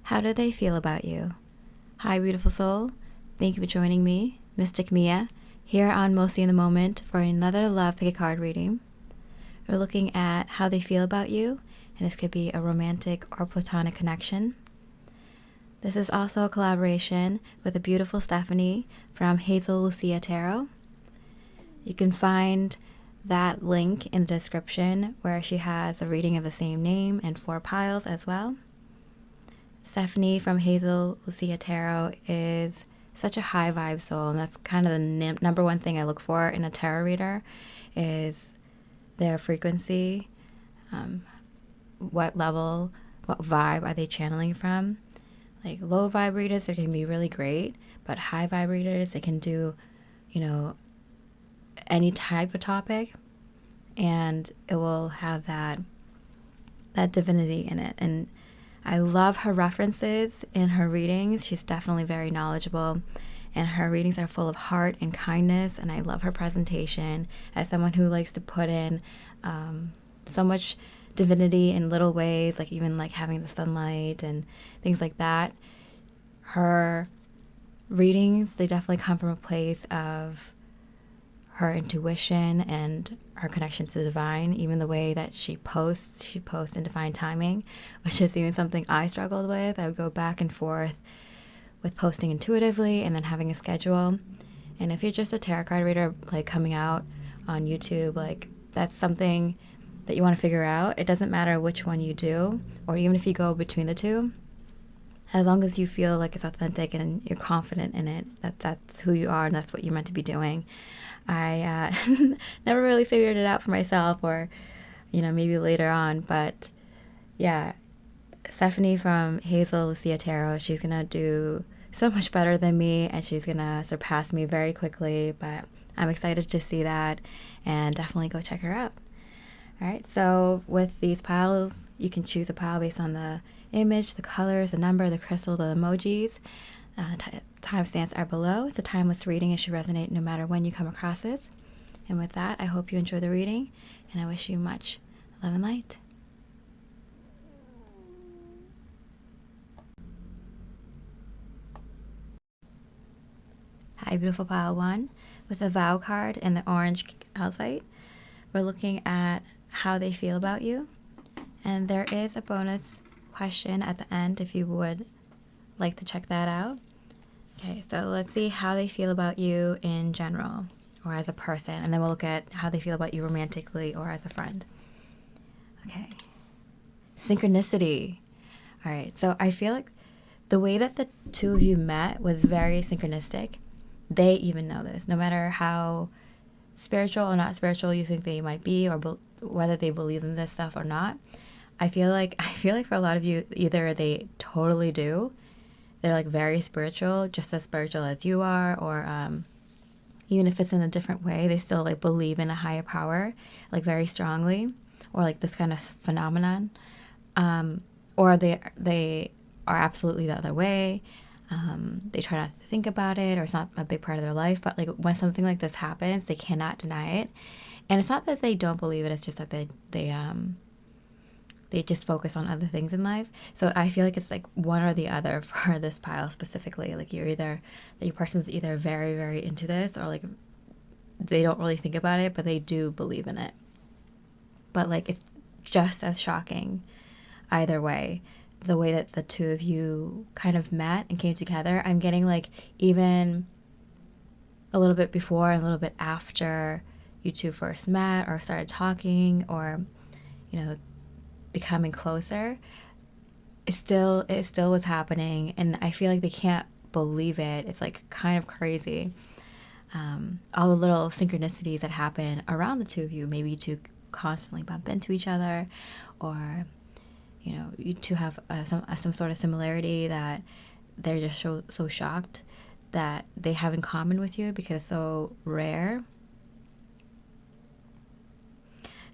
How do they feel about you? Hi, beautiful soul. Thank you for joining me, Mystic Miya, here on Mostly in the Moment for another Love Pick a Card reading. We're looking at how they feel about you, and this could be a romantic or platonic connection. This is also a collaboration with the beautiful Stephanie from Hazel Lucia Tarot. You can find that link in the description where she has a reading of the same name and 4 piles as well. Stephanie from Hazel Lucia Tarot is such a high vibe soul, and that's kind of the number one thing I look for in a tarot reader is their frequency, what level, what vibe are they channeling from. Like low vibe readers, they can be really great, but high vibe readers, they can do, any type of topic, and it will have that divinity in it. And I love her references in her readings. She's definitely very knowledgeable, and her readings are full of heart and kindness, and I love her presentation as someone who likes to put in so much divinity in little ways, like even like having the sunlight and things like that. Her readings, they definitely come from a place of her intuition and her connection to the divine. Even the way that she posts in divine timing, which is even something I struggled with. I would go back and forth with posting intuitively and then having a schedule. And if you're just a tarot card reader, like coming out on YouTube, like that's something that you want to figure out. It doesn't matter which one you do, or even if you go between the two, as long as you feel like it's authentic and you're confident in it, that's who you are and that's what you're meant to be doing. I never really figured it out for myself, or maybe later on, but yeah, Stephanie from Hazel Lucia Tarot, she's gonna do so much better than me, and she's gonna surpass me very quickly, but I'm excited to see that, and definitely go check her out. All right, so with these piles, you can choose a pile based on the image, the colors, the number, the crystal, the emojis. Timestamps are below. It's a timeless reading. It should resonate no matter when you come across it. And with that, I hope you enjoy the reading, and I wish you much love and light. Hi, beautiful pile 1 with the vow card and the orange calcite. We're looking at how they feel about you, and there is a bonus question at the end if you would like to check that out. Okay, so let's see how they feel about you in general or as a person, and then we'll look at how they feel about you romantically or as a friend. Okay, synchronicity. All right, so I feel like the way that the two of you met was very synchronistic. They even know this, no matter how spiritual or not spiritual you think they might be, or whether they believe in this stuff or not. I feel like for a lot of you, either they totally do, they're like very spiritual, just as spiritual as you are, or even if it's in a different way, they still like believe in a higher power, like very strongly, or like this kind of phenomenon, or they are absolutely the other way. They try not to think about it, or it's not a big part of their life, but like when something like this happens, they cannot deny it. And it's not that they don't believe it, it's just that they just focus on other things in life. So I feel like it's like one or the other for this pile specifically. Like your person's either very, very into this, or like they don't really think about it, but they do believe in it. But like it's just as shocking either way, the way that the two of you kind of met and came together. I'm getting like even a little bit before and a little bit after you two first met or started talking, or becoming closer, it still was happening, and I feel like they can't believe it. It's like kind of crazy. All the little synchronicities that happen around the two of you. Maybe you two constantly bump into each other, or you two have some sort of similarity that they're just so shocked that they have in common with you because it's so rare.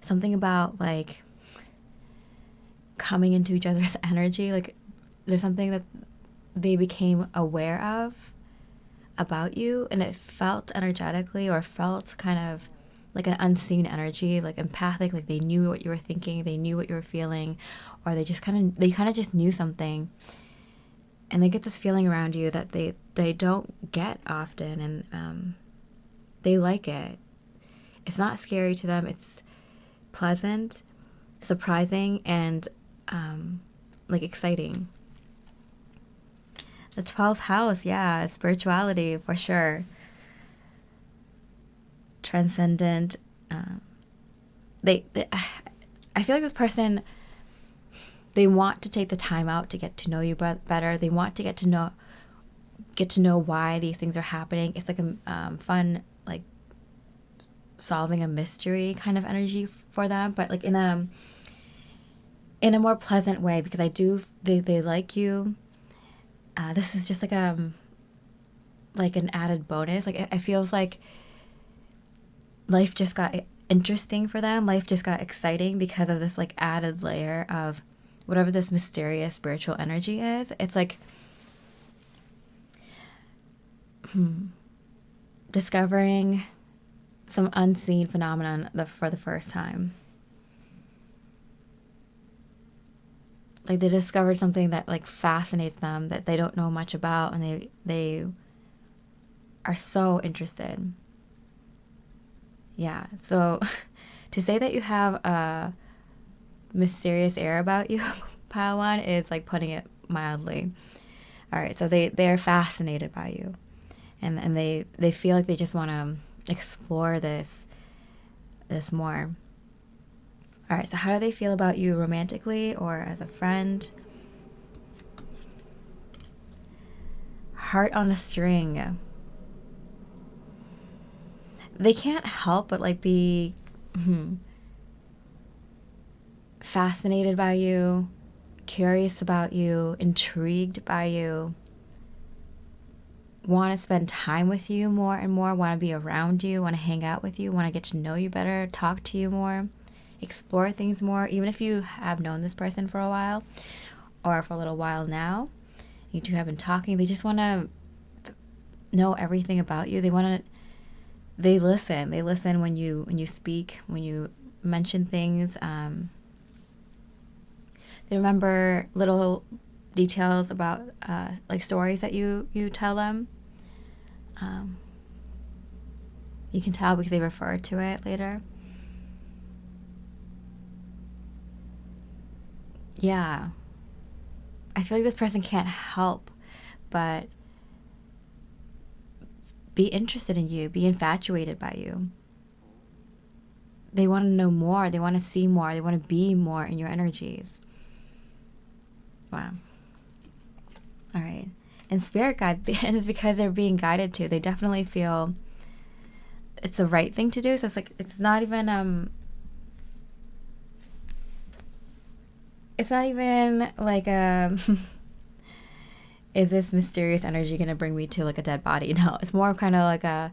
Something about like coming into each other's energy, like there's something that they became aware of about you, and it felt energetically, or felt kind of like an unseen energy, like empathic, like they knew what you were thinking, they knew what you were feeling, or they kind of just knew something. And they get this feeling around you that they don't get often, and they like it. It's not scary to them. It's pleasant, surprising, and like exciting. The 12th house, yeah, spirituality for sure. Transcendent. I feel like this person, they want to take the time out to get to know you better. They want to get to know why these things are happening. It's like a fun, like solving a mystery kind of energy for them, but like in a more pleasant way, because they like you. This is just like an added bonus. Like it feels like life just got interesting for them. Life just got exciting because of this like added layer of whatever this mysterious spiritual energy is. It's like discovering some unseen phenomenon for the first time. Like they discovered something that like fascinates them, that they don't know much about, and they are so interested. Yeah, so to say that you have a mysterious air about you, pile one, is like putting it mildly. All right, so they're fascinated by you, and they feel like they just want to explore this more. All right, so how do they feel about you romantically or as a friend? Heart on a string. They can't help but like be fascinated by you, curious about you, intrigued by you, want to spend time with you more and more, want to be around you, want to hang out with you, want to get to know you better, talk to you more, explore things more. Even if you have known this person for a while or for a little while now, you two have been talking, they just want to know everything about you. They listen when you speak, when you mention things. They remember little details about like stories that you tell them. You can tell because they refer to it later. Yeah. I feel like this person can't help but be interested in you, be infatuated by you. They want to know more, they want to see more, they want to be more in your energies. Wow. All right. And spirit guide, and it's because they're being guided to. They definitely feel it's the right thing to do. So it's like it's not even like is this mysterious energy going to bring me to like a dead body? No, it's more kind of like I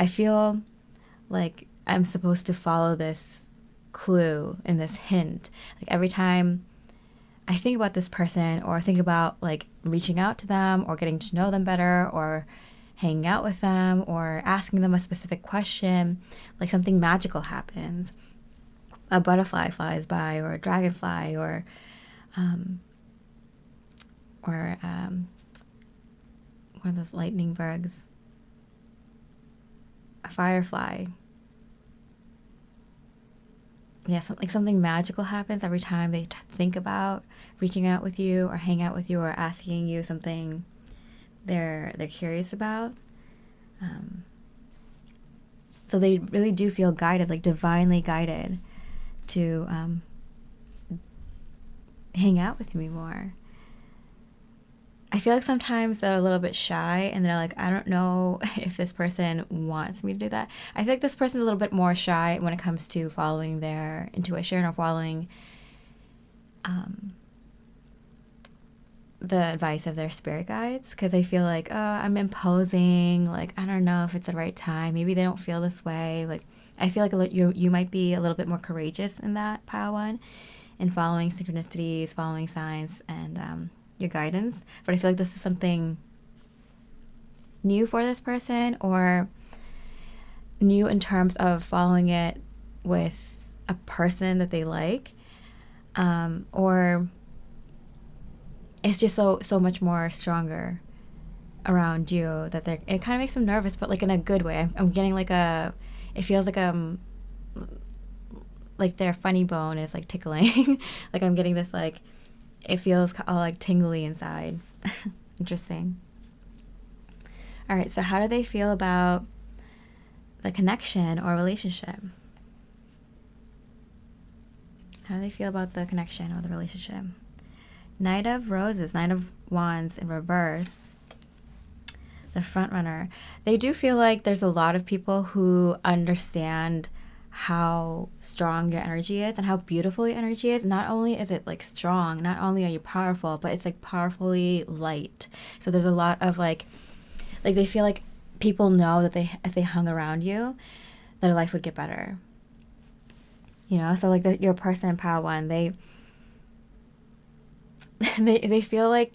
feel like I'm supposed to follow this clue and this hint. Like every time I think about this person or think about like reaching out to them or getting to know them better or hanging out with them or asking them a specific question, like something magical happens. A butterfly flies by, or a dragonfly, or one of those lightning bugs, a firefly. Yeah, something magical happens every time they think about reaching out with you or hang out with you or asking you something they're curious about. So they really do feel guided, like divinely guided to hang out with me more. I feel like sometimes they're a little bit shy and they're like, I don't know if this person wants me to do that. I feel like this person's a little bit more shy when it comes to following their intuition or following the advice of their spirit guides, because I feel like, oh, I'm imposing, like, I don't know if it's the right time. Maybe they don't feel this way. Like, I feel like you might be a little bit more courageous in that, pile one, in following synchronicities, following signs, and your guidance. But I feel like this is something new for this person, or new in terms of following it with a person that they like, or it's just so much more stronger around you that it kind of makes them nervous, but like in a good way. I'm getting like it feels like their funny bone is like tickling. Like I'm getting this like, it feels all like tingly inside. Interesting. All right, so how do they feel about the connection or relationship? How do they feel about the connection or the relationship? Knight of Roses, Knight of Wands in reverse. The front runner. They do feel like there's a lot of people who understand how strong your energy is and how beautiful your energy is. Not only is it like strong, not only are you powerful, but it's like powerfully light. So there's a lot of like they feel like people know that if they hung around you, that their life would get better. You know, so like your person in pile one, they feel like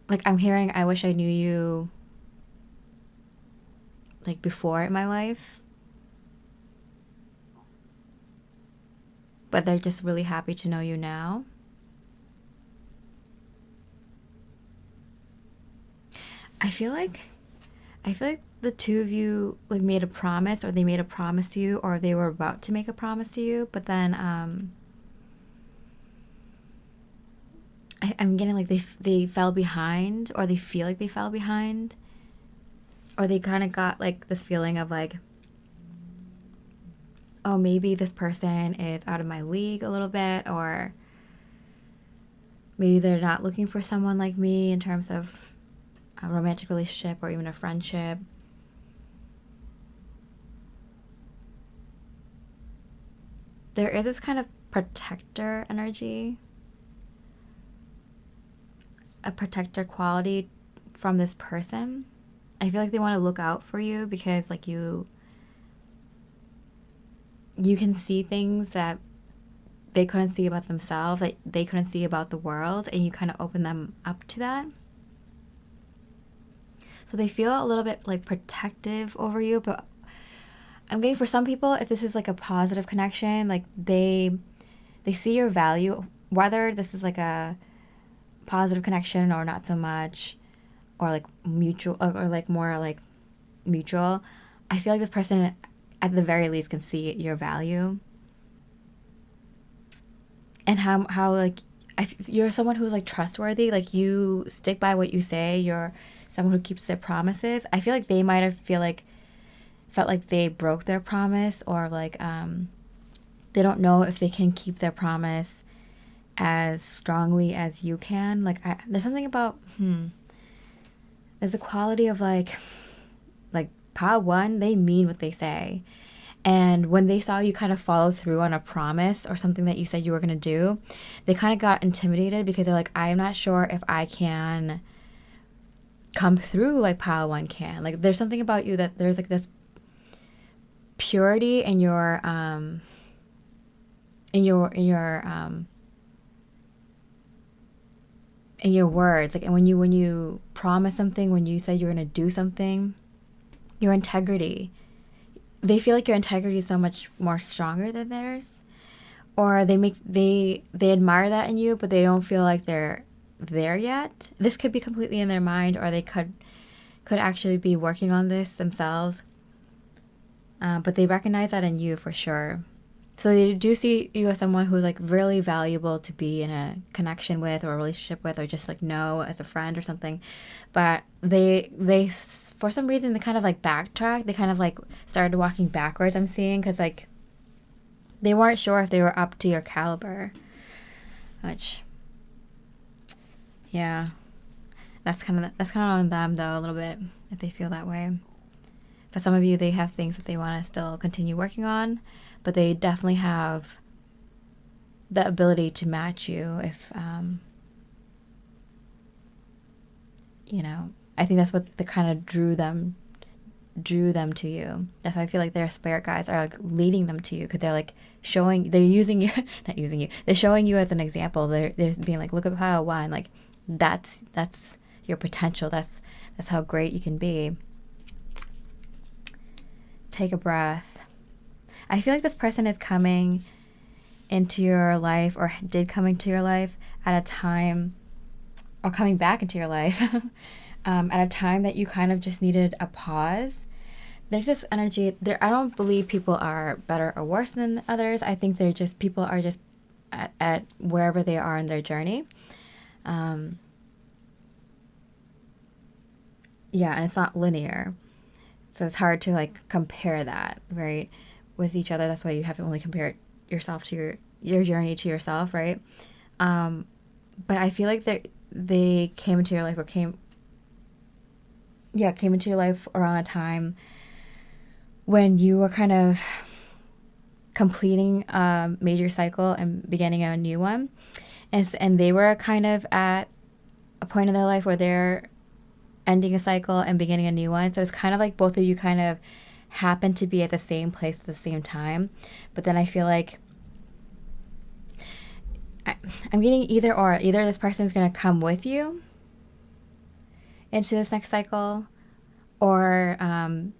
like I'm hearing, I wish I knew you like before in my life, but they're just really happy to know you now. I feel like the two of you like made a promise, or they made a promise to you, or they were about to make a promise to you, but then I'm getting like they fell behind, or they feel like they fell behind, or they kind of got like this feeling of like, oh, maybe this person is out of my league a little bit, or maybe they're not looking for someone like me in terms of a romantic relationship or even a friendship. There is this kind of protector energy, a protector quality from this person. I feel like they want to look out for you because like you can see things that they couldn't see about themselves, like they couldn't see about the world, and you kind of open them up to that. So they feel a little bit like protective over you, but I'm getting for some people, if this is like a positive connection, like they see your value, whether this is like a positive connection or not so much, or like mutual, or like more like mutual. I feel like this person at the very least can see your value, and how like you're someone who's like trustworthy, like you stick by what you say, you're someone who keeps their promises. I feel like they might have felt like they broke their promise, or like they don't know if they can keep their promise as strongly as you can. Like there's something about there's a quality of like pile one, they mean what they say. And when they saw you kind of follow through on a promise or something that you said you were going to do, they kind of got intimidated because they're like, I'm not sure if I can come through like pile one can. Like there's something about you that there's like this purity in your words, like, and when you promise something, when you said you're going to do something, your integrity, they feel like your integrity is so much more stronger than theirs, or they admire that in you, but they don't feel like they're there yet. This could be completely in their mind, or they could actually be working on this themselves, but they recognize that in you for sure. So they do see you as someone who's like really valuable to be in a connection with, or a relationship with, or just like know as a friend or something. But they for some reason, they kind of like backtracked. They kind of like started walking backwards, I'm seeing, because like they weren't sure if they were up to your caliber. Which, yeah, that's kind of on them though, a little bit, if they feel that way. For some of you, they have things that they want to still continue working on, but they definitely have the ability to match you if, I think that's what the kind of drew them to you. That's why I feel like their spirit guides are like leading them to you, because they're like they're using you, not using you, they're showing you as an example. They're being like, look at pile one, like that's your potential. That's how great you can be. Take a breath. I feel like this person is coming into your life, or did come into your life at a time, or coming back into your life at a time that you kind of just needed a pause. There's this energy there. I don't believe people are better or worse than others. I think they're just, people are just at wherever they are in their journey. Yeah, and it's not linear. So it's hard to like compare that, right, with each other. That's why you have to only compare yourself to your journey to yourself, right? But I feel like they came into your life, or came into your life around a time when you were kind of completing a major cycle and beginning a new one. And they were kind of at a point in their life where they're ending a cycle and beginning a new one. So it's kind of like both of you kind of happen to be at the same place at the same time. But then I feel like I'm getting either or. Either this person is going to come with you into this next cycle, or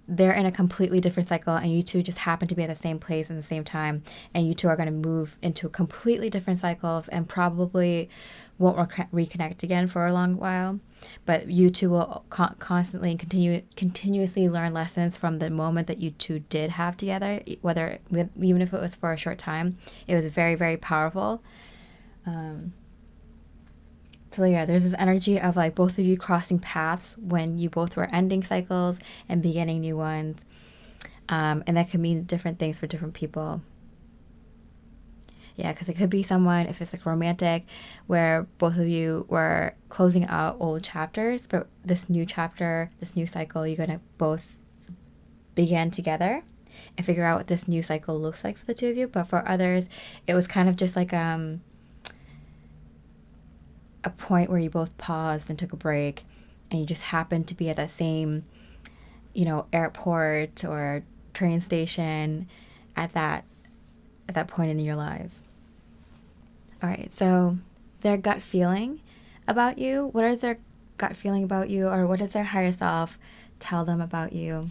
they're in a completely different cycle and you two just happen to be at the same place in the same time, and you two are going to move into completely different cycles and probably won't reconnect again for a long while. But you two will constantly and continuously learn lessons from the moment that you two did have together, even if it was for a short time. It was very, very powerful. So yeah, there's this energy of like both of you crossing paths when you both were ending cycles and beginning new ones. And that can mean different things for different people. Yeah, because it could be someone, if it's like romantic, where both of you were closing out old chapters, but this new chapter, this new cycle, you're going to both begin together and figure out what this new cycle looks like for the two of you. But for others, it was kind of just like a point where you both paused and took a break, and you just happened to be at that same, airport or train station at that point in your lives. All right, so their gut feeling about you. What is their gut feeling about you, or what does their higher self tell them about you?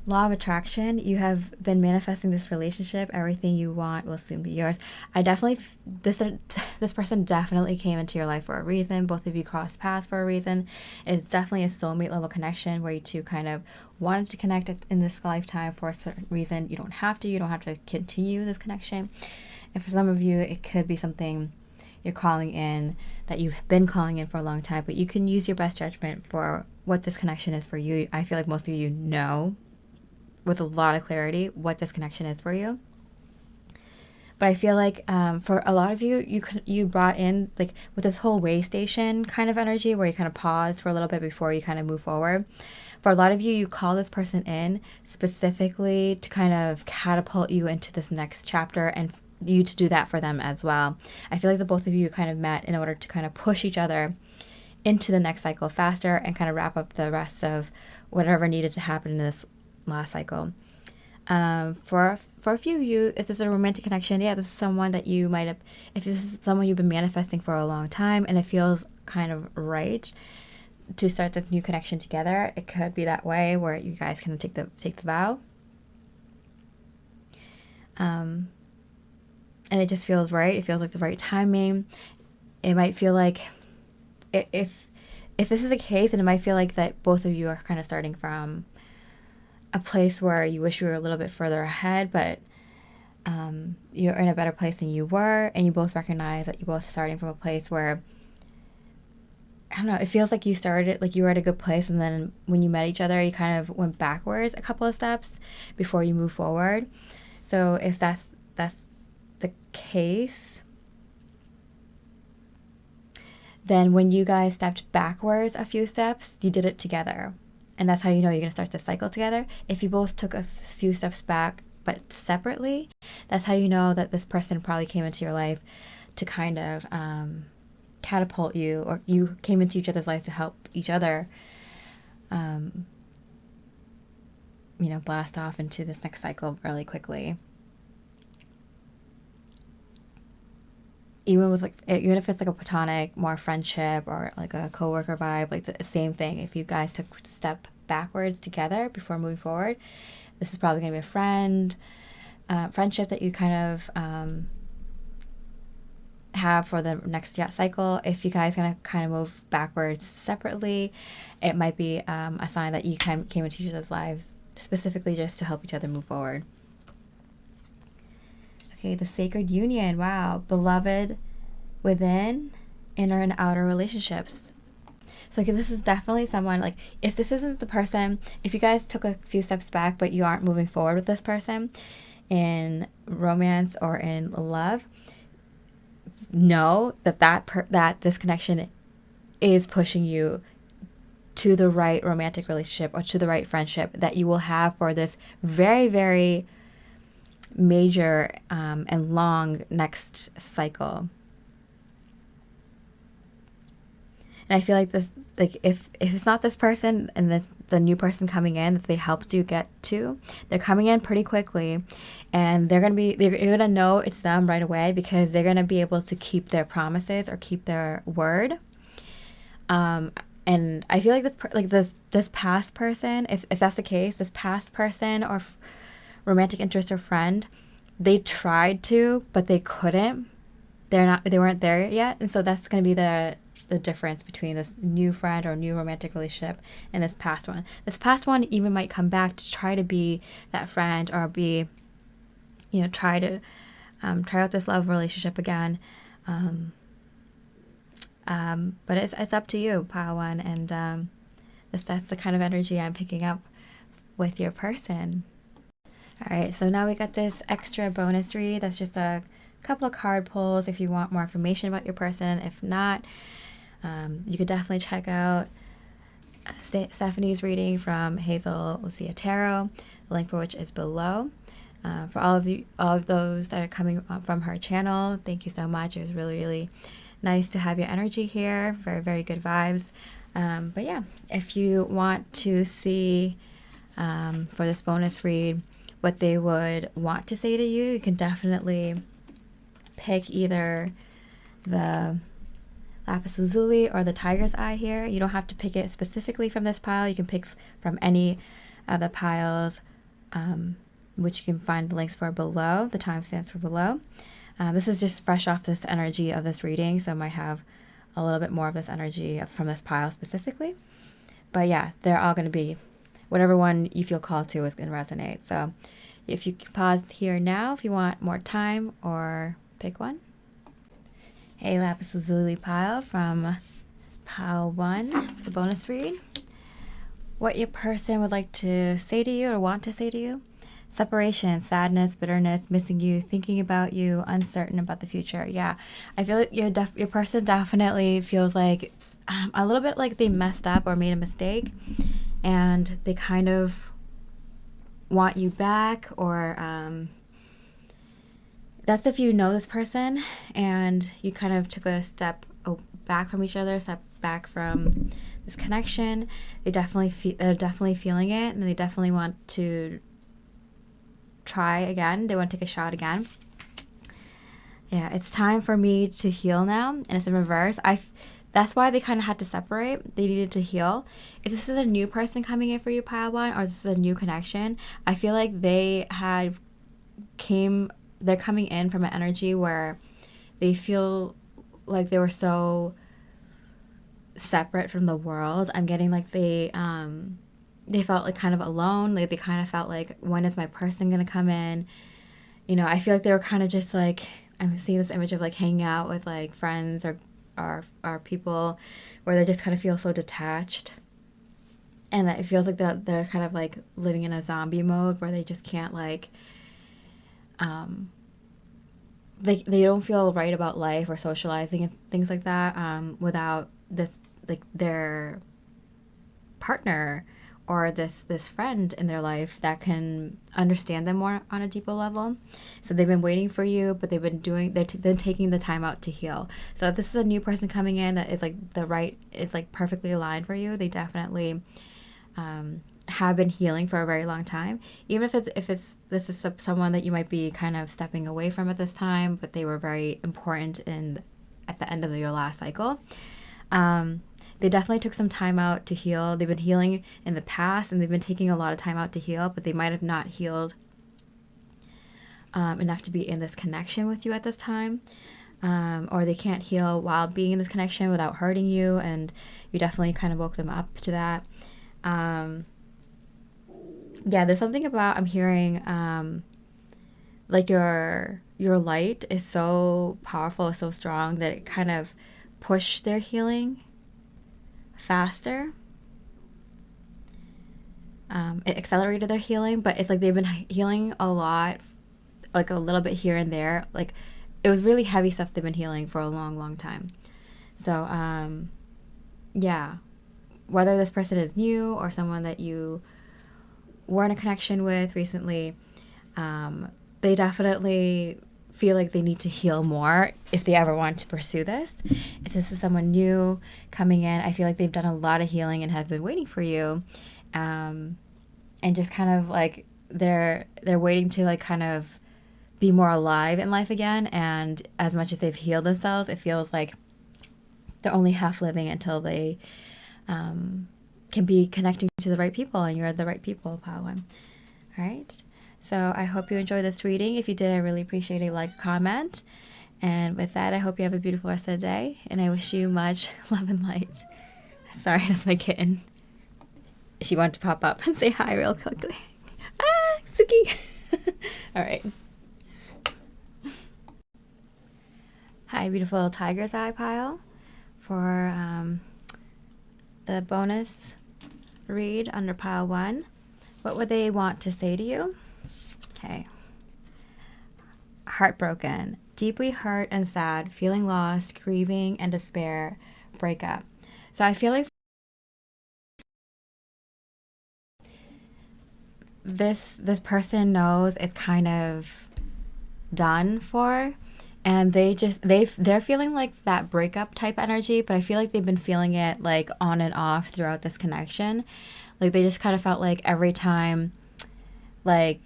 Law of attraction. You have been manifesting this relationship. Everything you want will soon be yours. This person definitely came into your life for a reason. Both of you crossed paths for a reason. It's definitely a soulmate level connection where you two kind of wanted to connect in this lifetime for a certain reason. You don't have to continue this connection. And for some of you, it could be something you're calling in, that you've been calling in for a long time, but you can use your best judgment for what this connection is for you. I feel like most of you know with a lot of clarity what this connection is for you. But I feel like for a lot of you, you brought in, like, with this whole way station kind of energy where you kind of pause for a little bit before you kind of move forward. For a lot of you, you call this person in specifically to kind of catapult you into this next chapter, and you to do that for them as well. I feel like the both of you kind of met in order to kind of push each other into the next cycle faster and kind of wrap up the rest of whatever needed to happen in this last cycle. For a few of you, if this is a romantic connection, this is someone that you might have, if this is someone you've been manifesting for a long time and it feels kind of right to start this new connection together, it could be that way where you guys can take the vow. And it just feels right. It feels like the right timing. It might feel like, if this is the case, then it might feel like that both of you are kind of starting from a place where you wish you were a little bit further ahead, but you're in a better place than you were, and you both recognize that you're both starting from a place where, I don't know, it feels like you started, like you were at a good place, and then when you met each other, you kind of went backwards a couple of steps before you move forward. So if that's the case, then when you guys stepped backwards a few steps, you did it together. And that's how you know you're going to start the cycle together. If you both took a few steps back, but separately, that's how you know that this person probably came into your life to kind of catapult you, or you came into each other's lives to help each other, blast off into this next cycle really quickly. Even if it's like a platonic, more friendship, or like a coworker vibe, like the same thing. If you guys took a step backwards together before moving forward, this is probably going to be a friend, friendship that you kind of have for the next cycle. If you guys gonna kind of move backwards separately, it might be a sign that you came into each other's lives specifically just to help each other move forward. Okay, the sacred union. Wow, beloved within, inner and outer relationships. So this is definitely someone, like, if this isn't the person, if you guys took a few steps back but you aren't moving forward with this person in romance or in love, know that this connection is pushing you to the right romantic relationship or to the right friendship that you will have for this very, very major and long next cycle. And I feel like this, like if it's not this person and the new person coming in that they helped you get to, they're coming in pretty quickly, and you're gonna know it's them right away because they're gonna be able to keep their promises or keep their word. And I feel like this past person, if that's the case, this past person or romantic interest or friend, they tried to, but they couldn't. They weren't there yet, and so that's gonna be the difference between this new friend or new romantic relationship and this past one. This past one even might come back to try to be that friend or be, try to try out this love relationship again. But it's up to you, Pile One, and that's the kind of energy I'm picking up with your person. All right, so now we got this extra bonus read. That's just a couple of card pulls if you want more information about your person. If not, you could definitely check out Stephanie's reading from Hazel Osea Tarot, the link for which is below. For all of those that are coming from her channel, thank you so much. It was really, really nice to have your energy here. Very, very good vibes. But yeah, if you want to see for this bonus read what they would want to say to you, you can definitely pick either the Lapis Lazuli or the Tiger's Eye here. You don't have to pick it specifically from this pile. You can pick from any of the piles, which you can find the links for below, the timestamps for below. This is just fresh off this energy of this reading, so I might have a little bit more of this energy from this pile specifically. But yeah, they're all going to be, whatever one you feel called to is going to resonate. So if you can pause here now if you want more time, or pick one. Hey, Lapis Lazuli pile from pile 1, the bonus read. What your person would like to say to you or want to say to you. Separation, sadness, bitterness, missing you, thinking about you, uncertain about the future. Yeah, I feel like your person definitely feels like a little bit like they messed up or made a mistake, and they kind of want you back, or that's if you know this person and you kind of took a step back from each other, step back from this connection. They're definitely feeling it, and they definitely want to try again. They want to take a shot again. Yeah, it's time for me to heal now, and it's in reverse. That's why they kind of had to separate. They needed to heal. If this is a new person coming in for you, pile 1, or this is a new connection, I feel like they're coming in from an energy where they feel like they were so separate from the world. I'm getting like they felt like kind of alone. Like they kind of felt like, when is my person gonna come in? I feel like they were kind of just like, I'm seeing this image of like hanging out with like friends or people where they just kind of feel so detached, and that it feels like they're kind of like living in a zombie mode where they just can't like they don't feel right about life or socializing and things like that without this, like, their partner or this friend in their life that can understand them more on a deeper level. So they've been waiting for you, but they've been been taking the time out to heal. So if this is a new person coming in that is like is like perfectly aligned for you, they definitely have been healing for a very long time. Even if this is someone that you might be kind of stepping away from at this time, but they were very important at the end of your last cycle. They definitely took some time out to heal. They've been healing in the past, and they've been taking a lot of time out to heal, but they might have not healed enough to be in this connection with you at this time. Or they can't heal while being in this connection without hurting you, and you definitely kind of woke them up to that. Yeah, there's something about, I'm hearing, like your light is so powerful, so strong that it kind of pushed their healing faster. It accelerated their healing, but it's like they've been healing a lot, like a little bit here and there. Like it was really heavy stuff they've been healing for a long, long time. So, yeah, whether this person is new or someone that you were in a connection with recently, they definitely feel like they need to heal more if they ever want to pursue this. If this is someone new coming in, I feel like they've done a lot of healing and have been waiting for you. And just kind of like they're waiting to like kind of be more alive in life again. And as much as they've healed themselves, it feels like they're only half living until they can be connecting to the right people, and you're the right people, Pile One. All right. So I hope you enjoyed this reading. If you did, I really appreciate a like, comment. And with that, I hope you have a beautiful rest of the day. And I wish you much love and light. Sorry, that's my kitten. She wanted to pop up and say hi real quickly. Ah, Suki. All right. Hi, beautiful tiger's eye pile. For the bonus read under pile 1, what would they want to say to you? Okay. Heartbroken, deeply hurt and sad, feeling lost, grieving and despair, breakup. So I feel like this person knows it's kind of done for, and they're feeling like that breakup type energy, but I feel like they've been feeling it like on and off throughout this connection. Like they just kind of felt like every time like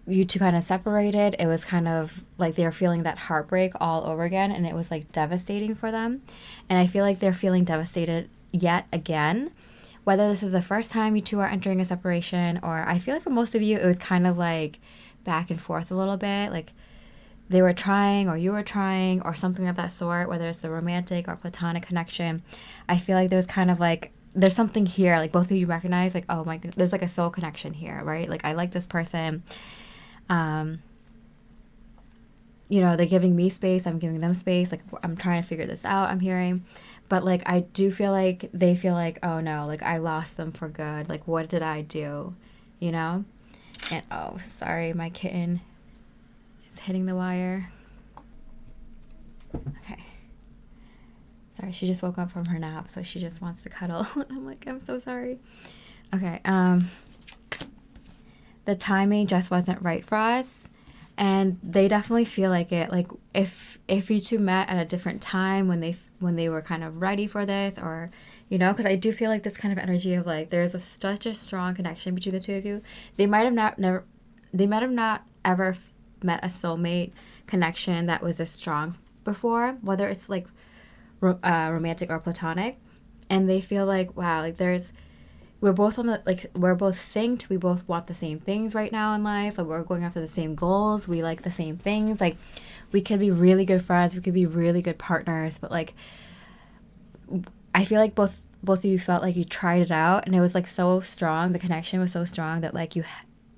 you two kind of separated, it was kind of like they were feeling that heartbreak all over again, and it was like devastating for them. And I feel like they're feeling devastated yet again, whether this is the first time you two are entering a separation, or I feel like for most of you it was kind of like back and forth a little bit, like they were trying or you were trying or something of that sort, whether it's a romantic or platonic connection. I feel like there's kind of like there's something here, like both of you recognize, like, oh my goodness, there's like a soul connection here, right? Like I like this person. You know, they're giving me space, I'm giving them space, like I'm trying to figure this out, I'm hearing. But like I do feel like they feel like, oh no, like I lost them for good, like what did I do, you know? And oh, sorry, my kitten is hitting the wire. Okay, sorry, she just woke up from her nap, so she just wants to cuddle. I'm like, I'm so sorry. Okay, the timing just wasn't right for us. And they definitely feel like it. Like if you two met at a different time when they were kind of ready for this, or you know, because I do feel like this kind of energy of like there's such a strong connection between the two of you. They might have not ever met a soulmate connection that was as strong before, whether it's like romantic or platonic, and they feel like, wow, like we're both we're both synced. We both want the same things right now in life. Like we're going after the same goals. We like the same things. Like we could be really good friends. We could be really good partners. But like, I feel like both of you felt like you tried it out, and it was like so strong. The connection was so strong that like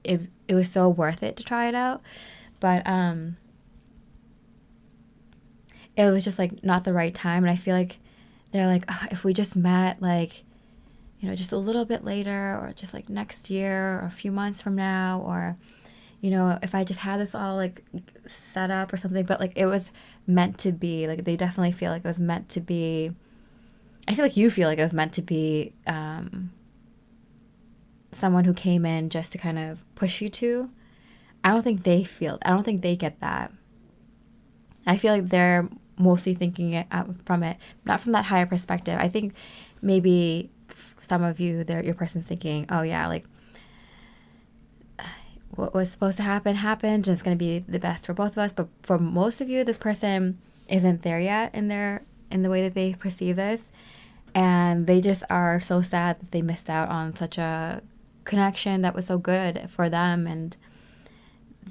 it was so worth it to try it out. But it was just like not the right time. And I feel like they're like, oh, if we just met like, you know, just a little bit later, or just like next year or a few months from now, or, you know, if I just had this all like set up or something. But like it was meant to be. Like they definitely feel like it was meant to be. I feel like you feel like it was meant to be someone who came in just to kind of push you to. I don't think they get that. I feel like they're mostly thinking it from it, not from that higher perspective. I think maybe some of you, your person's thinking, oh yeah, like what was supposed to happen happened, and it's going to be the best for both of us. But for most of you, this person isn't there yet in the way that they perceive this, and they just are so sad that they missed out on such a connection that was so good for them, and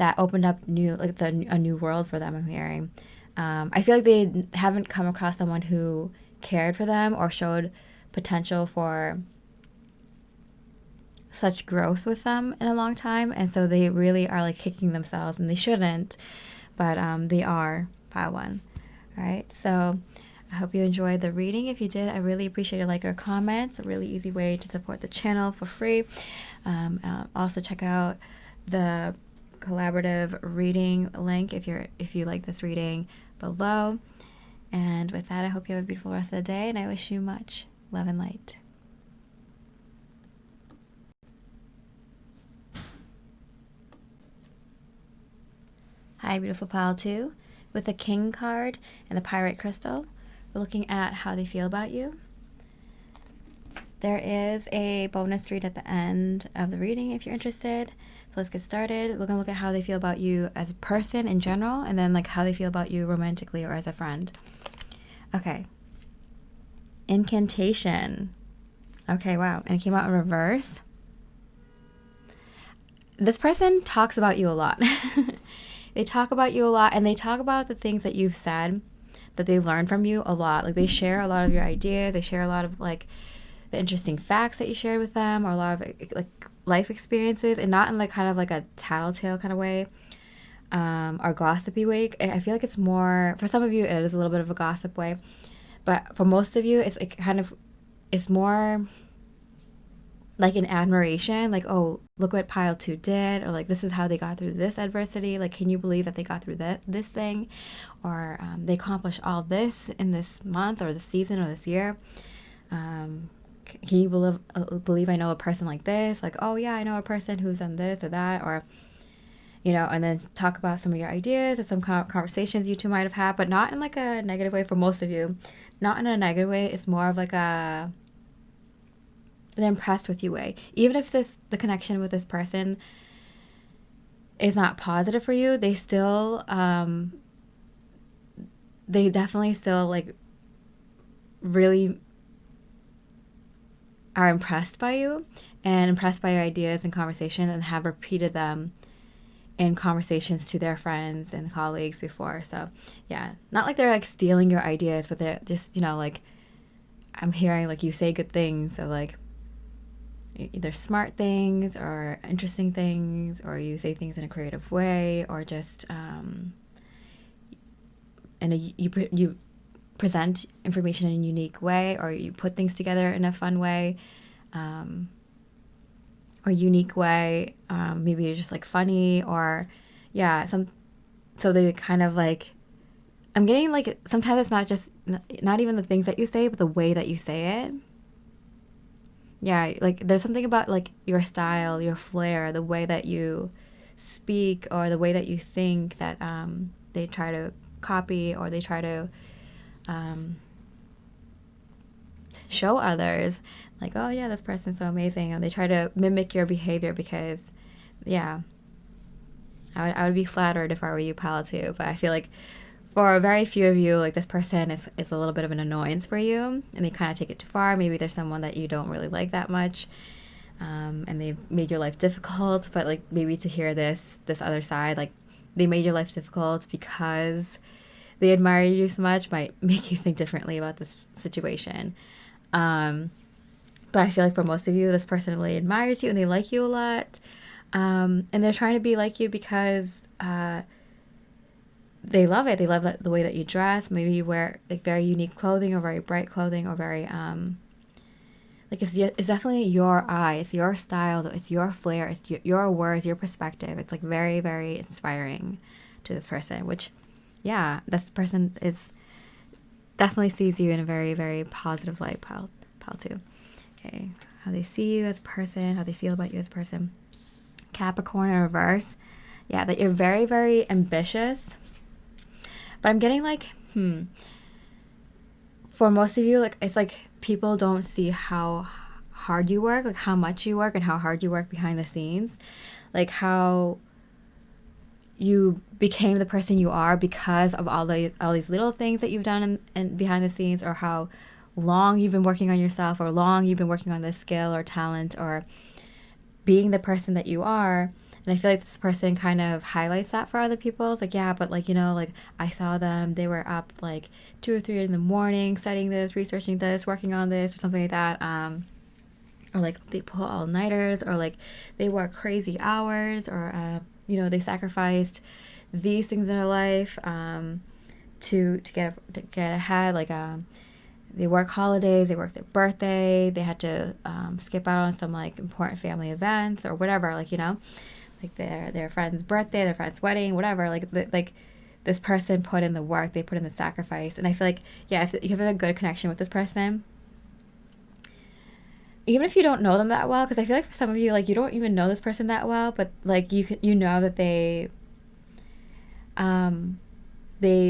that opened up a new world for them, I'm hearing. I feel like they haven't come across someone who cared for them or showed potential for such growth with them in a long time. And so they really are like kicking themselves, and they shouldn't, but they are, pile one. All right. So I hope you enjoyed the reading. If you did, I really appreciate a like or comment. It's a really easy way to support the channel for free. Also check out the collaborative reading link if you like this reading below. And with that, I hope you have a beautiful rest of the day, and I wish you much love and light. Hi, beautiful pile 2. With the King card and the Pyrite crystal, we're looking at how they feel about you. There is a bonus read at the end of the reading if you're interested. So let's get started. We're going to look at how they feel about you as a person in general, and then like how they feel about you romantically or as a friend. Okay. Incantation. Okay, wow. And it came out in reverse. This person talks about you a lot. They talk about you a lot, and they talk about the things that you've said that they learned from you a lot. Like they share a lot of your ideas. They share a lot of like the interesting facts that you shared with them, or a lot of like life experiences, and not in like kind of like a tattletale kind of way, or gossipy way. I feel like it's more, for some of you it is a little bit of a gossip way, but for most of you it's like it's more like an admiration, like, oh, look what pile 2 did, or like this is how they got through this adversity, like can you believe that they got through this thing, or they accomplished all this in this month or this season or this year. Can you believe I know a person like this? Like, oh yeah, I know a person who's done this or that, or, you know, and then talk about some of your ideas or some conversations you two might have had, but not in like a negative way for most of you. Not in a negative way. It's more of like an impressed with you way. Even if the connection with this person is not positive for you, they still, they definitely still like really are impressed by you and impressed by your ideas and conversation, and have repeated them in conversations to their friends and colleagues before. So yeah, not like they're like stealing your ideas, but they're just, you know, like I'm hearing like you say good things, so like either smart things or interesting things, or you say things in a creative way, or just you present information in a unique way, or you put things together in a fun way, or unique way. Maybe you're just like funny, or yeah, so they kind of like, I'm getting like, sometimes it's not just, not even the things that you say, but the way that you say it. Yeah, like there's something about like your style, your flair, the way that you speak, or the way that you think that they try to copy, or they try to show others like, oh yeah, this person's so amazing, and they try to mimic your behavior because, yeah, I would be flattered if I were you, pal, too. But I feel like for very few of you, like this person is a little bit of an annoyance for you, and they kind of take it too far. Maybe there's someone that you don't really like that much, and they've made your life difficult. But like maybe to hear this other side, like they made your life difficult because they admire you so much, might make you think differently about this situation. But I feel like for most of you, this person really admires you and they like you a lot, and they're trying to be like you because they love it. They love the way that you dress. Maybe you wear like very unique clothing, or very bright clothing, or very like it's definitely your eye, it's your style, it's your flair, it's your words, your perspective. It's like very, very inspiring to this person, which, yeah, this person is definitely sees you in a very, very positive light, pal 2. Okay, how they see you as a person, how they feel about you as a person. Capricorn in reverse. Yeah, that you're very, very ambitious. But I'm getting like, for most of you, like it's like people don't see how hard you work, like how much you work and how hard you work behind the scenes. Like how you became the person you are because of all these little things that you've done and behind the scenes, or how long you've been working on yourself, or long you've been working on this skill or talent, or being the person that you are. And I feel like this person kind of highlights that for other people. It's like, yeah, but like, you know, like I saw them, they were up like 2 or 3 in the morning studying this, researching this, working on this or something like that. Or like they pull all-nighters, or like they work crazy hours, or you know, they sacrificed these things in their life to get ahead. Like they work holidays, they work their birthday, they had to skip out on some like important family events or whatever, like, you know, like their friend's birthday, their friend's wedding, whatever. Like this person put in the work, they put in the sacrifice. And I feel like, yeah, if you have a good connection with this person, even if you don't know them that well, because I feel like for some of you, like, you don't even know this person that well, but like you know that they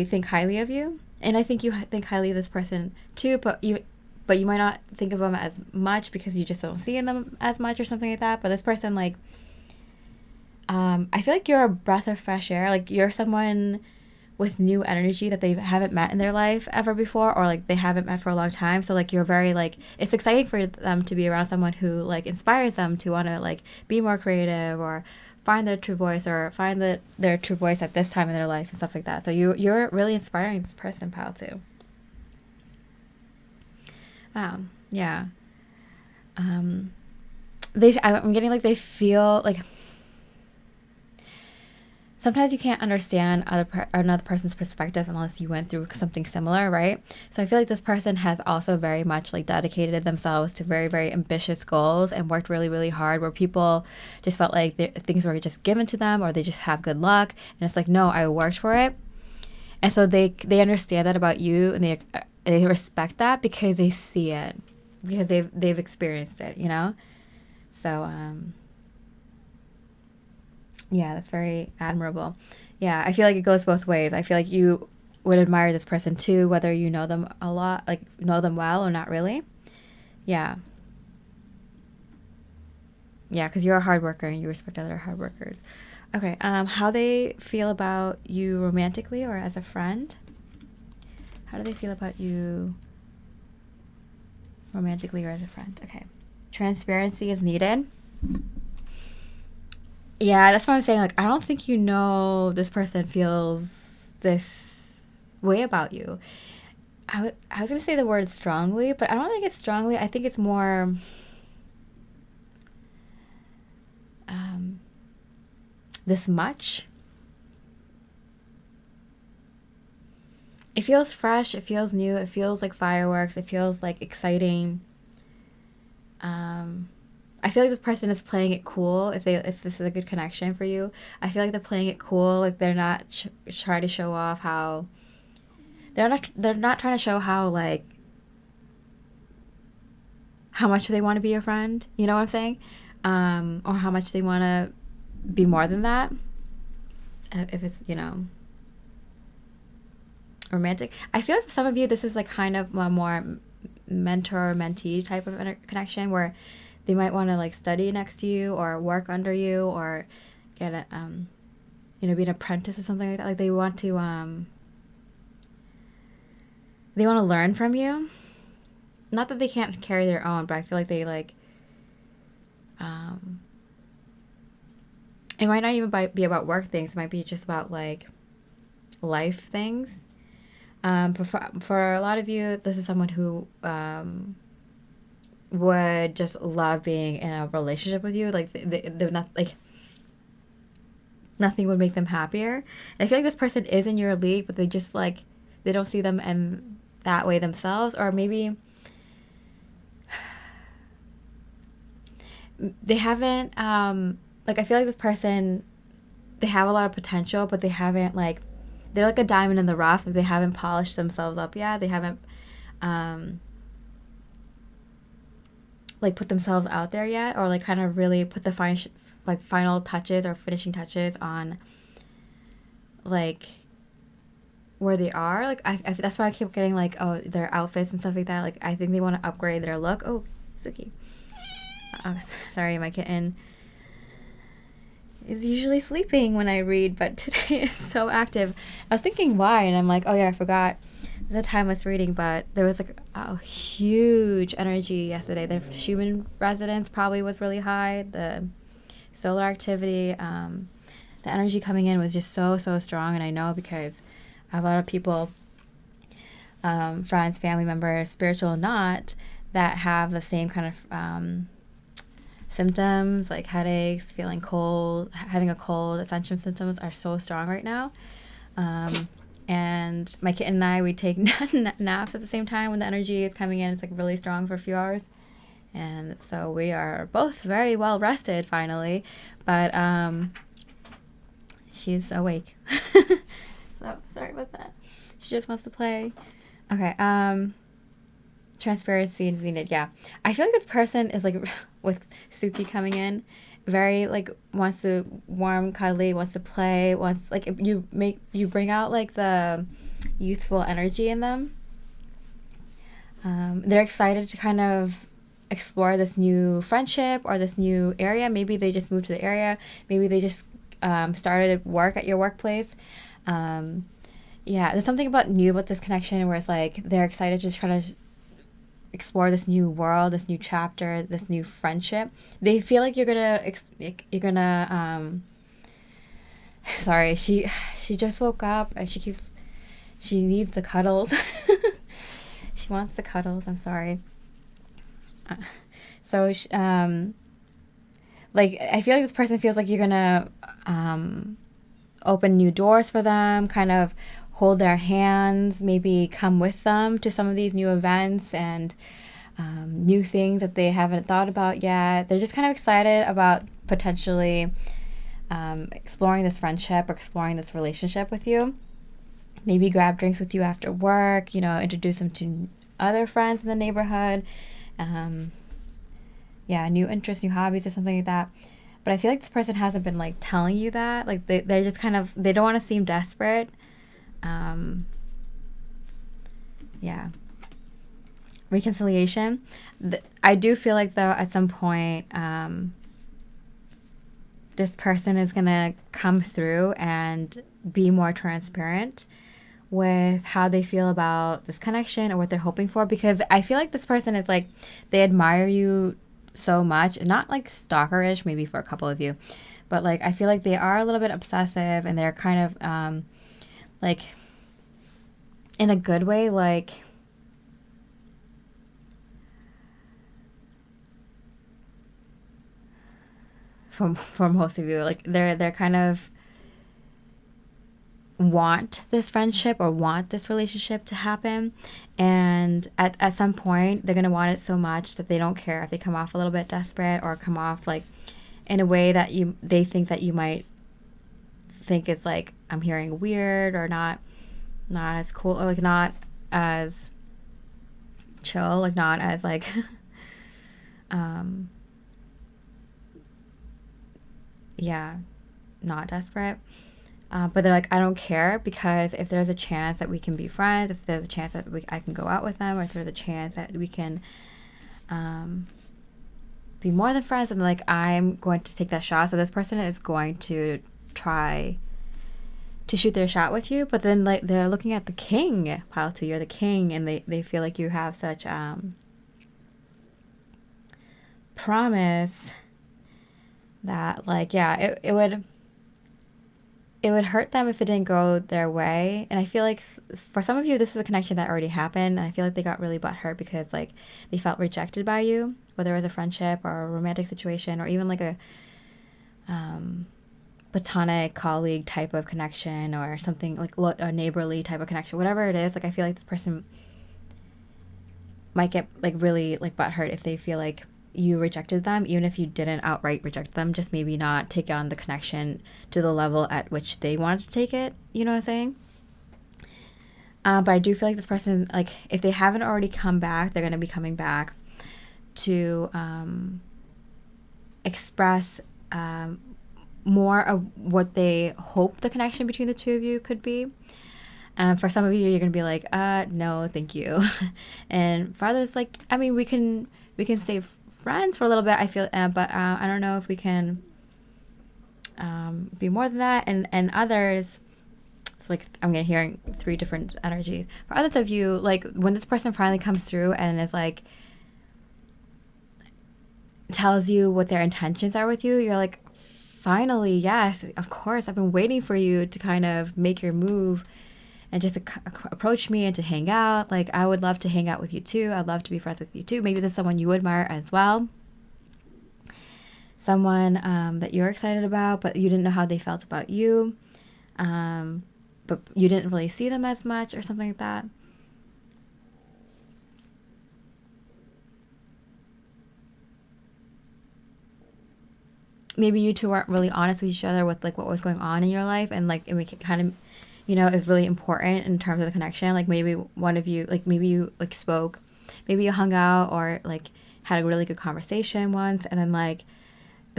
think highly of you, and I think you think highly of this person too, but you might not think of them as much because you just don't see in them as much or something like that. But this person, like, I feel like you're a breath of fresh air. Like, you're someone with new energy that they haven't met in their life ever before, or like they haven't met for a long time. So like, you're very, like, it's exciting for them to be around someone who like inspires them to want to like be more creative or find their true voice, or find their true voice at this time in their life and stuff like that. So you're really inspiring this person, pal, too. Yeah. I'm getting like they feel like sometimes you can't understand another person's perspectives unless you went through something similar, right? So I feel like this person has also very much like dedicated themselves to very, very ambitious goals and worked really, really hard, where people just felt like things were just given to them, or they just have good luck. And it's like, no, I worked for it. And so they understand that about you, and they respect that because they see it, because they've experienced it, you know? So, yeah, that's very admirable. Yeah, I feel like it goes both ways. I feel like you would admire this person too, whether you know them a lot, like know them well or not really. Yeah. Yeah, because you're a hard worker and you respect other hard workers. Okay, how they feel about you romantically or as a friend? How do they feel about you romantically or as a friend? Okay. Transparency is needed. Yeah, that's what I'm saying. Like, I don't think you know this person feels this way about you. I was going to say the word strongly, but I don't think it's strongly. I think it's more this much. It feels fresh. It feels new. It feels like fireworks. It feels like exciting. I feel like this person is playing it cool. If this is a good connection for you, I feel like they're playing it cool. Like, they're not trying to show off how. They're not trying to show how, like, how much they want to be your friend. You know what I'm saying? Or how much they want to be more than that. If it's, you know, romantic. I feel like for some of you, this is like kind of a more mentor-mentee type of connection, where they might want to like study next to you or work under you, or get a you know, be an apprentice or something like that. Like, they want to learn from you. Not that they can't carry their own, but I feel like they like it might not even be about work things. It might be just about like life things. But for a lot of you, this is someone who would just love being in a relationship with you. Like, they're not like, nothing would make them happier. And I feel like this person is in your league, but they just like, they don't see them in that way themselves, or maybe they haven't like, I feel like this person, they have a lot of potential, but they haven't like, they're like a diamond in the rough. Like, they haven't polished themselves up yet. They haven't like put themselves out there yet, or like kind of really put the final touches or finishing touches on like where they are. Like, I that's why I keep getting like, oh, their outfits and stuff like that. Like, I think they want to upgrade their look. Oh, Suki. Sorry, my kitten is usually sleeping when I read, but today is so active. I was thinking why, and I'm like, oh yeah, I forgot. It's a timeless reading, but there was like a huge energy yesterday. The Schumann resonance probably was really high. The solar activity. The energy coming in was just so strong, and I know because I have a lot of people, friends, family members, spiritual or not, that have the same kind of symptoms, like headaches, feeling cold, having a cold. Ascension symptoms are so strong right now. And my kitten and I, we take naps at the same time when the energy is coming in. It's like really strong for a few hours. And so we are both very well rested finally, but she's awake. So sorry about that. She just wants to play. Okay. Transparency is needed. Yeah. I feel like this person is like, with Suki coming in, very like wants to warm, cuddly, wants to play, wants like you bring out like the youthful energy in them. They're excited to kind of explore this new friendship or this new area. Maybe they just moved to the area. Maybe they just started work at your workplace. Yeah, there's something about this connection where it's like they're excited to try to explore this new world, this new chapter, this new friendship. They feel like you're gonna sorry, she just woke up and she needs the cuddles. She wants the cuddles. I'm sorry. So like I feel like this person feels like you're gonna open new doors for them, kind of hold their hands, maybe come with them to some of these new events and new things that they haven't thought about yet. They're just kind of excited about potentially exploring this friendship or exploring this relationship with you. Maybe grab drinks with you after work, introduce them to other friends in the neighborhood. Yeah, new interests, new hobbies or something like that. But I feel like this person hasn't been like telling you that. Like they're just kind of, they don't want to seem desperate. Yeah. Reconciliation. I do feel like though at some point, this person is going to come through and be more transparent with how they feel about this connection or what they're hoping for, because I feel like this person is like, they admire you so much, not like stalkerish maybe for a couple of you, but like I feel like they are a little bit obsessive, and they're kind of like in a good way, like for most of you, like they're kind of want this friendship or want this relationship to happen, and at some point they're going to want it so much that they don't care if they come off a little bit desperate or come off like in a way that they think that you might think is like, I'm hearing weird or not as cool, or like not as chill, like not as like yeah, not desperate. But they're like, I don't care, because if there's a chance that we can be friends, if there's a chance that I can go out with them, or if there's a chance that we can be more than friends, then like I'm going to take that shot. So this person is going to try to shoot their shot with you, but then like they're looking at the king pile too. You're the king, and they feel like you have such promise that like, yeah, it would hurt them if it didn't go their way. And I feel like for some of you, this is a connection that already happened. And I feel like they got really butthurt because like they felt rejected by you, whether it was a friendship or a romantic situation, or even like a platonic colleague type of connection, or something like a neighborly type of connection, whatever it is. Like I feel like this person might get like really like butthurt if they feel like you rejected them, even if you didn't outright reject them, just maybe not take on the connection to the level at which they wanted to take it. You know what I'm saying? But I do feel like this person, like if they haven't already come back, they're going to be coming back to express more of what they hope the connection between the two of you could be. For some of you, you're going to be like, no, thank you. And for others, like, I mean, we can stay friends for a little bit, I feel, but I don't know if we can be more than that. And others, it's like I'm hearing three different energies. For others of you, like when this person finally comes through and is like, tells you what their intentions are with you, you're like, finally, yes, of course, I've been waiting for you to kind of make your move and just approach me and to hang out. Like, I would love to hang out with you too. I'd love to be friends with you too. Maybe there's someone you admire as well. Someone that you're excited about, but you didn't know how they felt about you. But you didn't really see them as much or something like that. Maybe you two weren't really honest with each other with like what was going on in your life, and like it kind of, you know, is really important in terms of the connection. Like maybe one of you, like maybe you like spoke, maybe you hung out or like had a really good conversation once, and then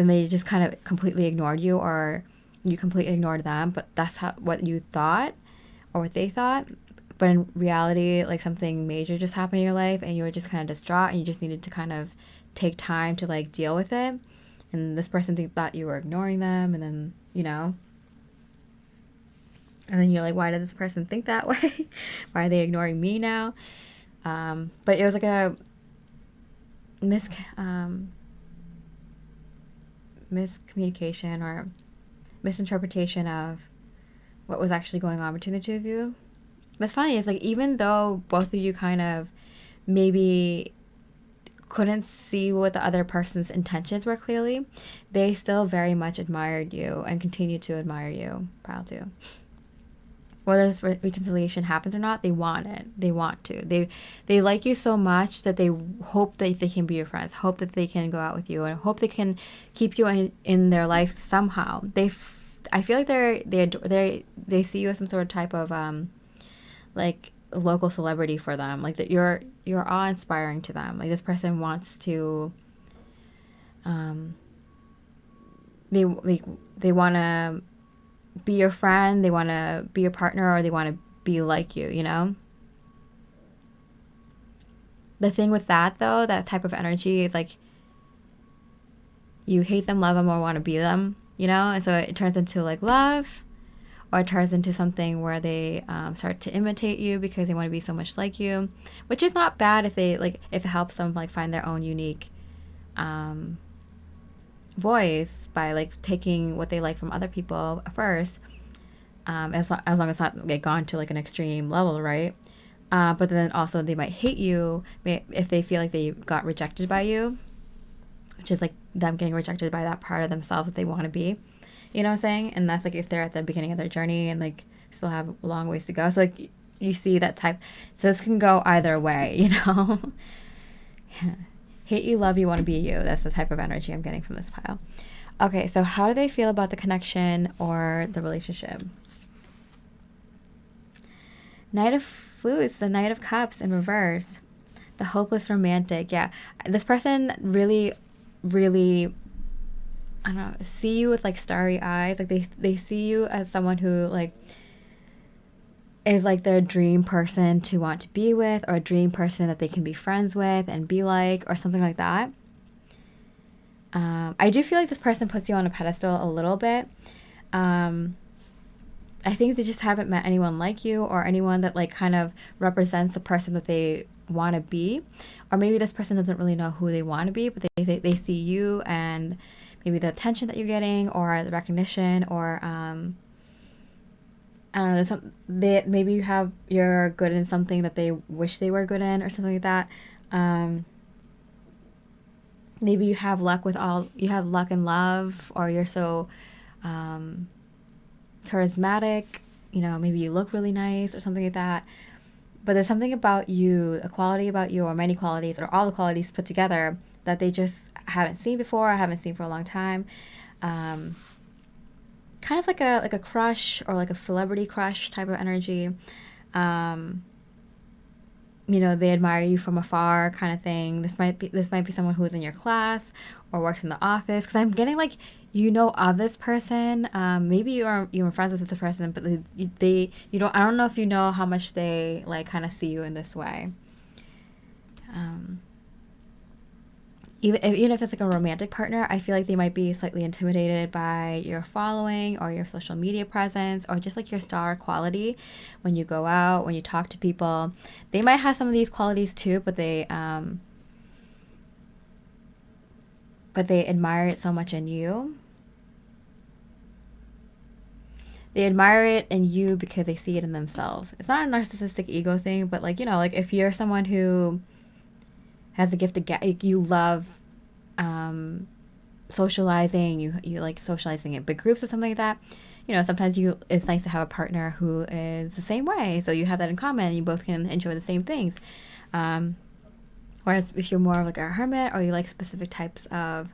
they just kind of completely ignored you, or you completely ignored them. But that's what you thought or what they thought. But in reality, like something major just happened in your life, and you were just kind of distraught, and you just needed to kind of take time to like deal with it. And this person thought you were ignoring them, and then, you know, and then you're like, why did this person think that way? Why are they ignoring me now? But it was like a miscommunication or misinterpretation of what was actually going on between the two of you. What's funny is like, even though both of you kind of maybe couldn't see what the other person's intentions were clearly, they still very much admired you and continue to admire you. Proud to. Whether this reconciliation happens or not, they want it. They want to. They like you so much that they hope that they can be your friends, hope that they can go out with you, and hope they can keep you in their life somehow. I feel like they see you as some sort of type of like local celebrity for them. Like that you're awe-inspiring to them. Like this person wants to they want to be your friend, they want to be your partner, or they want to be like you, you know? The thing with that though, that type of energy is like you hate them, love them, or want to be them, you know? And so it turns into like love, or it turns into something where they start to imitate you because they want to be so much like you, which is not bad if it helps them like find their own unique voice by like taking what they like from other people first, as long as it's not like gone to like an extreme level, right? But then also they might hate you if they feel like they got rejected by you, which is like them getting rejected by that part of themselves that they want to be. You know what I'm saying? And that's like if they're at the beginning of their journey and like still have a long ways to go. So like you see that type. So this can go either way, you know? Yeah. Hate you, love you, want to be you. That's the type of energy I'm getting from this pile. Okay, so how do they feel about the connection or the relationship? Knight of Flutes, the Knight of Cups in reverse. The hopeless romantic. Yeah, this person really, really, I don't know, see you with like starry eyes. Like they see you as someone who like is like their dream person to want to be with, or a dream person that they can be friends with and be like, or something like that. I do feel like this person puts you on a pedestal a little bit. I think they just haven't met anyone like you, or anyone that like kind of represents the person that they want to be. Or maybe this person doesn't really know who they want to be, but they see you and maybe the attention that you're getting, or the recognition, or I don't know, maybe you're good in something that they wish they were good in, or something like that. Maybe you have luck in love, or you're so charismatic, you know, maybe you look really nice or something like that. But there's something about you, a quality about you, or many qualities, or all the qualities put together that they just haven't seen before, or haven't seen for a long time. Kind of like a crush, or like a celebrity crush type of energy. You know, they admire you from afar kind of thing. This might be someone who's in your class or works in the office, because I'm getting like, you know, of this person. Maybe you were friends with this person, but I don't know if you know how much they like kind of see you in this way. Even if it's like a romantic partner, I feel like they might be slightly intimidated by your following, or your social media presence, or just like your star quality when you go out, when you talk to people. They might have some of these qualities too, but they admire it so much in you. they admire it in you because they see it in themselves. It's not a narcissistic ego thing, but like, you know, like if you're someone who has the gift of you love socializing, you like socializing in big groups or something like that. You know, sometimes it's nice to have a partner who is the same way, so you have that in common and you both can enjoy the same things. Whereas if you're more of like a hermit, or you like specific types of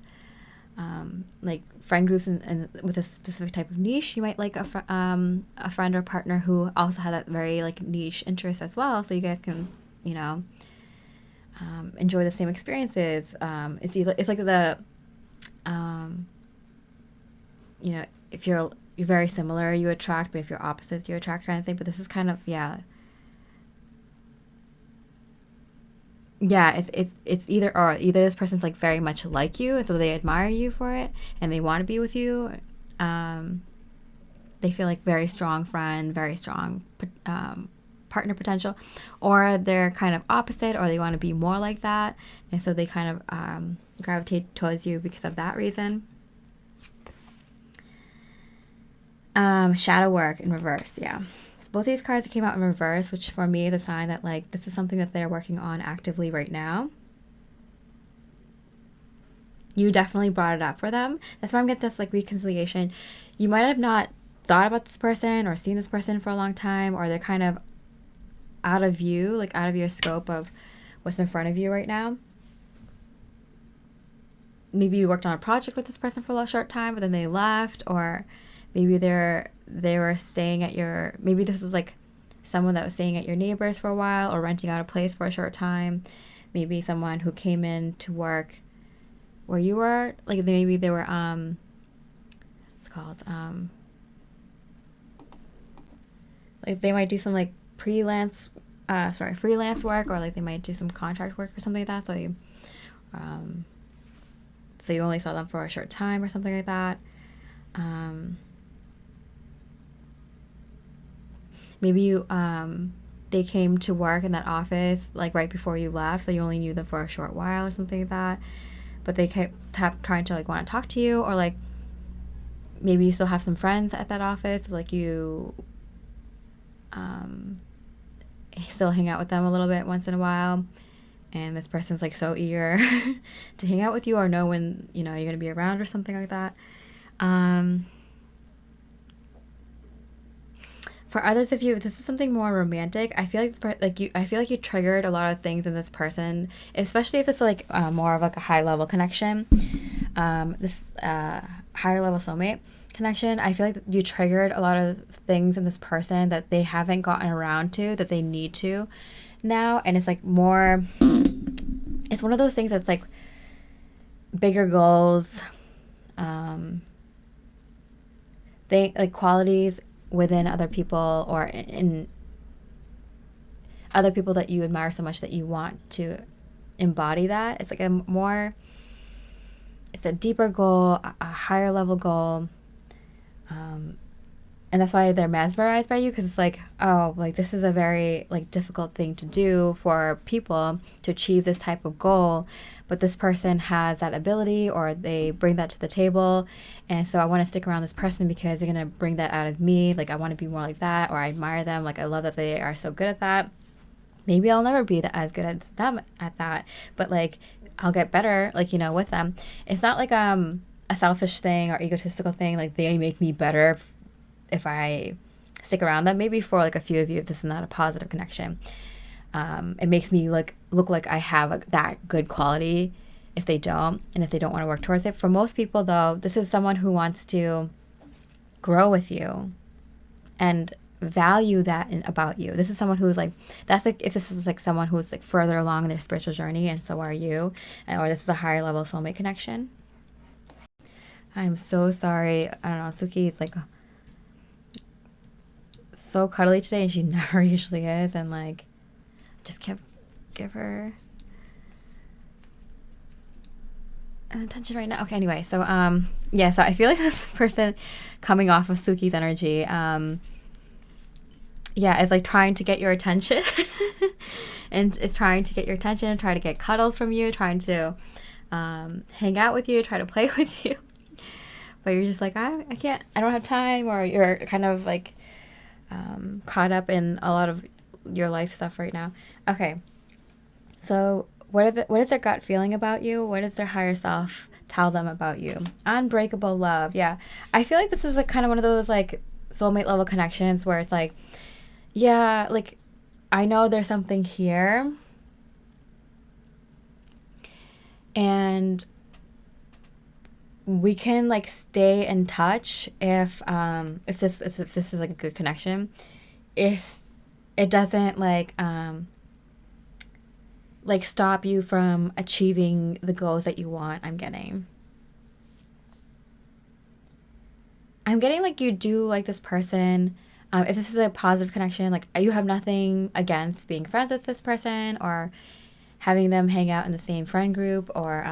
like friend groups and with a specific type of niche, you might like a friend or partner who also has that very like niche interest as well, so you guys can, you know, enjoy the same experiences. It's like the you know, if you're very similar, you attract, but if you're opposites, you attract, kind of thing. But this is kind of, yeah, it's either or. Either this person's like very much like you, and so they admire you for it and they want to be with you. They feel like very strong friend, very strong partner potential, or they're kind of opposite, or they want to be more like that, and so they kind of gravitate towards you because of that reason. Shadow work in reverse, yeah. Both these cards came out in reverse, which for me is a sign that like this is something that they're working on actively right now. You definitely brought it up for them. That's why I'm getting this like reconciliation. You might have not thought about this person or seen this person for a long time, or they're kind of out of view, like out of your scope of what's in front of you right now. Maybe you worked on a project with this person for a short time, but then they left, or maybe they were staying at your, maybe this is like someone that was staying at your neighbors for a while or renting out a place for a short time. Maybe someone who came in to work where you were, like maybe they were it's called like they might do some like freelance work, or like they might do some contract work or something like that, so you only saw them for a short time or something like that. Maybe they came to work in that office like right before you left, so you only knew them for a short while or something like that, but they kept trying to like want to talk to you, or like maybe you still have some friends at that office, like you still hang out with them a little bit once in a while, and this person's like so eager to hang out with you or know when, you know, you're going to be around or something like that. For others of you, if this is something more romantic, I feel like I feel like you triggered a lot of things in this person, especially if this is like more of like a high level connection, this higher level soulmate connection. I feel like you triggered a lot of things in this person that they haven't gotten around to, that they need to now, and it's like more, it's one of those things that's like bigger goals, they like qualities within other people or in other people that you admire so much that you want to embody that. It's like it's a deeper goal, a higher level goal, and that's why they're mesmerized by you, because it's like, oh, like this is a very like difficult thing to do for people to achieve this type of goal, but this person has that ability, or they bring that to the table, and so I want to stick around this person because they're going to bring that out of me. Like I want to be more like that, or I admire them, like I love that they are so good at that. Maybe I'll never be as good as them at that, but like I'll get better, like, you know, with them. It's not like a selfish thing or egotistical thing, like they make me better if I stick around them. Maybe for like a few of you, if this is not a positive connection, it makes me look like I have that good quality if they don't, and if they don't want to work towards it. For most people though, this is someone who wants to grow with you and value that about you. This is someone who's like, that's like, if this is like someone who's like further along in their spiritual journey, and so are you, or this is a higher level soulmate connection. I'm so sorry. I don't know, Suki is like so cuddly today, and she never usually is, and like just can't give her an attention right now. Okay, anyway, so yeah, so I feel like this person coming off of Suki's energy, yeah, is like trying to get your attention and is trying to get your attention, try to get cuddles from you, trying to hang out with you, try to play with you. but you're just like, I can't, I don't have time, or you're kind of like caught up in a lot of your life stuff right now. Okay, so what is their gut feeling about you? What does their higher self tell them about you? Unbreakable love. Yeah, I feel like this is like kind of one of those like soulmate level connections where it's like, yeah, like I know there's something here, and we can like stay in touch if this is like a good connection. If it doesn't like stop you from achieving the goals that you want. I'm getting like you do like this person. If this is a positive connection, like you have nothing against being friends with this person or having them hang out in the same friend group, or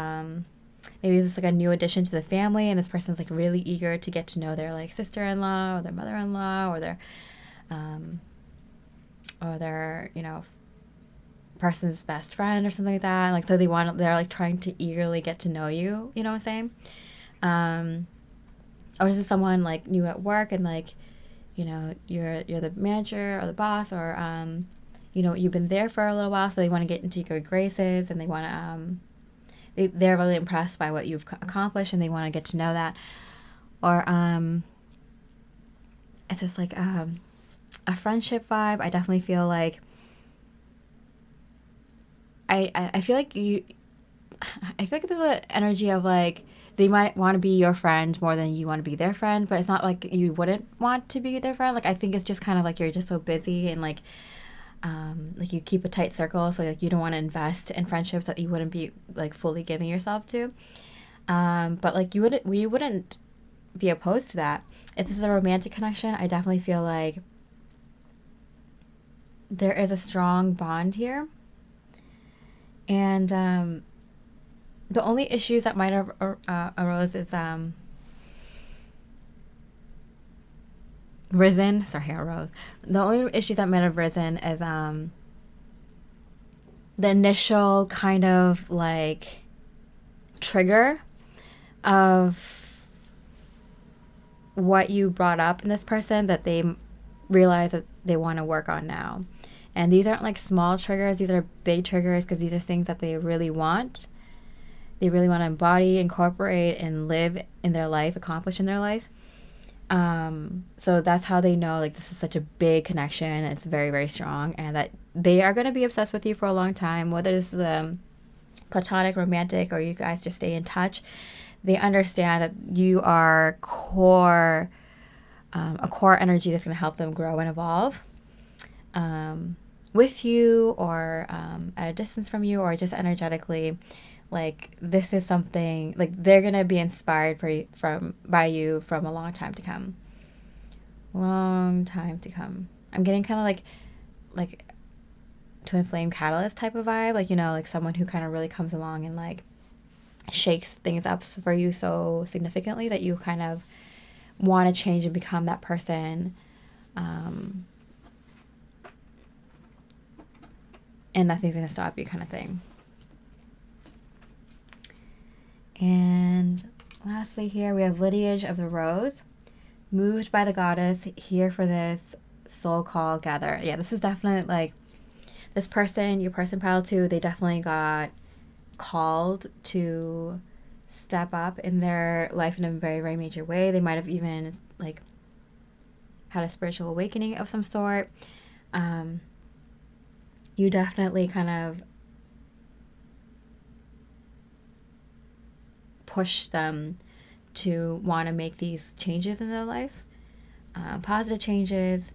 maybe it's like a new addition to the family and this person's like really eager to get to know their like sister-in-law or their mother-in-law or their you know, person's best friend or something like that. Like, so they're like trying to eagerly get to know you, you know what I'm saying? Or is it someone like new at work and like, you know, you're the manager or the boss, or you know, you've been there for a little while, so they want to get into your good graces, and they want to they're really impressed by what you've accomplished, and they want to get to know that. Or if it's like a friendship vibe, I definitely feel like I feel like there's an energy of like they might want to be your friend more than you want to be their friend, but it's not like you wouldn't want to be their friend. Like, I think it's just kind of like you're just so busy, and like you keep a tight circle, so like you don't want to invest in friendships that you wouldn't be like fully giving yourself to. But like we wouldn't be opposed to that. If this is a romantic connection, I definitely feel like there is a strong bond here. And the only issues that might have arose is risen. Sorry, arose. The only issues that might have risen is the initial kind of like trigger of what you brought up in this person that they realize that they want to work on now. And these aren't like small triggers, these are big triggers, because these are things that they really want. They really want to embody, incorporate, and live in their life, accomplish in their life. So that's how they know like this is such a big connection. It's very, very strong, and that they are going to be obsessed with you for a long time, whether this is platonic, romantic, or you guys just stay in touch. They understand that you are a core energy that's going to help them grow and evolve. With you, or at a distance from you, or just energetically. Like, this is something like they're gonna be inspired by you from a long time to come. I'm getting kind of like twin flame catalyst type of vibe, like, you know, like someone who kind of really comes along and like shakes things up for you so significantly that you kind of want to change and become that person. And nothing's going to stop you, kind of thing. And lastly here, we have lineage of the rose. Moved by the goddess, here for this soul call, gather. Yeah, this is definitely like this person, your person pile 2, they definitely got called to step up in their life in a very, very major way. They might have even like had a spiritual awakening of some sort. You definitely kind of push them to want to make these changes in their life, positive changes,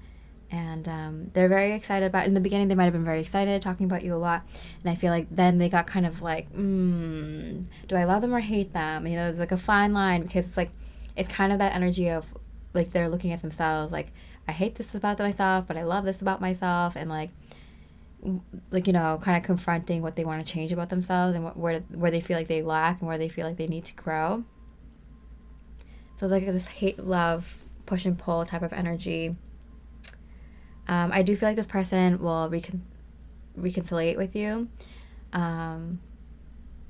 and they're very excited about it. In the beginning, they might have been very excited, talking about you a lot, and I feel like then they got kind of like, do I love them or hate them? You know, there's like a fine line, because it's like, it's kind of that energy of like they're looking at themselves like, I hate this about myself, but I love this about myself, and like, you know, kind of confronting what they want to change about themselves, and where they feel like they lack and where they feel like they need to grow. So it's like this hate, love, push and pull type of energy. I do feel like this person will reconciliate with you. I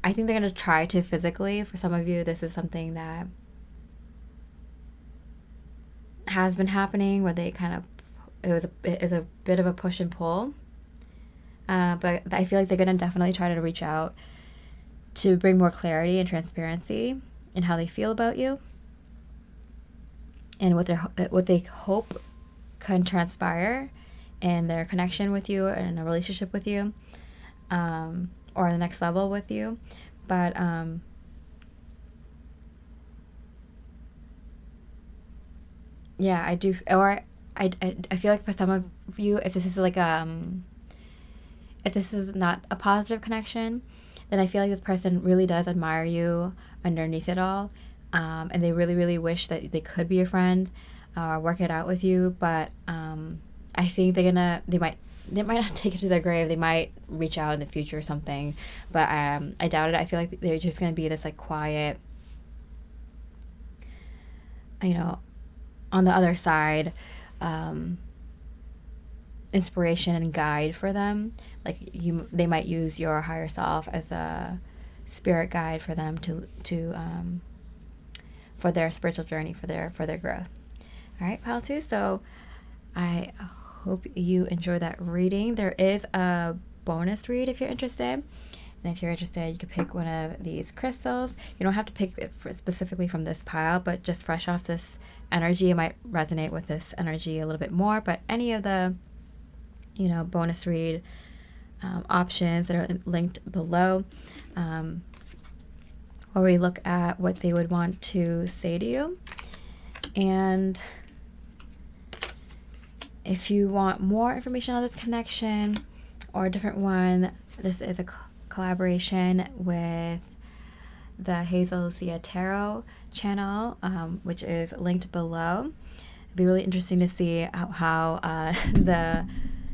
think they're going to try to physically. For some of you, this is something that has been happening where they kind of, it is a bit of a push and pull. But I feel like they're going to definitely try to reach out to bring more clarity and transparency in how they feel about you and what they hope can transpire in their connection with you and a relationship with you, or the next level with you. But yeah, I do, or I feel like for some of you, if this is like if this is not a positive connection, then I feel like this person really does admire you underneath it all, and they really, really wish that they could be your friend or work it out with you. But I think they might not take it to their grave. They might reach out in the future or something, but I doubt it. I feel like they're just gonna be this like quiet, you know, on the other side, inspiration and guide for them. Like they might use your higher self as a spirit guide for them to for their spiritual journey, for their growth. All right, pile 2. So I hope you enjoy that reading. There is a bonus read if you're interested. And if you're interested, you could pick one of these crystals. You don't have to pick it specifically from this pile, but just fresh off this energy, it might resonate with this energy a little bit more. But any of the, bonus read options that are linked below, where we look at what they would want to say to you. And if you want more information on this connection or a different one, this is a collaboration with the Hazel Lucia Tarot channel, which is linked below. It'd be really interesting to see how the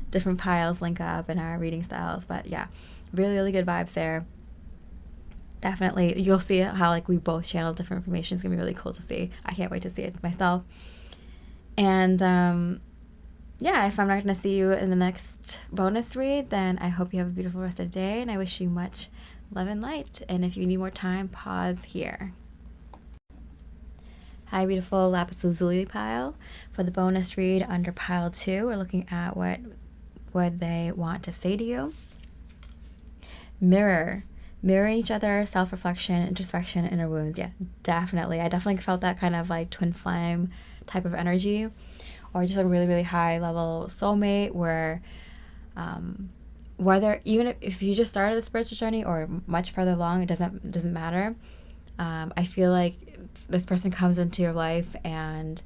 different piles link up in our reading styles. But yeah, really, really good vibes there. Definitely, you'll see how like we both channel different information. It's gonna be really cool to see. I can't wait to see it myself. And yeah, if I'm not going to see you in the next bonus read, then I hope you have a beautiful rest of the day, and I wish you much love and light. And if you need more time, pause here. Hi, beautiful Lapis Lazuli pile. For the bonus read under pile 2, we're looking at what would they want to say to you. Mirror each other, self-reflection, introspection, inner wounds. Yeah, definitely. I definitely felt that kind of like twin flame type of energy, or just a really, really high level soulmate where whether even if you just started the spiritual journey or much further along, it doesn't matter. I feel like this person comes into your life and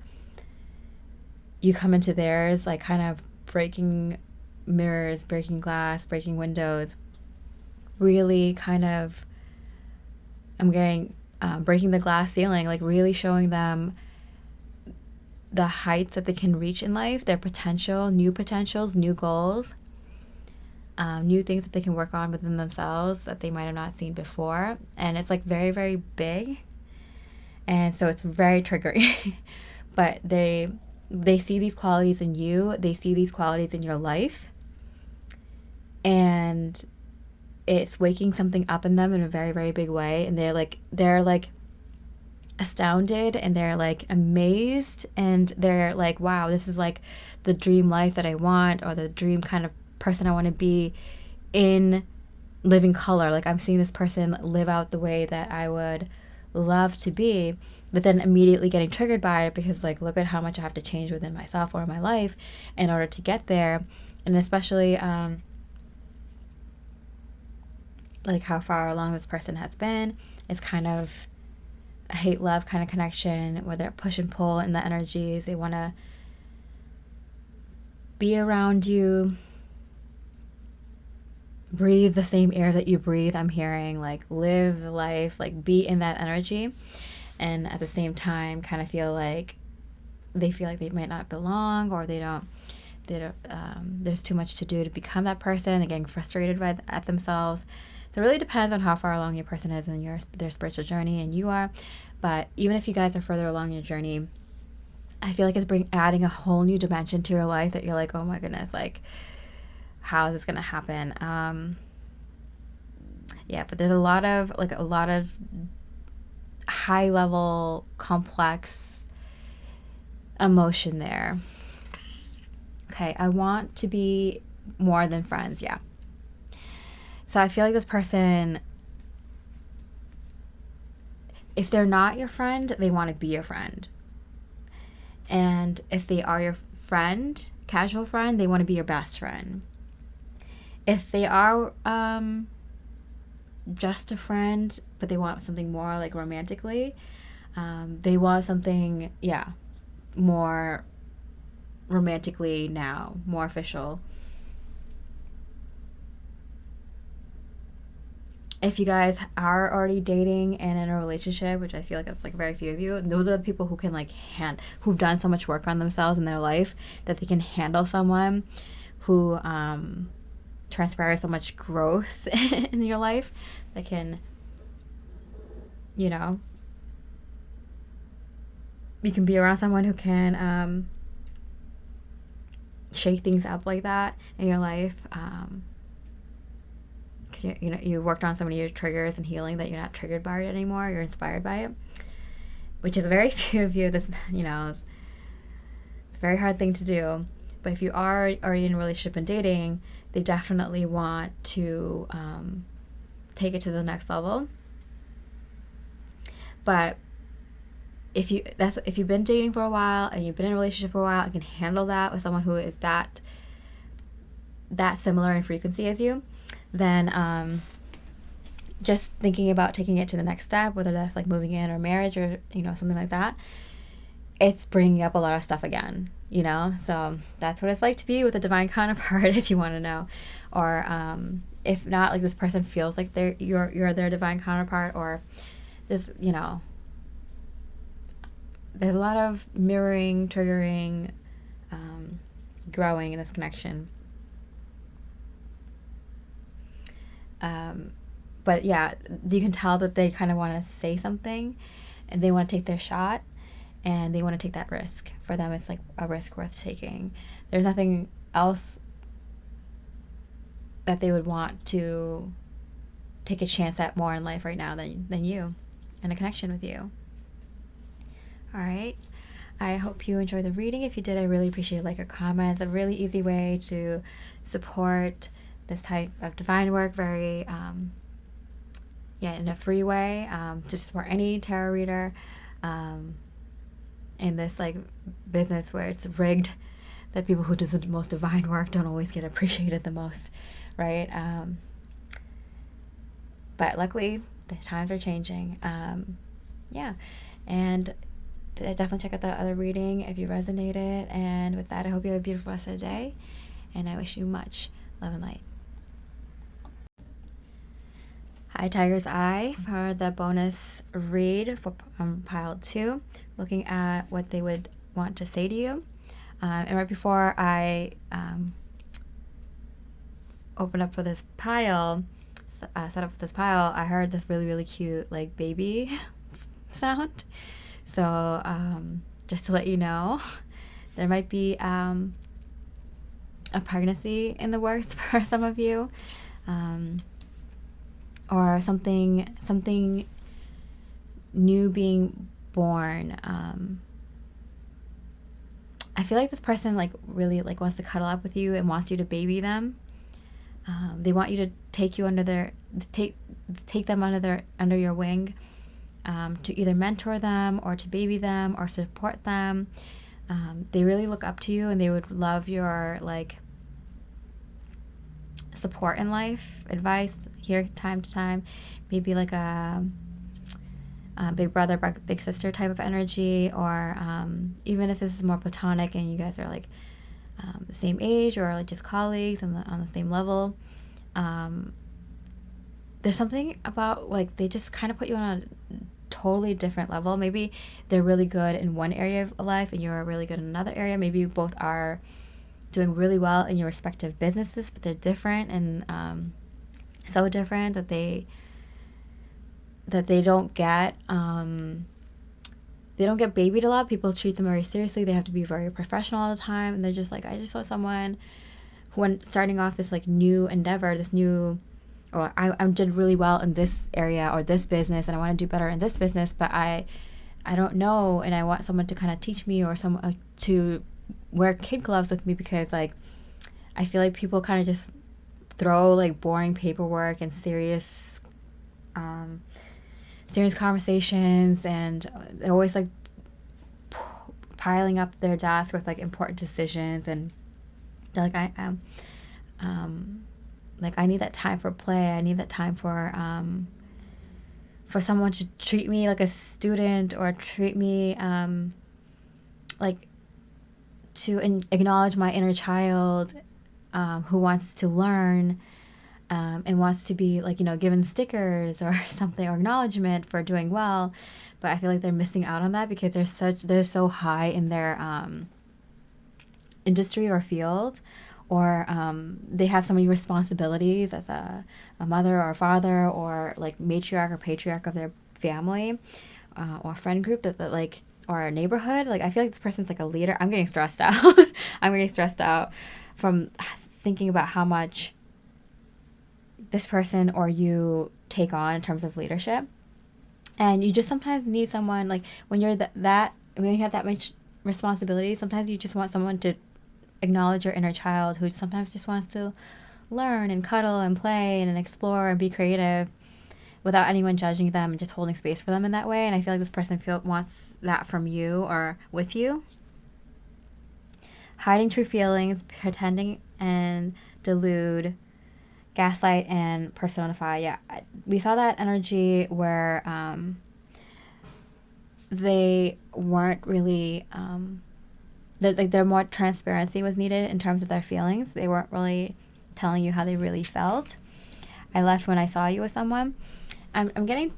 you come into theirs, like kind of breaking mirrors, breaking glass, breaking windows, really kind of, I'm getting breaking the glass ceiling, like really showing them the heights that they can reach in life, their potential, new potentials, new goals, new things that they can work on within themselves that they might have not seen before. And it's like very, very big. And so it's very triggering. But they see these qualities in you. They see these qualities in your life. And it's waking something up in them in a very, very big way. And they're like astounded, and they're like amazed, and they're like, wow, this is like the dream life that I want, or the dream kind of person I want to be in living color. Like I'm seeing this person live out the way that I would love to be, but then immediately getting triggered by it because like, look at how much I have to change within myself or my life in order to get there. And especially like how far along this person has been. It's kind of a hate-love kind of connection where they're push and pull in the energies. They want to be around you, breathe the same air that you breathe. I'm hearing like live the life, like be in that energy. And at the same time kind of feel like they might not belong, or they don't there's too much to do to become that person. They're getting frustrated at themselves. So it really depends on how far along your person is in their spiritual journey and you are. But even if you guys are further along your journey, I feel like it's adding a whole new dimension to your life that you're like, oh my goodness, like how is this gonna happen? Yeah, but there's a lot of high level complex emotion there. Okay, I want to be more than friends. Yeah. So I feel like this person, if they're not your friend, they want to be your friend. And if they are your friend, casual friend, they want to be your best friend. If they are just a friend, but they want something more like romantically, they want something, more romantically now, more official. If you guys are already dating and in a relationship, which I feel like that's like very few of you, and those are the people who can like who've done so much work on themselves in their life that they can handle someone who transpires so much growth in your life, that can, you can be around someone who can shake things up like that in your life. Because you worked on so many of your triggers and healing that you're not triggered by it anymore. You're inspired by it, which is very few of you. This, it's a very hard thing to do. But if you are already in a relationship and dating, they definitely want to take it to the next level. But if you've been dating for a while and you've been in a relationship for a while and can handle that with someone who is that similar in frequency as you, then just thinking about taking it to the next step, whether that's like moving in or marriage or something like that, it's bringing up a lot of stuff again. So that's what it's like to be with a divine counterpart, if you want to know. Or if not, like this person feels like you're their divine counterpart, or this, there's a lot of mirroring, triggering, growing in this connection. But yeah, you can tell that they kind of want to say something and they want to take their shot and they want to take that risk. For them, it's like a risk worth taking. There's nothing else that they would want to take a chance at more in life right now than you and a connection with you. All right. I hope you enjoyed the reading. If you did, I really appreciate a comment. It's a really easy way to support this type of divine work, very in a free way, to support any tarot reader in this business where it's rigged, that people who do the most divine work don't always get appreciated the most, right? But luckily the times are changing. And definitely check out the other reading if you resonated. And with that, I hope you have a beautiful rest of the day, and I wish you much love and light. Hi, Tiger's Eye, for the bonus read for pile 2, looking at what they would want to say to you. And right before I opened up for this pile, set up this pile, I heard this really, really cute baby sound. So just to let you know, there might be a pregnancy in the works for some of you. Or something new being born. I feel like this person really wants to cuddle up with you and wants you to baby them. They want you to take them under your wing, to either mentor them or to baby them or support them. They really look up to you, and they would love your support in life, advice here time to time, maybe a big brother, big sister type of energy, or even if this is more platonic and you guys are the same age or just colleagues on the same level. There's something about they just kind of put you on a totally different level. Maybe they're really good in one area of life and you're really good in another area. Maybe you both are doing really well in your respective businesses, but they're different, and so different that they don't get babied a lot. People treat them very seriously. They have to be very professional all the time, and they're just I just want someone who, when starting off this new endeavor, this new, or I did really well in this area or this business, and I want to do better in this business, but I I don't know, and I want someone to kind of teach me, or someone to wear kid gloves with me, because like I feel like people kind of just throw like boring paperwork and serious conversations, and they're always like piling up their desk with like important decisions, and they're like like I need that time for play. I need that time for someone to treat me like a student, or treat me like to acknowledge my inner child, who wants to learn, and wants to be like, given stickers or something, or acknowledgement for doing well. But I feel like they're missing out on that because they're so high in their industry or field, or they have so many responsibilities as a mother or a father, or like matriarch or patriarch of their family, or friend group, that like, or a neighborhood. Like I feel like this person's like a leader. I'm getting stressed out. I'm getting stressed out from thinking about how much this person or you take on in terms of leadership. And you just sometimes need someone, like when you're when you have that much responsibility, sometimes you just want someone to acknowledge your inner child, who sometimes just wants to learn and cuddle and play and explore and be creative without anyone judging them, and just holding space for them in that way. And I feel like this person wants that from you or with you. Hiding true feelings, pretending and delude, gaslight and personify. Yeah, we saw that energy where they weren't really their more transparency was needed in terms of their feelings. They weren't really telling you how they really felt. I left when I saw you with someone. I'm getting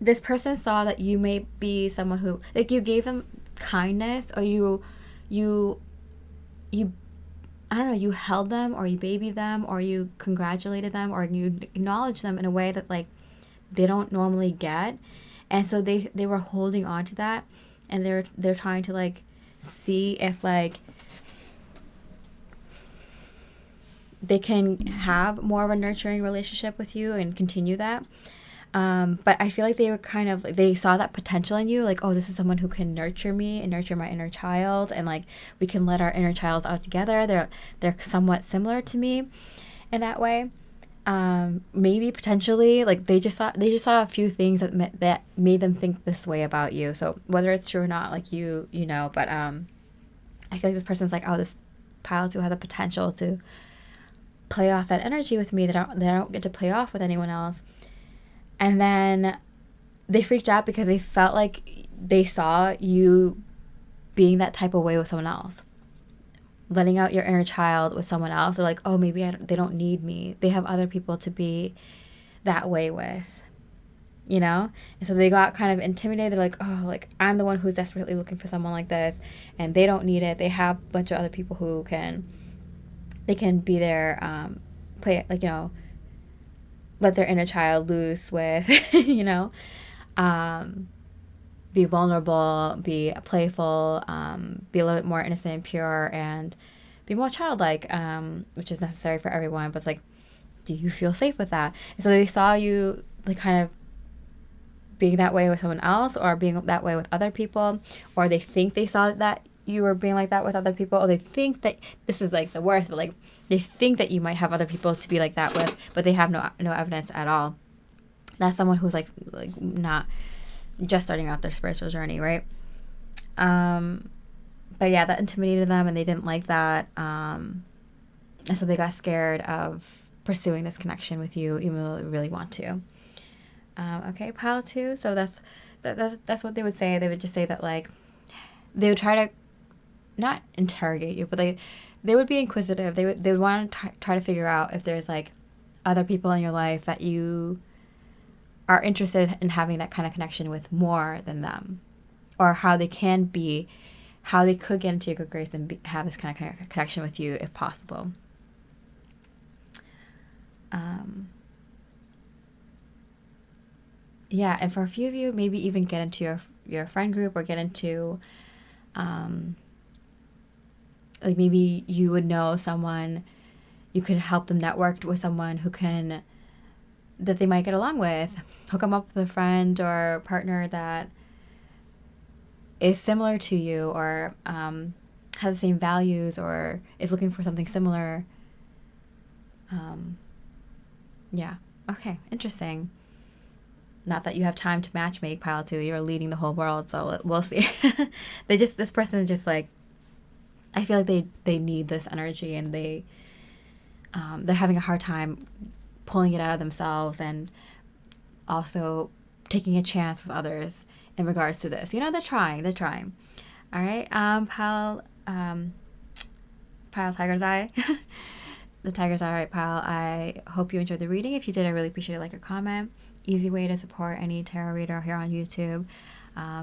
this person saw that you may be someone who, like, you gave them kindness, or you I don't know, you held them, or you babied them, or you congratulated them, or you acknowledged them in a way that like they don't normally get. And so they were holding on to that, and they're trying to like see if like they can have more of a nurturing relationship with you and continue that. But I feel like they were kind of, they saw that potential in you, like, oh, this is someone who can nurture me and nurture my inner child, and like we can let our inner childs out together. They're somewhat similar to me in that way. Maybe potentially like they just saw a few things that made them think this way about you. So whether it's true or not, like but I feel like this person's like, oh, this pile 2 has the potential to play off that energy with me that I don't get to play off with anyone else. And then they freaked out because they felt like they saw you being that type of way with someone else, letting out your inner child with someone else. They're like, oh, maybe they don't need me. They have other people to be that way with, And so they got kind of intimidated. They're like, oh, like I'm the one who's desperately looking for someone like this, and they don't need it. They have a bunch of other people who can be their play, like, let their inner child loose with, be vulnerable, be playful, be a little bit more innocent and pure, and be more childlike, which is necessary for everyone. But it's like, do you feel safe with that? And so they saw you like kind of being that way with someone else, or being that way with other people, or they think they saw that you were being like that with other people, or they think that, this is like the worst, but like they think that you might have other people to be like that with, but they have no evidence at all. That's someone who's like not just starting out their spiritual journey, right? But yeah, that intimidated them, and they didn't like that, and so they got scared of pursuing this connection with you, even though they really want to. Okay, pile 2. So that's what they would say. They would just say that like they would try to not interrogate you, but they would be inquisitive. They would want to try to figure out if there's like other people in your life that you are interested in having that kind of connection with more than them, or how they could get into your good grace and have this kind of connection with you if possible. Yeah, and for a few of you, maybe even get into your friend group, or get into like maybe you would know someone, you could help them network with someone who can that they might get along with. Hook them up with a friend or partner that is similar to you, or has the same values, or is looking for something similar. Yeah. Okay. Interesting. Not that you have time to matchmake, pile 2. You're leading the whole world, so we'll see. This person is just like, I feel like they need this energy, and they're having a hard time pulling it out of themselves, and also taking a chance with others in regards to this. They're trying. All right. Pile Tiger's Eye. The Tiger's Eye, all right, pile. I hope you enjoyed the reading. If you did, I really appreciate it. Like or comment. Easy way to support any tarot reader here on YouTube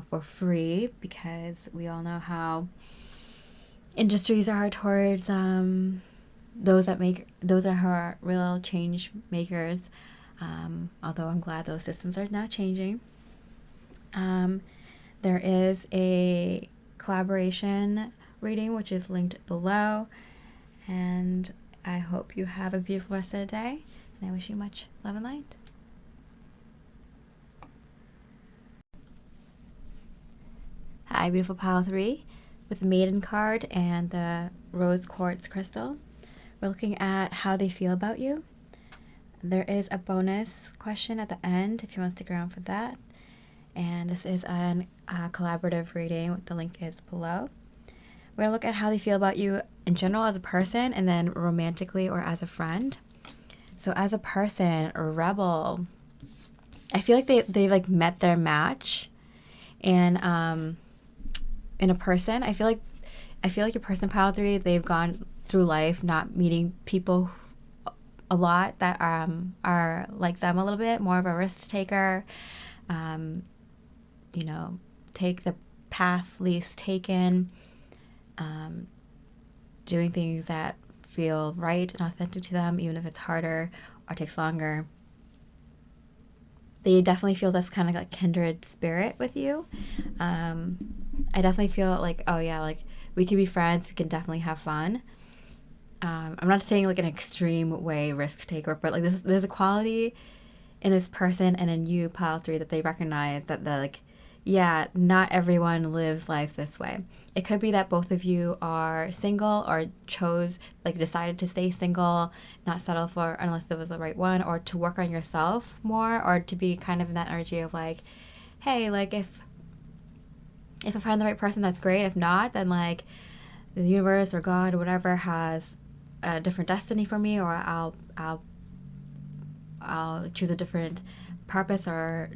for free, because we all know how industries are towards those are her real change makers. Although I'm glad those systems are now changing. There is a collaboration reading which is linked below, and I hope you have a beautiful rest of the day, and I wish you much love and light. Hi, beautiful pile 3 with the Maiden card and the rose quartz crystal. We're looking at how they feel about you. There is a bonus question at the end if you want to stick around for that. And this is a collaborative reading. The link is below. We're going to look at how they feel about you in general as a person, and then romantically or as a friend. So as a person, a rebel, I feel like they like met their match. And in a person, I feel like your person, pile 3, they've gone through life not meeting people a lot that are like them a little bit, more of a risk taker. Take the path least taken. Doing things that feel right and authentic to them, even if it's harder or takes longer. They definitely feel this kind of like kindred spirit with you. I definitely feel like, oh yeah, like we can be friends, we can definitely have fun. I'm not saying like an extreme way risk taker, but like there's a quality in this person and in you, pile 3, that they recognize that they're like, yeah, not everyone lives life this way. It could be that both of you are single, or decided to stay single, not settle for unless it was the right one, or to work on yourself more, or to be kind of in that energy of like, hey, like if I find the right person, that's great. If not, then like the universe or God or whatever has a different destiny for me, or I'll choose a different purpose or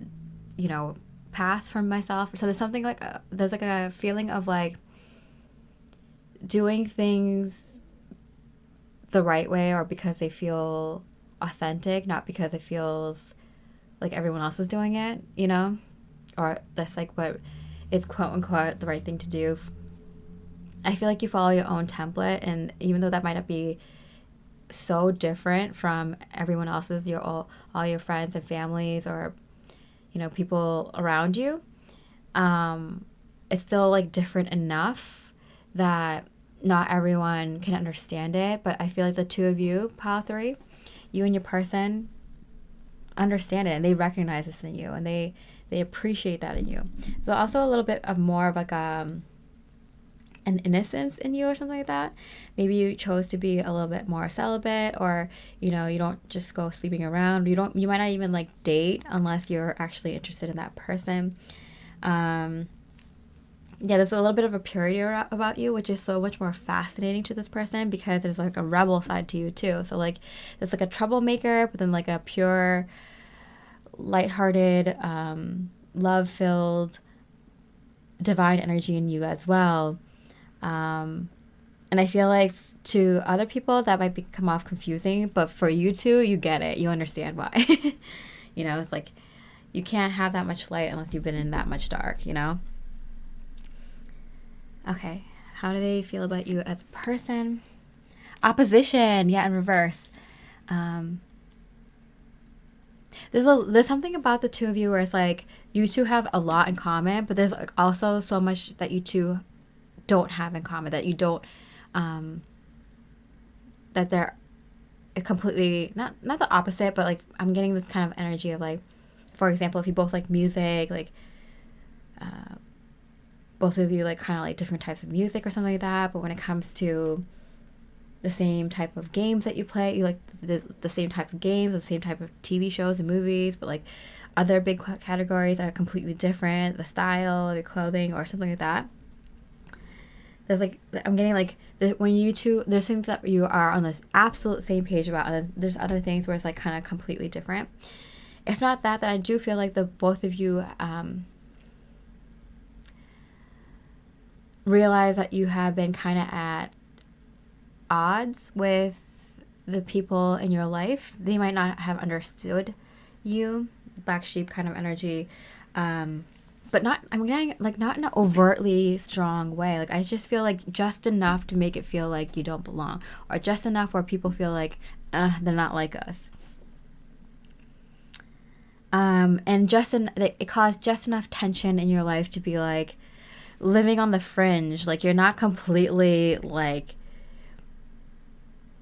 path for myself. So there's something like there's like a feeling of like doing things the right way, or because they feel authentic, not because it feels like everyone else is doing it, or that's like what is quote unquote the right thing to do. I feel like you follow your own template, and even though that might not be so different from everyone else's, all your friends and families, or people around you, it's still like different enough that not everyone can understand it. But I feel like the two of you, pile 3, you and your person, understand it, and they recognize this in you, and they appreciate that in you. So also a little bit of more of like an innocence in you, or something like that. Maybe you chose to be a little bit more celibate, or you don't just go sleeping around. You might not even like date unless you're actually interested in that person. There's a little bit of a purity about you, which is so much more fascinating to this person, because there's like a rebel side to you too. So like there's like a troublemaker, but then like a pure, lighthearted, love-filled, divine energy in you as well. And I feel like to other people that might come off confusing, but for you two, you get it. You understand why. It's like you can't have that much light unless you've been in that much dark, Okay, how do they feel about you as a person? Opposition, yeah, in reverse. There's something about the two of you where it's like you two have a lot in common, but there's like also so much that you two don't have in common, that you don't, that there completely, not the opposite, but like I'm getting this kind of energy of like, for example, if you both like music, like both of you like kind of like different types of music or something like that, but when it comes to the same type of games that you play, you like the same type of games, the same type of TV shows and movies, but like other big categories are completely different, the style of your clothing or something like that. There's like, I'm getting like, when you two, there's things that you are on this absolute same page about, and there's other things where it's like kind of completely different. If not that, then I do feel like the both of you realize that you have been kind of at odds with the people in your life. They might not have understood you, black sheep kind of energy, but not, I'm getting like not in an overtly strong way. Like I just feel like just enough to make it feel like you don't belong, or just enough where people feel like they're not like us. And it caused just enough tension in your life to be like living on the fringe. Like you're not completely like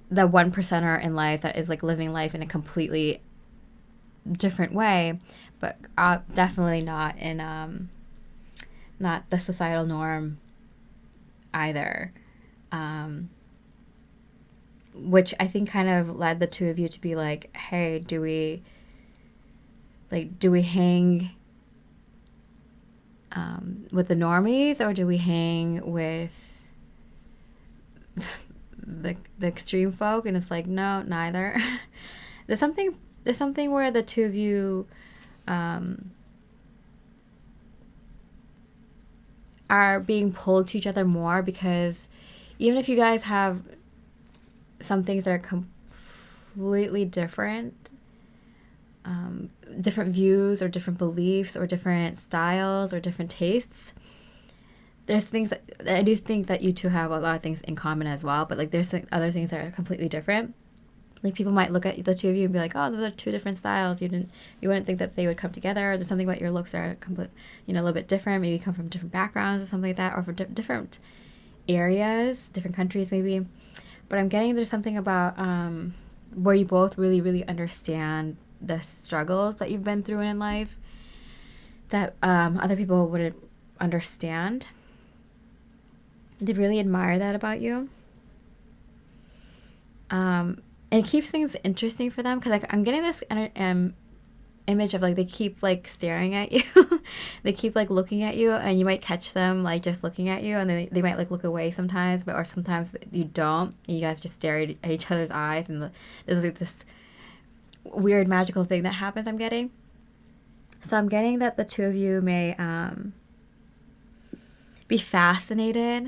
the 1%er in life that is like living life in a completely different way, but definitely not in not the societal norm either, which I think kind of led the two of you to be like, hey, do we hang with the normies, or do we hang with the extreme folk? And it's like, no, neither. there's something where the two of you are being pulled to each other more, because even if you guys have some things that are completely different, different views or different beliefs or different styles or different tastes, there's things that I do think that you two have a lot of things in common as well, but like there's other things that are completely different. Like people might look at the two of you and be like, oh, those are two different styles. You wouldn't think that they would come together. Or there's something about your looks that are a little bit different. Maybe you come from different backgrounds or something like that, or from different areas, different countries maybe. But I'm getting there's something about where you both really, really understand the struggles that you've been through in life that other people wouldn't understand. They really admire that about you. And it keeps things interesting for them, because like I'm getting this image of like they keep like staring at you. They keep like looking at you, and you might catch them like just looking at you, and then they might like look away sometimes, or sometimes you don't, and you guys just stare at each other's eyes, and there's like this weird magical thing that happens. I'm getting that the two of you may be fascinated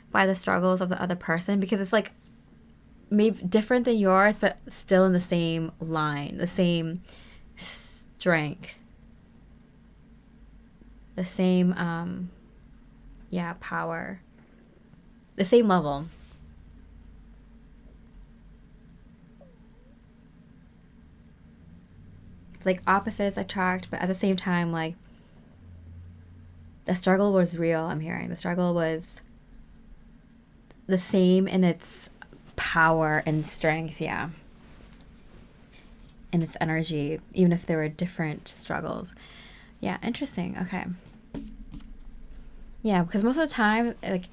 by the struggles of the other person, because it's like maybe different than yours, but still in the same line, the same strength, the same power, the same level. It's like opposites attract, but at the same time, like the struggle was real. I'm hearing the struggle was the same in its power and strength, and its energy, even if there were different struggles. Yeah, interesting. Okay. Yeah, because most of the time, like,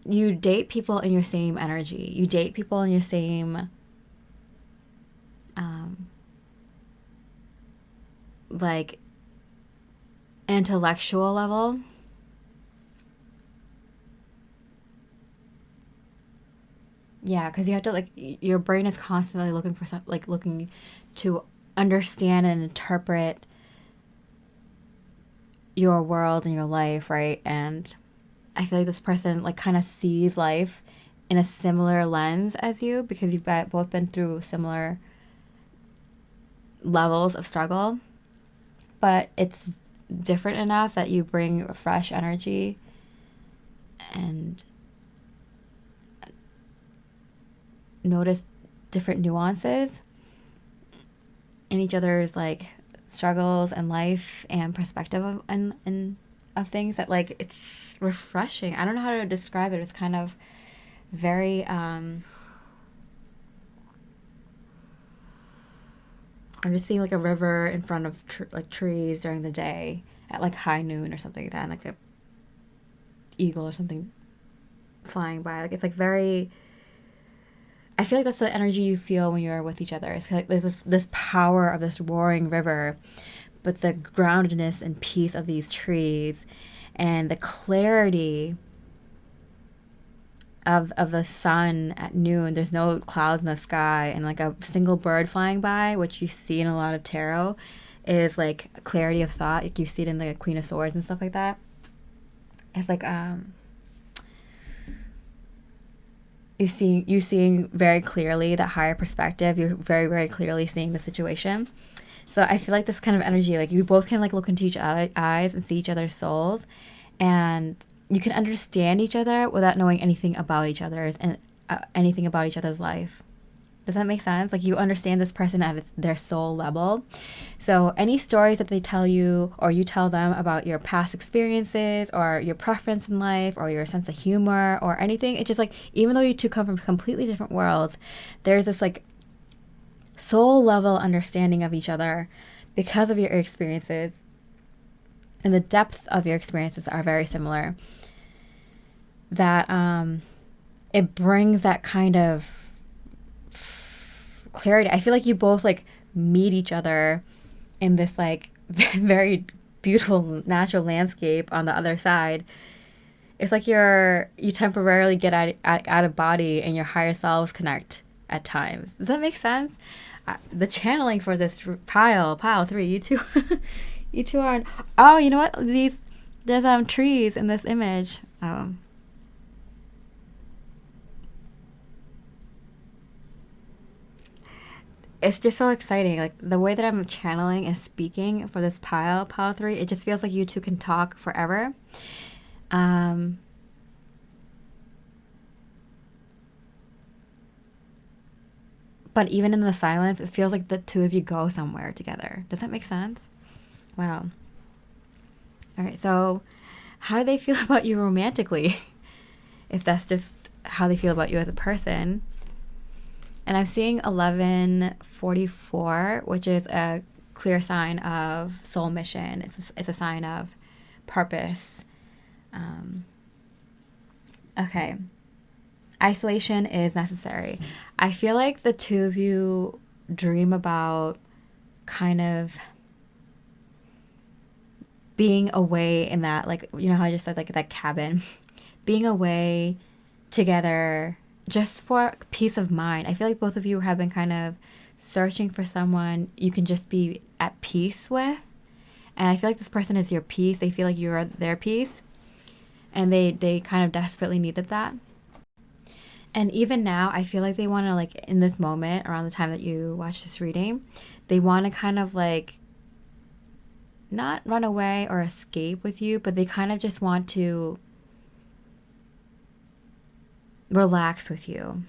you date people in your same energy. You date people in your same, like, intellectual level. Yeah, because you have to, like, your brain is constantly looking for something, like, looking to understand and interpret your world and your life, right? And I feel like this person, like, kind of sees life in a similar lens as you, because you've both been through similar levels of struggle, but it's different enough that you bring a fresh energy and notice different nuances in each other's like struggles and life and perspective of things, that like it's refreshing. I don't know how to describe it. It's kind of very, I'm just seeing like a river in front of like trees during the day at like high noon or something like that, and like a eagle or something flying by. Like it's like very. I feel like that's the energy you feel when you're with each other. It's like there's this power of this roaring river, but the groundedness and peace of these trees, and the clarity of the sun at noon. There's no clouds in the sky, and like a single bird flying by, which you see in a lot of tarot, is like clarity of thought. Like you see it in the Queen of Swords and stuff like that. It's like you seeing very clearly that higher perspective. You're very, very clearly seeing the situation. So I feel like this kind of energy, like you both can like look into each other's eyes and see each other's souls, and you can understand each other without knowing anything about each other's and anything about each other's life. Does that make sense? Like you understand this person at their soul level. So any stories that they tell you or you tell them about your past experiences or your preference in life or your sense of humor or anything, it's just like, even though you two come from completely different worlds, there's this like soul level understanding of each other because of your experiences, and the depth of your experiences are very similar. That it brings that kind of clarity. I feel like you both like meet each other in this like very beautiful natural landscape on the other side. It's like you temporarily get out of body and your higher selves connect at times. Does that make sense? The channeling for this pile 3, you two you two are. Oh, you know what? There's trees in this image. It's just so exciting. Like the way that I'm channeling and speaking for this pile 3, it just feels like you two can talk forever. But even in the silence, it feels like the two of you go somewhere together. Does that make sense? Wow. All right, so how do they feel about you romantically? If that's just how they feel about you as a person. And I'm seeing 1144, which is a clear sign of soul mission. It's a sign of purpose. Okay. Isolation is necessary. I feel like the two of you dream about kind of being away in that, like, you know how I just said, like, that cabin, being away together just for peace of mind. I feel like both of you have been kind of searching for someone you can just be at peace with. And I feel like this person is your peace. They feel like you're their peace. And they kind of desperately needed that. And even now, I feel like they want to, like, in this moment, around the time that you watch this reading, they want to kind of, like, not run away or escape with you, but they kind of just want to relax with you.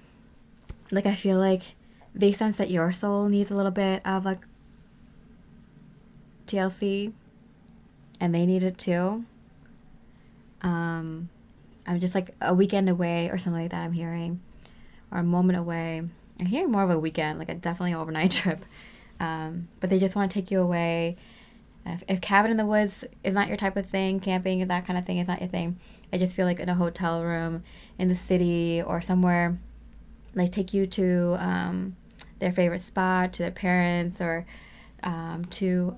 Like, I feel like they sense that your soul needs a little bit of, like, TLC, and they need it too. I'm just like a weekend away or something like that, I'm hearing, or a moment away. I'm hearing more of a weekend, like a definitely overnight trip. But they just want to take you away. If cabin in the woods is not your type of thing, camping, that kind of thing is not your thing, I just feel like in a hotel room in the city or somewhere, like take you to their favorite spot, to their parents, or to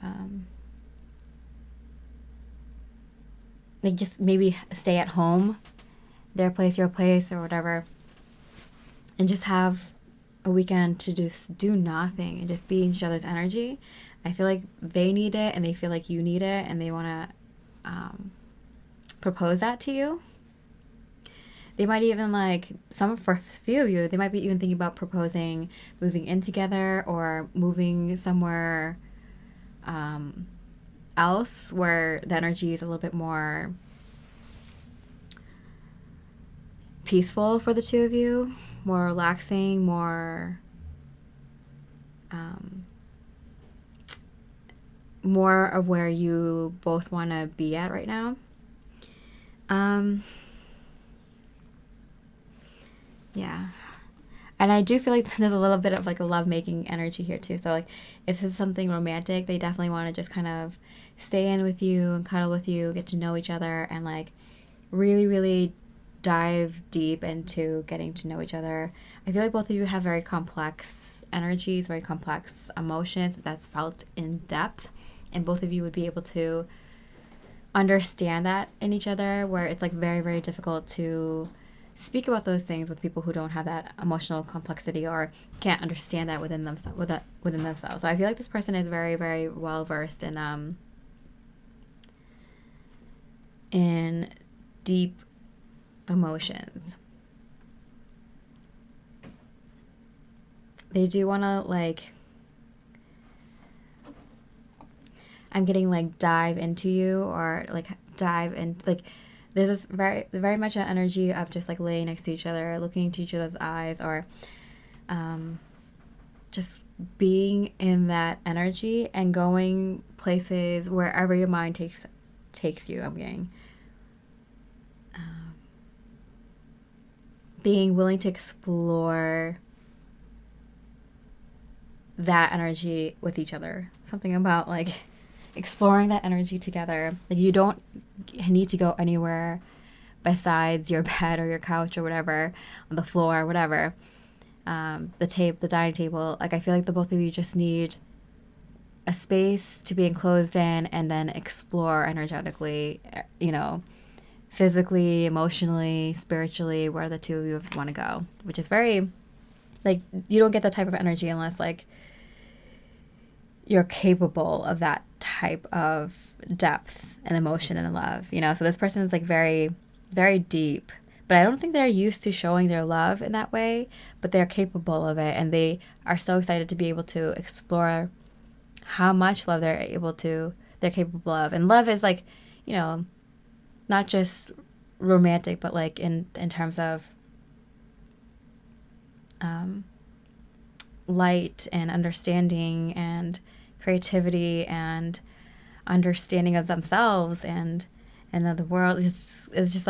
like just maybe stay at home, their place, your place, or whatever, and just have a weekend to just do nothing and just be in each other's energy. I feel like they need it, and they feel like you need it, and they want to propose that to you. They might even, like, for a few of you, they might be even thinking about proposing moving in together or moving somewhere else where the energy is a little bit more peaceful for the two of you, more relaxing, more more of where you both want to be at right now. Yeah. And I do feel like there's a little bit of like a love-making energy here too. So like if this is something romantic, they definitely want to just kind of stay in with you and cuddle with you, get to know each other, and like really, really dive deep into getting to know each other. I feel like both of you have very complex energies, very complex emotions that's felt in depth, and both of you would be able to understand that in each other, where it's like very, very difficult to speak about those things with people who don't have that emotional complexity or can't understand that within themselves. Within themselves. So I feel like this person is very, very well versed in deep emotions. They do want to like, I'm getting like dive into you, or like dive in, like there's this very, very much an energy of just like laying next to each other, looking into each other's eyes, or just being in that energy and going places wherever your mind takes you. I'm getting being willing to explore that energy with each other. Something about like exploring that energy together. Like you don't need to go anywhere besides your bed or your couch or whatever, on the floor or whatever, the dining table. Like I feel like the both of you just need a space to be enclosed in and then explore energetically, you know, physically, emotionally, spiritually, where the two of you want to go, which is very, like, you don't get that type of energy unless like you're capable of that type of depth and emotion and love, you know? So this person is like very, very deep, but I don't think they're used to showing their love in that way, but they're capable of it. And they are so excited to be able to explore how much love they're capable of. And love is like, you know, not just romantic, but like in terms of light and understanding and creativity and understanding of themselves and of the world. It's just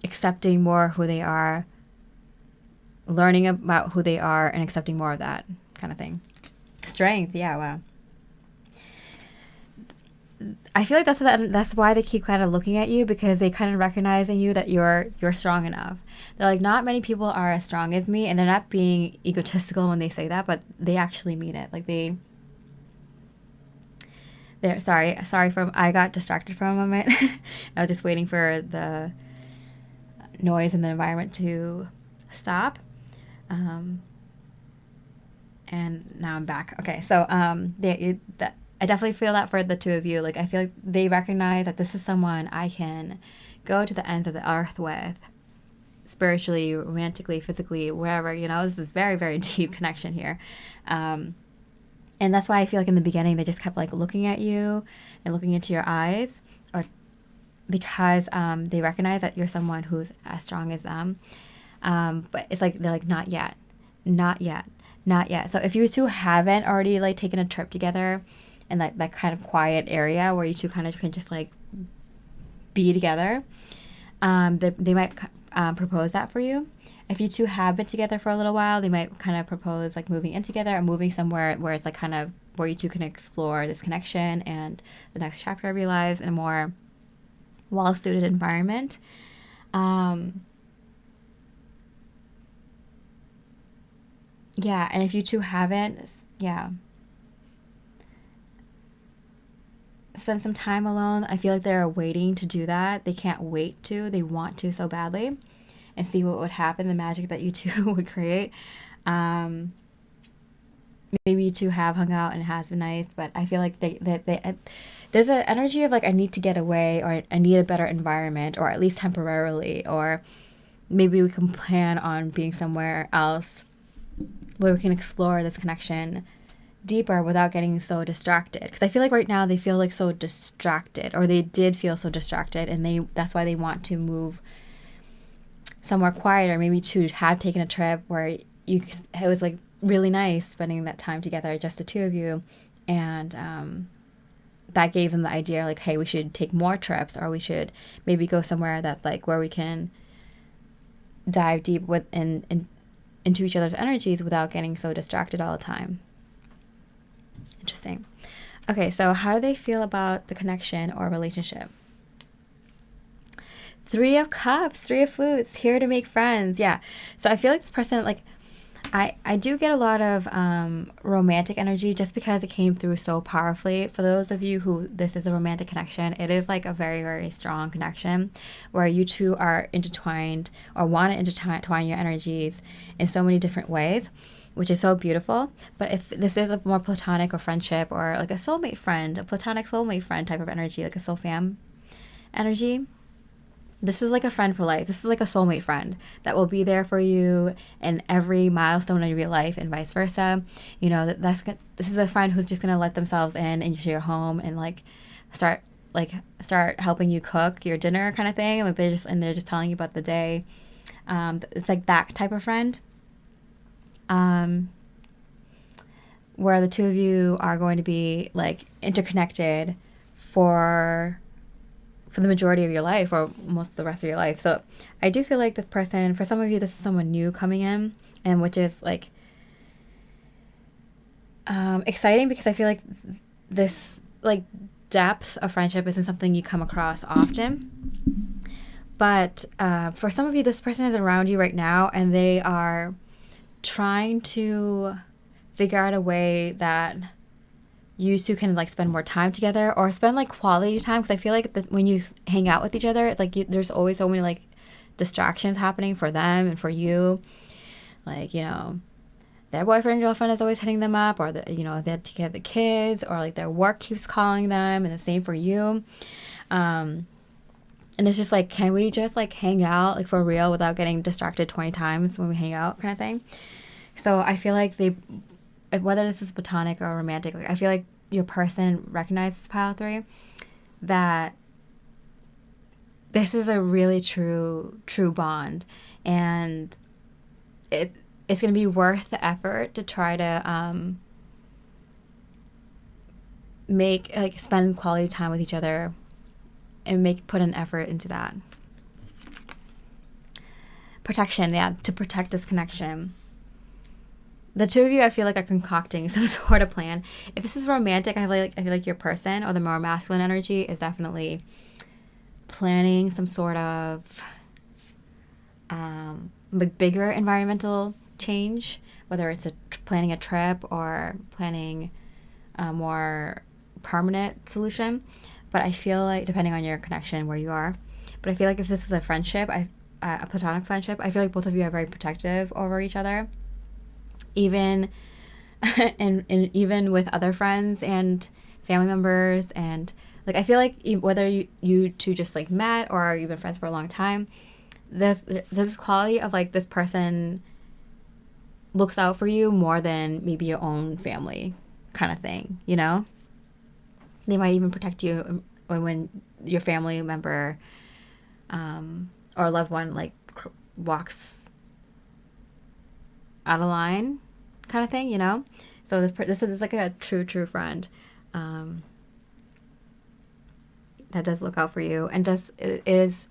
accepting more who they are, learning about who they are, and accepting more of that kind of thing. Strength, yeah, wow. I feel like that's why they keep kind of looking at you, because they kind of recognize in you that you're strong enough. They're like, not many people are as strong as me, and they're not being egotistical when they say that, but they actually mean it. Like they're sorry I got distracted for a moment. I was just waiting for the noise in the environment to stop. And now I'm back. Okay, so I definitely feel that for the two of you. Like, I feel like they recognize that this is someone I can go to the ends of the earth with, spiritually, romantically, physically, wherever, you know. This is very, very deep connection here. And that's why I feel like in the beginning they just kept like looking at you and looking into your eyes, or because they recognize that you're someone who's as strong as them. But it's like, they're like, not yet, not yet, not yet. So if you two haven't already like taken a trip together, and like that kind of quiet area where you two kind of can just like be together, they might propose that for you. If you two have been together for a little while, they might kind of propose like moving in together or moving somewhere where it's like kind of where you two can explore this connection and the next chapter of your lives in a more well-suited environment. Yeah, and if you two haven't, yeah, spend some time alone. I feel like they're waiting to do that. They can't wait to. They want to so badly, and see what would happen, the magic that you two would create. Maybe you two have hung out and it has been nice, but I feel like there's an energy of like, I need to get away, or I need a better environment, or at least temporarily, or maybe we can plan on being somewhere else where we can explore this connection deeper without getting so distracted. Because I feel like right now they feel like so distracted, or they did feel so distracted, and that's why they want to move somewhere quieter. Maybe to have taken a trip where it was like really nice spending that time together, just the two of you, and that gave them the idea, like, hey, we should take more trips, or we should maybe go somewhere that's like where we can dive deep into each other's energies without getting so distracted all the time. Interesting. Okay, so how do they feel about the connection or relationship? Three of Cups, Three of Flutes, here to make friends. Yeah. So I feel like this person, like, I do get a lot of romantic energy just because it came through so powerfully. For those of you who this is a romantic connection, it is like a very, very strong connection where you two are intertwined or want to intertwine your energies in so many different ways, which is so beautiful. But if this is a more platonic or friendship or like a soulmate friend, a platonic soulmate friend type of energy, like a soul fam energy, this is like a friend for life. This is like a soulmate friend that will be there for you in every milestone of your life and vice versa. You know, this is a friend who's just going to let themselves in into your home and like start helping you cook your dinner kind of thing. Like they're just telling you about the day. It's like that type of friend. Where the two of you are going to be like interconnected for the majority of your life or most of the rest of your life. So I do feel like this person, for some of you, this is someone new coming in, and which is like exciting because I feel like this like depth of friendship isn't something you come across often. But for some of you, this person is around you right now and they are trying to figure out a way that you two can like spend more time together or spend like quality time, because I feel like when you hang out with each other, like there's always so many like distractions happening for them and for you. Like, you know, their boyfriend, girlfriend is always hitting them up, or you know, they had to get the kids, or like their work keeps calling them, and the same for you. And it's just like, can we just like hang out like for real without getting distracted 20 times when we hang out kind of thing. So I feel like whether this is platonic or romantic, like I feel like your person recognizes pile 3 that this is a really true spend and it's going to be worth the effort to try to spend quality time with each other and put an effort into that. Protection, yeah, to protect this connection. The two of you, I feel like, are concocting some sort of plan. If this is romantic, I feel like your person, or the more masculine energy, is definitely planning some sort of bigger environmental change, whether it's planning a trip or planning a more permanent solution. But I feel like, depending on your connection, where you are, but I feel like if this is a friendship, a platonic friendship, I feel like both of you are very protective over each other. Even and even with other friends and family members, and like I feel like whether you two just like met or you've been friends for a long time, there's this quality of like this person looks out for you more than maybe your own family kind of thing, you know? They might even protect you when your family member or loved one like walks out of line kind of thing, you know? So this is like a true friend that does look out for you and is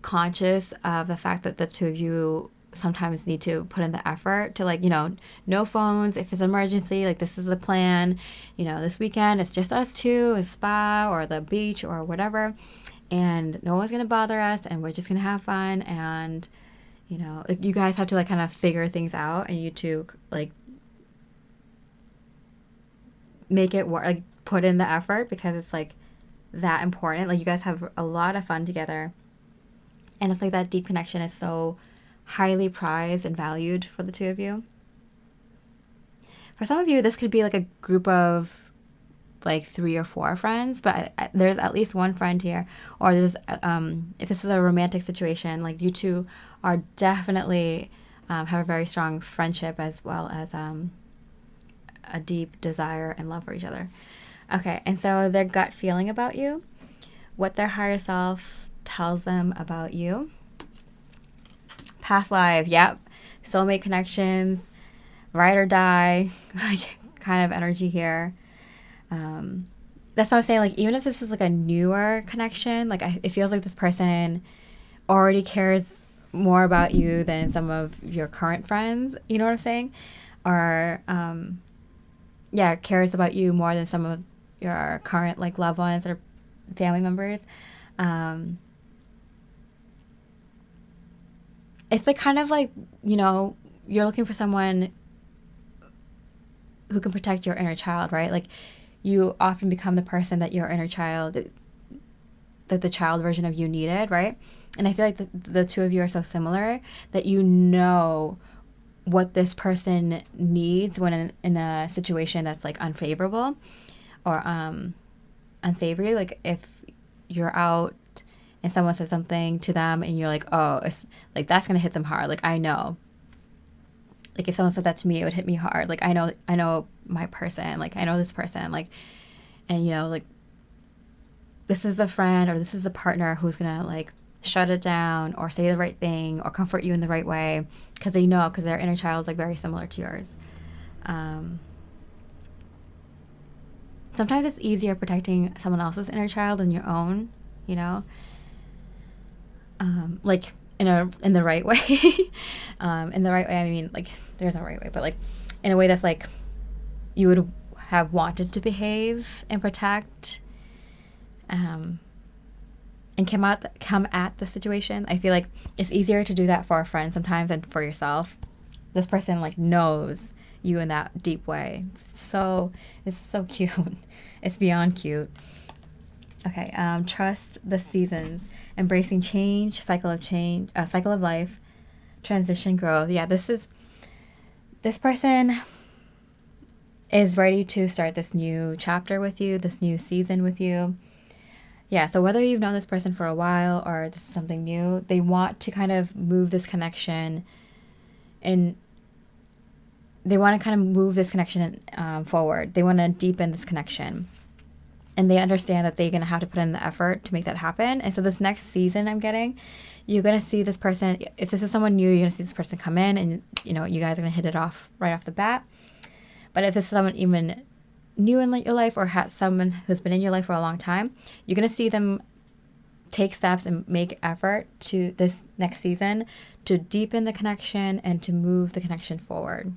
conscious of the fact that the two of you sometimes need to put in the effort to, like, you know, no phones if it's an emergency, like this is the plan, you know, this weekend it's just us two, a spa or the beach or whatever, and no one's gonna bother us and we're just gonna have fun. And you know, like, you guys have to like kind of figure things out, and you two like make it work, like put in the effort, because it's like that important. Like you guys have a lot of fun together, and it's like that deep connection is so highly prized and valued for the two of you. For some of you, this could be like a group of like 3 or 4 friends, but there's at least one friend here. Or there's if this is a romantic situation, like you two are definitely have a very strong friendship, as well as a deep desire and love for each other. Okay, and so their gut feeling about you, what their higher self tells them about you. Past lives, yep. Soulmate connections, ride or die, like kind of energy here. that's what I'm saying. Like, even if this is like a newer connection, like it feels like this person already cares more about you than some of your current friends. You know what I'm saying? Or yeah, cares about you more than some of your current like loved ones or family members. It's like kind of like, you know, you're looking for someone who can protect your inner child, right? Like, you often become the person that your inner child, that the child version of you needed, right? And I feel like the two of you are so similar that you know what this person needs when in a situation that's like unfavorable or unsavory. Like, if you're out and someone says something to them and you're like, oh, it's like that's gonna hit them hard. Like, I know. Like, if someone said that to me, it would hit me hard. Like, I know my person. Like, I know this person. Like, and you know, like, this is the friend or this is the partner who's gonna like shut it down or say the right thing or comfort you in the right way because they know, because their inner child is like very similar to yours. Sometimes it's easier protecting someone else's inner child than your own, you know, like in the right way. In the right way, I mean, like, there's no right way, but like in a way that's like you would have wanted to behave and protect, and come at the situation. I feel like it's easier to do that for a friend sometimes than for yourself. This person like knows you in that deep way. It's so cute. It's beyond cute. Okay, trust the seasons, embracing change, cycle of life, transition, growth. Yeah, this person is ready to start this new chapter with you, this new season with you. Yeah, so whether you've known this person for a while or this is something new, they want to kind of move this connection and they want to kind of move this connection forward. They want to deepen this connection. And they understand that they're going to have to put in the effort to make that happen. And so this next season I'm getting, you're going to see this person, if this is someone new, you're going to see this person come in and, you know, you guys are going to hit it off right off the bat. But if this is someone even new in your life or someone who's been in your life for a long time, you're going to see them take steps and make effort to this next season to deepen the connection and to move the connection forward.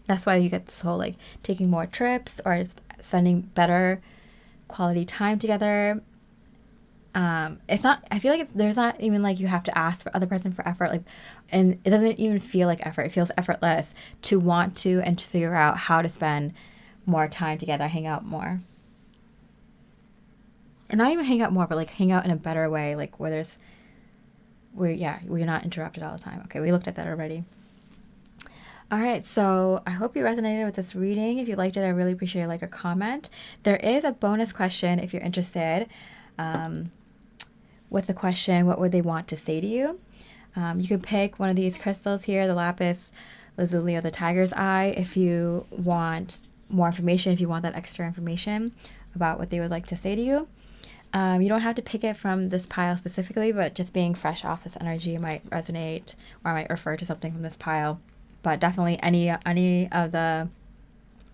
That's why you get this whole like taking more trips or spending better quality time together. It's not, I feel like there's not even like you have to ask for other person for effort, like, and it doesn't even feel like effort. It feels effortless to want to and to figure out how to spend more time together, hang out more. And not even hang out more, but like hang out in a better way, like where you're not interrupted all the time. Okay, we looked at that already. All right, so I hope you resonated with this reading. If you liked it, I really appreciate a like or comment. There is a bonus question if you're interested. With the question, what would they want to say to you? You can pick one of these crystals here, the Lapis Lazuli or the Tiger's Eye, if you want more information, if you want that extra information about what they would like to say to you. You don't have to pick it from this pile specifically, but just being fresh off this energy might resonate, or I might refer to something from this pile. But definitely any of the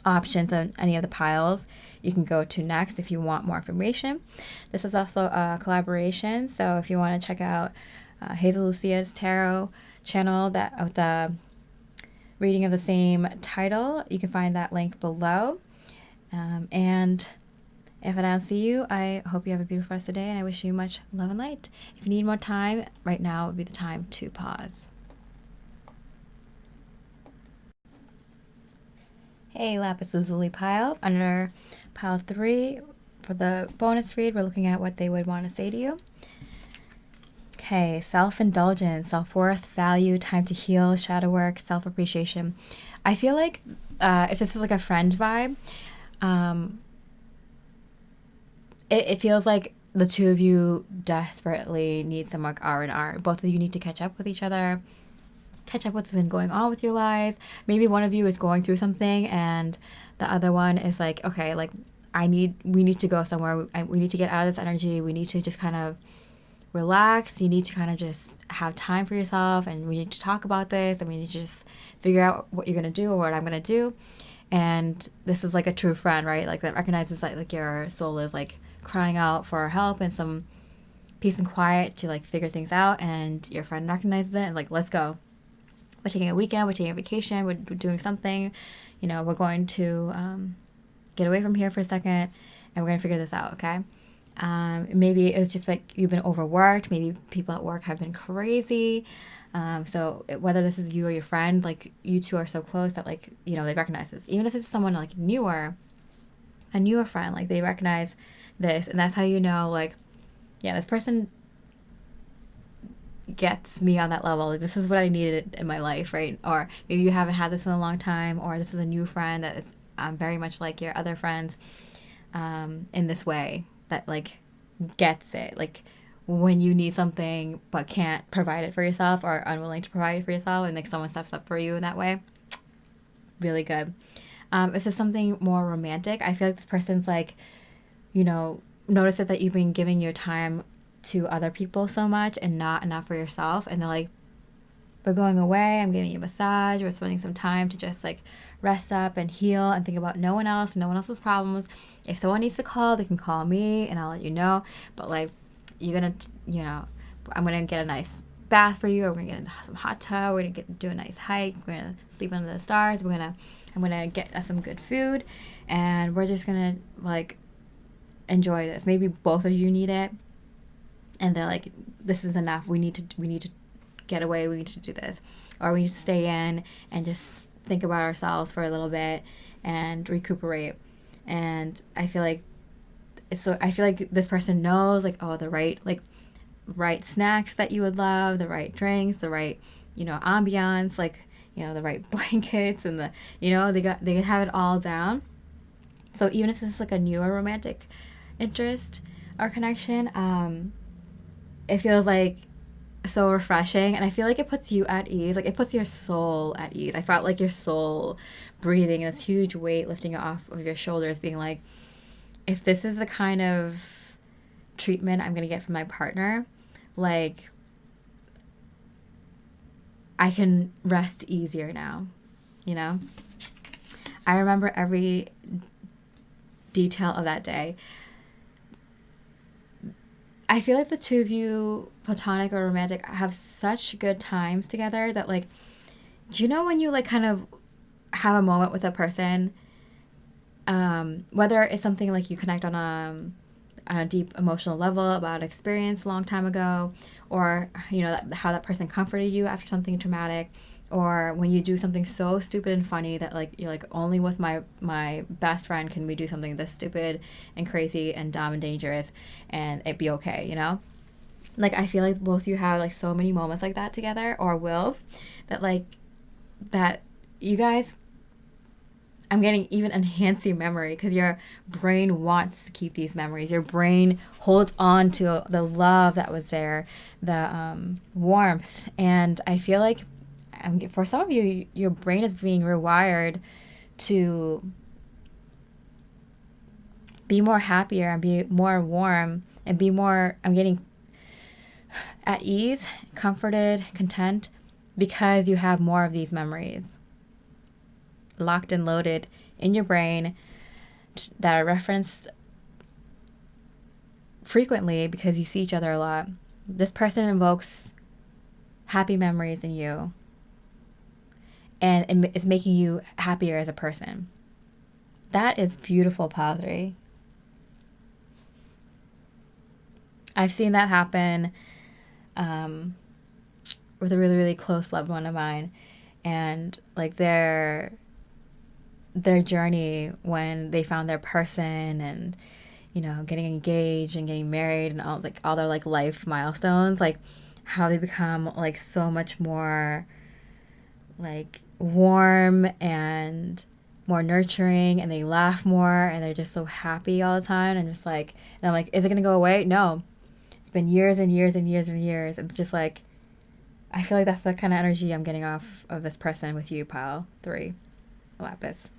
options on any of the piles you can go to next if you want more information. This is also a collaboration, so if you want to check out Hazel Lucia's tarot channel that with the reading of the same title, you can find that link below. And if I don't see you, I hope you have a beautiful rest of the day, and I wish you much love and light. If you need more time, right now would be the time to pause. Hey, Lapis Lazuli pile. Under pile 3, for the bonus read, we're looking at what they would want to say to you. Okay, self-indulgence, self-worth, value, time to heal, shadow work, self-appreciation. I feel like if this is like a friend vibe, it feels like the two of you desperately need some like R&R. Both of you need to catch up with each other, catch up what's been going on with your lives. Maybe one of you is going through something and the other one is like, okay, like we need to go somewhere. We need to get out of this energy. We need to just kind of relax. You need to kind of just have time for yourself, and we need to talk about this, and we need to just figure out what you're going to do or what I'm going to do. and this is like a true friend, right? Like that recognizes like your soul is like crying out for help and some peace and quiet to like figure things out, and your friend recognizes it and like, let's go. We're taking a weekend, we're taking a vacation, we're doing something, you know, we're going to get away from here for a second, and we're going to figure this out, okay? Maybe it was just like you've been overworked. Maybe people at work have been crazy. So whether this is you or your friend, like you two are so close that like, you know, they recognize this. Even if it's someone like newer, a newer friend, like they recognize this, and that's how you know, like, yeah, this person gets me on that level. Like, this is what I needed in my life, right? Or maybe you haven't had this in a long time, or this is a new friend that is very much like your other friends in this way, that like gets it. Like when you need something but can't provide it for yourself, or unwilling to provide it for yourself, and like someone steps up for you in that way. Really good. If there's something more romantic, I feel like this person's like, you know, notice it that you've been giving your time to other people so much and not enough for yourself, and they're like, we're going away, I'm giving you a massage, we're spending some time to just like rest up and heal and think about no one else, no one else's problems. If someone needs to call, they can call me and I'll let you know. But like, you're gonna, you know, I'm gonna get a nice bath for you, or we're gonna get some hot tub, we're gonna do a nice hike, we're gonna sleep under the stars, I'm gonna get us some good food, and we're just gonna like enjoy this. Maybe both of you need it, and they're like, this is enough, we need to get away, we need to do this, or we need to stay in and just think about ourselves for a little bit and recuperate. And I feel like this person knows like, oh, the right snacks that you would love, the right drinks, the right, you know, ambiance, like, you know, the right blankets, and the, you know, they have it all down. So even if this is like a newer romantic interest or connection, it feels like so refreshing, and I feel like it puts you at ease. Like it puts your soul at ease. I felt like your soul breathing, this huge weight lifting it off of your shoulders, being like, if this is the kind of treatment I'm gonna get from my partner, like I can rest easier now, you know? I remember every detail of that day. I feel like the two of you, platonic or romantic, have such good times together that, like, do you know when you, like, kind of have a moment with a person, whether it's something, like, you connect on a deep emotional level about an experience a long time ago, or, you know, how that person comforted you after something traumatic, or when you do something so stupid and funny that, like, you're like, only with my best friend can we do something this stupid and crazy and dumb and dangerous and it be okay, you know? Like, I feel like both you have, like, so many moments like that together, or will, that, like, that you guys, I'm getting even enhanced your memory, because your brain wants to keep these memories. Your brain holds on to the love that was there, the warmth, and I feel like for some of you, your brain is being rewired to be more happier and be more warm and be more, I'm getting at ease, comforted, content, because you have more of these memories locked and loaded in your brain that are referenced frequently because you see each other a lot. This person invokes happy memories in you, and it's making you happier as a person. That is beautiful, Pile 3. I've seen that happen with a really, really close loved one of mine, and like their journey when they found their person, and, you know, getting engaged and getting married and all their like life milestones, like how they become like so much more like warm and more nurturing, and they laugh more, and they're just so happy all the time, and just like, and I'm like, is it gonna go away? No, it's been years and years and years and years. It's just like, I feel like that's the kind of energy I'm getting off of this person with you, Pile 3, Lapis.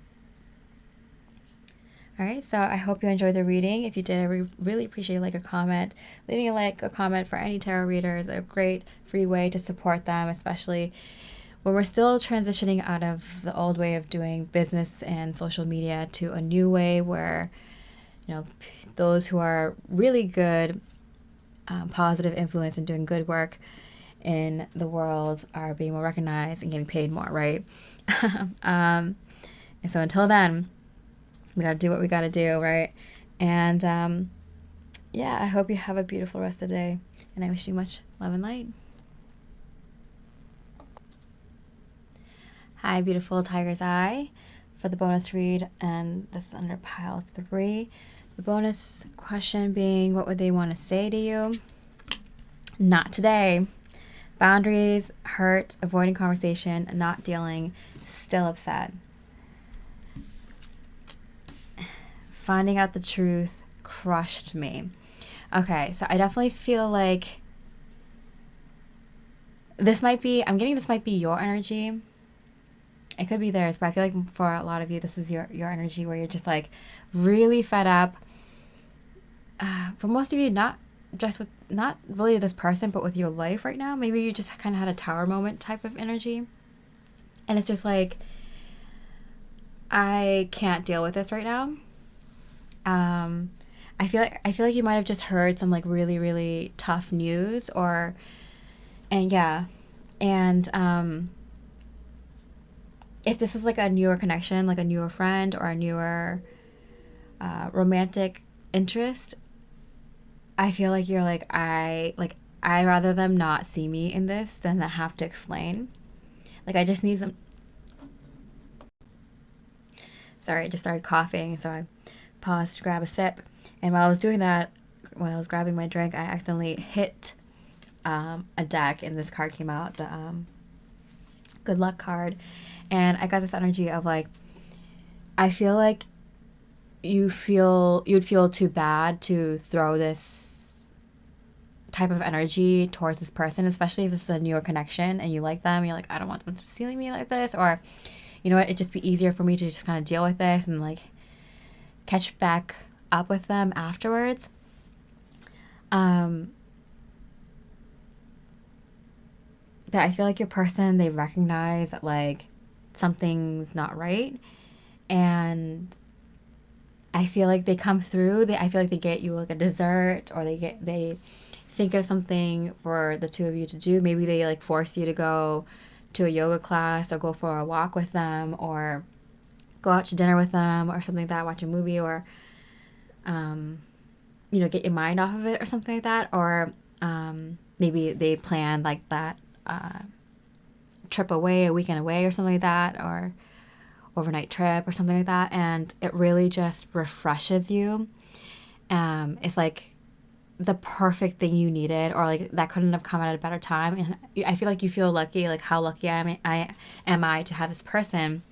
All right, so I hope you enjoyed the reading. If you did, I really appreciate a comment. Leaving a comment for any tarot reader is a great free way to support them, especially we're still transitioning out of the old way of doing business and social media to a new way where, those who are really good, positive influence and doing good work in the world are being more recognized and getting paid more, right? And so until then, we got to do what we got to do, right? And I hope you have a beautiful rest of the day, and I wish you much love and light. Hi, beautiful Tiger's Eye, for the bonus read, and this is under pile 3. The bonus question being, what would they want to say to you? Not today. Boundaries, hurt, avoiding conversation, not dealing, still upset. Finding out the truth crushed me. Okay, so I definitely feel like I'm getting this might be your energy. It could be theirs, but I feel like for a lot of you, this is your energy where you're just like really fed up. For most of you, not really this person, but with your life right now. Maybe you just kind of had a tower moment type of energy. And it's just like, I can't deal with this right now. I feel like you might have just heard some like really, really tough news if this is like a newer connection, like a newer friend or a newer romantic interest, I feel like you're like, I rather them not see me in this than to have to explain. Like, I just need some. Sorry, I just started coughing, so I paused to grab a sip. And while I was doing that, when I was grabbing my drink, I accidentally hit a deck, and this card came out, the good luck card. And I got this energy of like, I feel like you'd feel too bad to throw this type of energy towards this person, especially if this is a newer connection and you like them. And you're like, I don't want them to see me like this, or you know what, it'd just be easier for me to just kind of deal with this and like catch back up with them afterwards. But I feel like your person, they recognize that like something's not right, and I feel like they come through. I feel like they get you like a dessert, or they think of something for the two of you to do. Maybe they like force you to go to a yoga class, or go for a walk with them, or go out to dinner with them, or something like that. Watch a movie, or get your mind off of it, or something like that. Or maybe they plan like that trip away, a weekend away, or something like that, or overnight trip or something like that, and it really just refreshes you. It's like the perfect thing you needed, or like that couldn't have come at a better time. And I feel like you feel lucky, like how lucky am I to have this person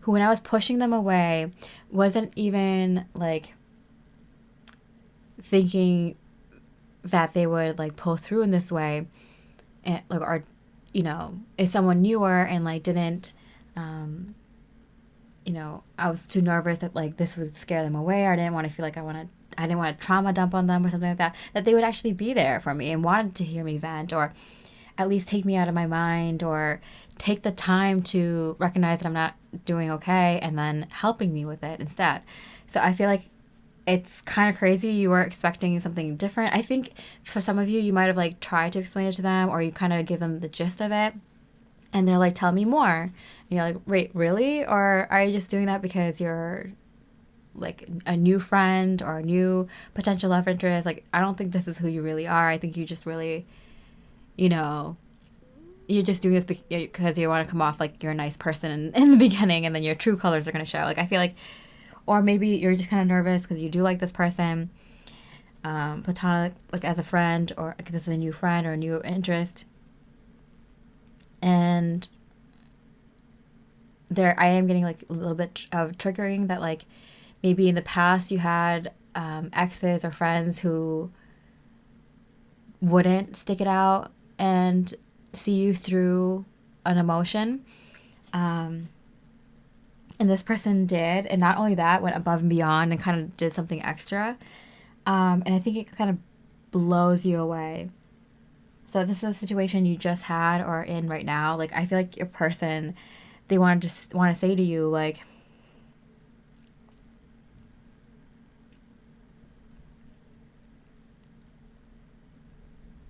who, when I was pushing them away, wasn't even like thinking that they would like pull through in this way, and like, or is someone newer and like didn't I was too nervous that like this would scare them away, or I didn't want to feel like I didn't want to trauma dump on them or something like that they would actually be there for me and wanted to hear me vent, or at least take me out of my mind, or take the time to recognize that I'm not doing okay and then helping me with it instead. So I feel like it's kind of crazy. You were expecting something different. I think for some of you, you might have like tried to explain it to them, or you kind of give them the gist of it, and they're like, tell me more. And you're like, wait, really? Or are you just doing that because you're like a new friend or a new potential love interest? Like, I don't think this is who you really are. I think you just really, you're just doing this because you want to come off like you're a nice person in the beginning, and then your true colors are going to show. Like, I feel like, or maybe you're just kind of nervous because you do like this person, platonic, like as a friend, or because this is a new friend or a new interest. And I am getting like a little bit of triggering that like maybe in the past you had exes or friends who wouldn't stick it out and see you through an emotion. And this person did, and not only that, went above and beyond and kind of did something extra. And I think it kind of blows you away. So this is a situation you just had or in right now. Like, I feel like your person, they want to say to you, like,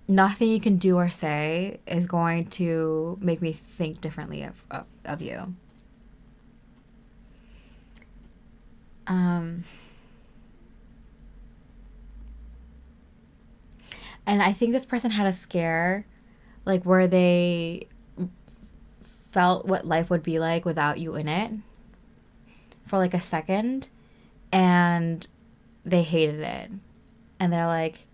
nothing you can do or say is going to make me think differently of you. And I think this person had a scare, like where they felt what life would be like without you in it for like a second, and they hated it. And they're like,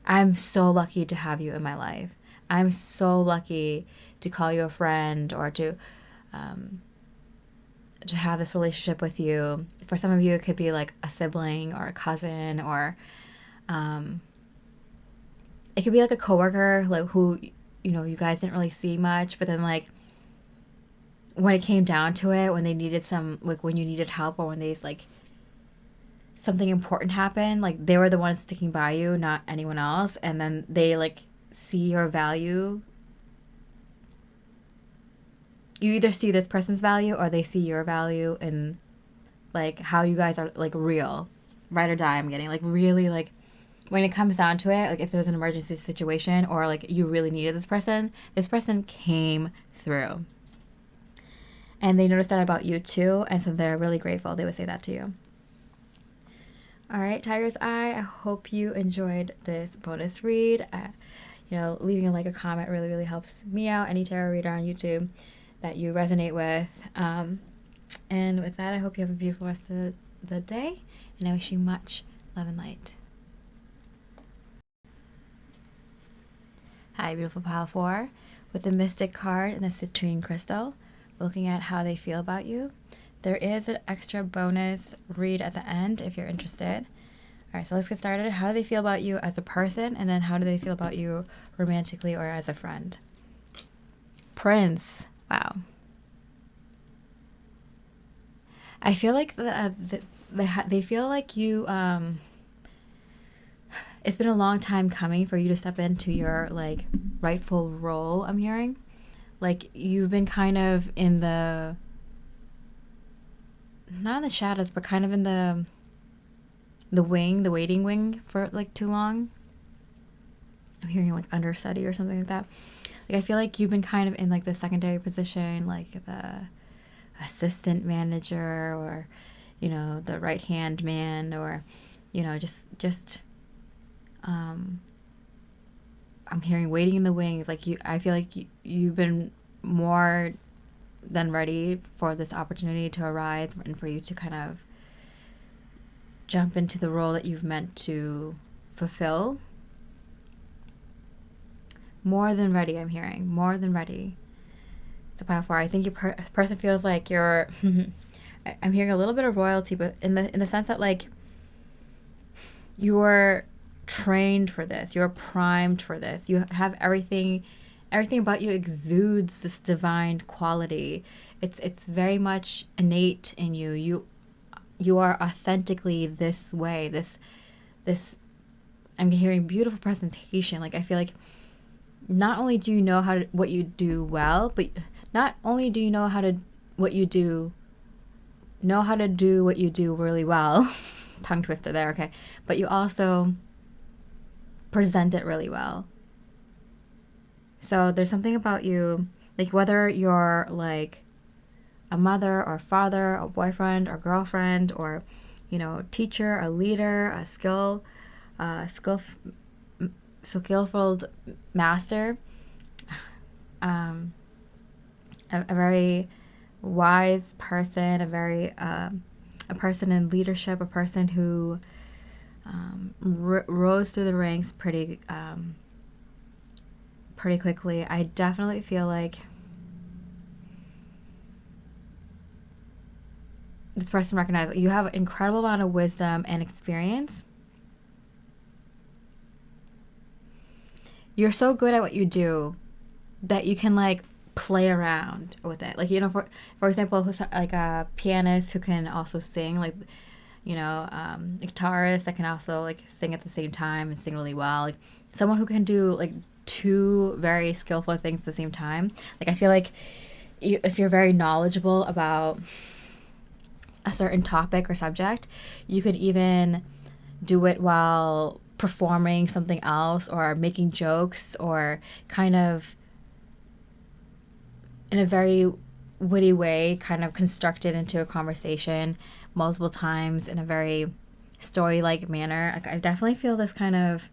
I'm so lucky to have you in my life. I'm so lucky to call you a friend or to have this relationship with you. For some of you, it could be like a sibling or a cousin, or it could be like a coworker, like who, you know, you guys didn't really see much, but then like when it came down to it, when they needed some, like when you needed help, or when they like something important happened, like they were the ones sticking by you, not anyone else. And then they like see your value. You either see this person's value or they see your value in like how you guys are like real, ride or die. I'm getting like really like when it comes down to it, like if there's an emergency situation or like you really needed this person came through. And they noticed that about you too, and so they're really grateful. They would say that to you. All right, Tiger's Eye, I hope you enjoyed this bonus read. You know, leaving a like or comment really, really helps me out. Any tarot reader on YouTube that you resonate with. And with that, I hope you have a beautiful rest of the day, and I wish you much love and light. Hi, beautiful pile 4. With the Mystic card and the Citrine crystal, looking at how they feel about you. There is an extra bonus read at the end if you're interested. All right, so let's get started. How do they feel about you as a person, and then how do they feel about you romantically or as a friend? Prince. Wow. I feel like they feel like you, it's been a long time coming for you to step into your like rightful role, I'm hearing. Like you've been kind of in the, not in the shadows, but kind of in the waiting wing for like too long. I'm hearing like understudy or something like that. Like I feel like you've been kind of in like the secondary position, like the assistant manager, or you know, the right hand man, or you know, just I'm hearing waiting in the wings. Like I feel like you've been more than ready for this opportunity to arise and for you to kind of jump into the role that you've meant to fulfill. More than ready, I'm hearing. More than ready. So pile 4, I think your person feels like you're I'm hearing a little bit of royalty, but in the sense that like you're trained for this, you're primed for this, you have everything about you exudes this divine quality. It's very much innate in you. You are authentically this way. This I'm hearing beautiful presentation. Like I feel like not only do you know what you do well, but not only do you know how to do what you do really well. Tongue twister there, okay. But you also present it really well. So there's something about you, like whether you're like a mother or father or boyfriend or girlfriend or, you know, teacher, a leader, a skillful master, a very wise person, a person in leadership, a person who rose through the ranks pretty quickly. I definitely feel like this person recognizes you have an incredible amount of wisdom and experience. You're so good at what you do that you can like play around with it. Like, you know, for example, who's like a pianist who can also sing, like a guitarist that can also like sing at the same time and sing really well. Like someone who can do like two very skillful things at the same time. Like I feel like if you're very knowledgeable about a certain topic or subject, you could even do it while performing something else or making jokes, or kind of in a very witty way kind of construct it into a conversation multiple times in a very story-like manner. Like I definitely feel this kind of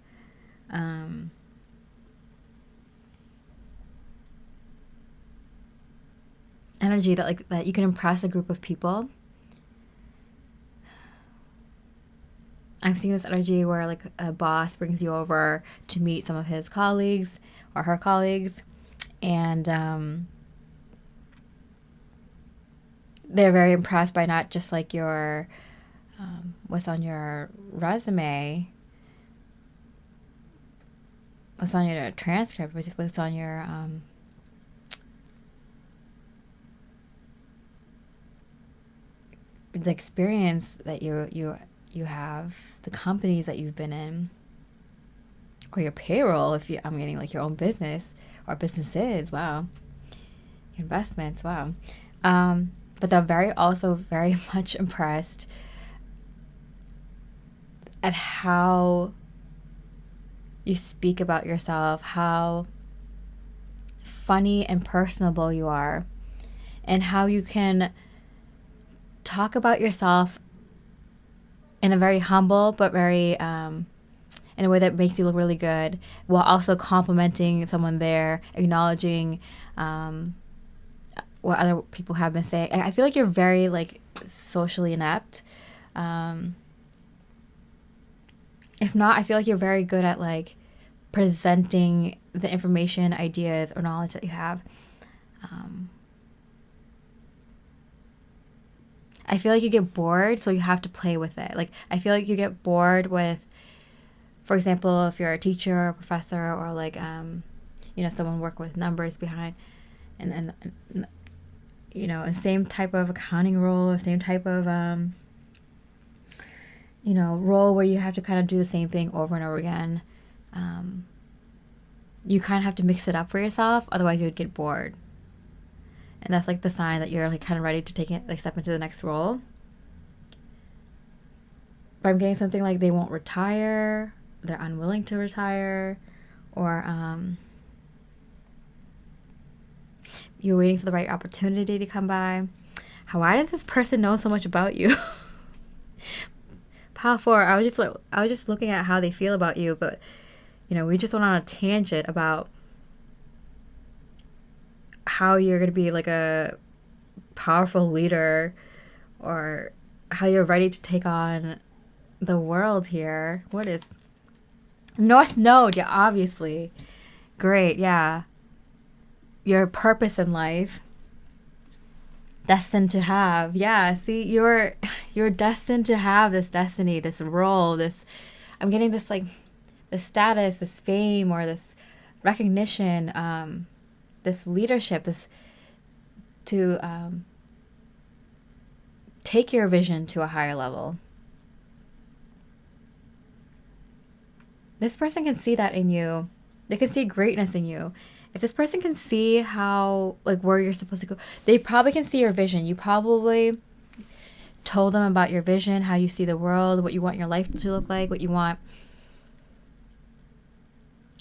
energy that you can impress a group of people. I've seen this energy where like a boss brings you over to meet some of his colleagues or her colleagues, and they're very impressed by not just like your what's on your resume, what's on your transcript, what's on your the experience that you have, the companies that you've been in, or your payroll if I'm getting like your own business or businesses. Wow. Your investments. Wow. But they're also very much impressed at how you speak about yourself, how funny and personable you are, and how you can talk about yourself in a very humble but very in a way that makes you look really good, while also complimenting someone there, acknowledging what other people have been saying. I feel like you're very like socially inept. If not, I feel like you're very good at like presenting the information, ideas, or knowledge that you have. I feel like you get bored, so you have to play with it. Like I feel like you get bored with, for example, if you're a teacher or a professor, or like someone working with numbers behind, and a same type of accounting role, or same type of role where you have to kind of do the same thing over and over again. You kind of have to mix it up for yourself, otherwise you would get bored. And that's like the sign that you're like kind of ready to take it, like step into the next role. But I'm getting something like they won't retire, they're unwilling to retire, or you're waiting for the right opportunity to come by. Why does this person know so much about you? Pile 4, I was just looking at how they feel about you, but we just went on a tangent about how you're going to be like a powerful leader, or how you're ready to take on the world here. What is North Node? Yeah, obviously. Great, yeah. Your purpose in life. Destined to have. Yeah, see, you're destined to have this destiny, this role, I'm getting this like this status, this fame, or this recognition, this leadership, this to take your vision to a higher level. This person can see that in you. They can see greatness in you. If this person can see how, like, where you're supposed to go, they probably can see your vision. You probably told them about your vision, how you see the world, what you want your life to look like, what you want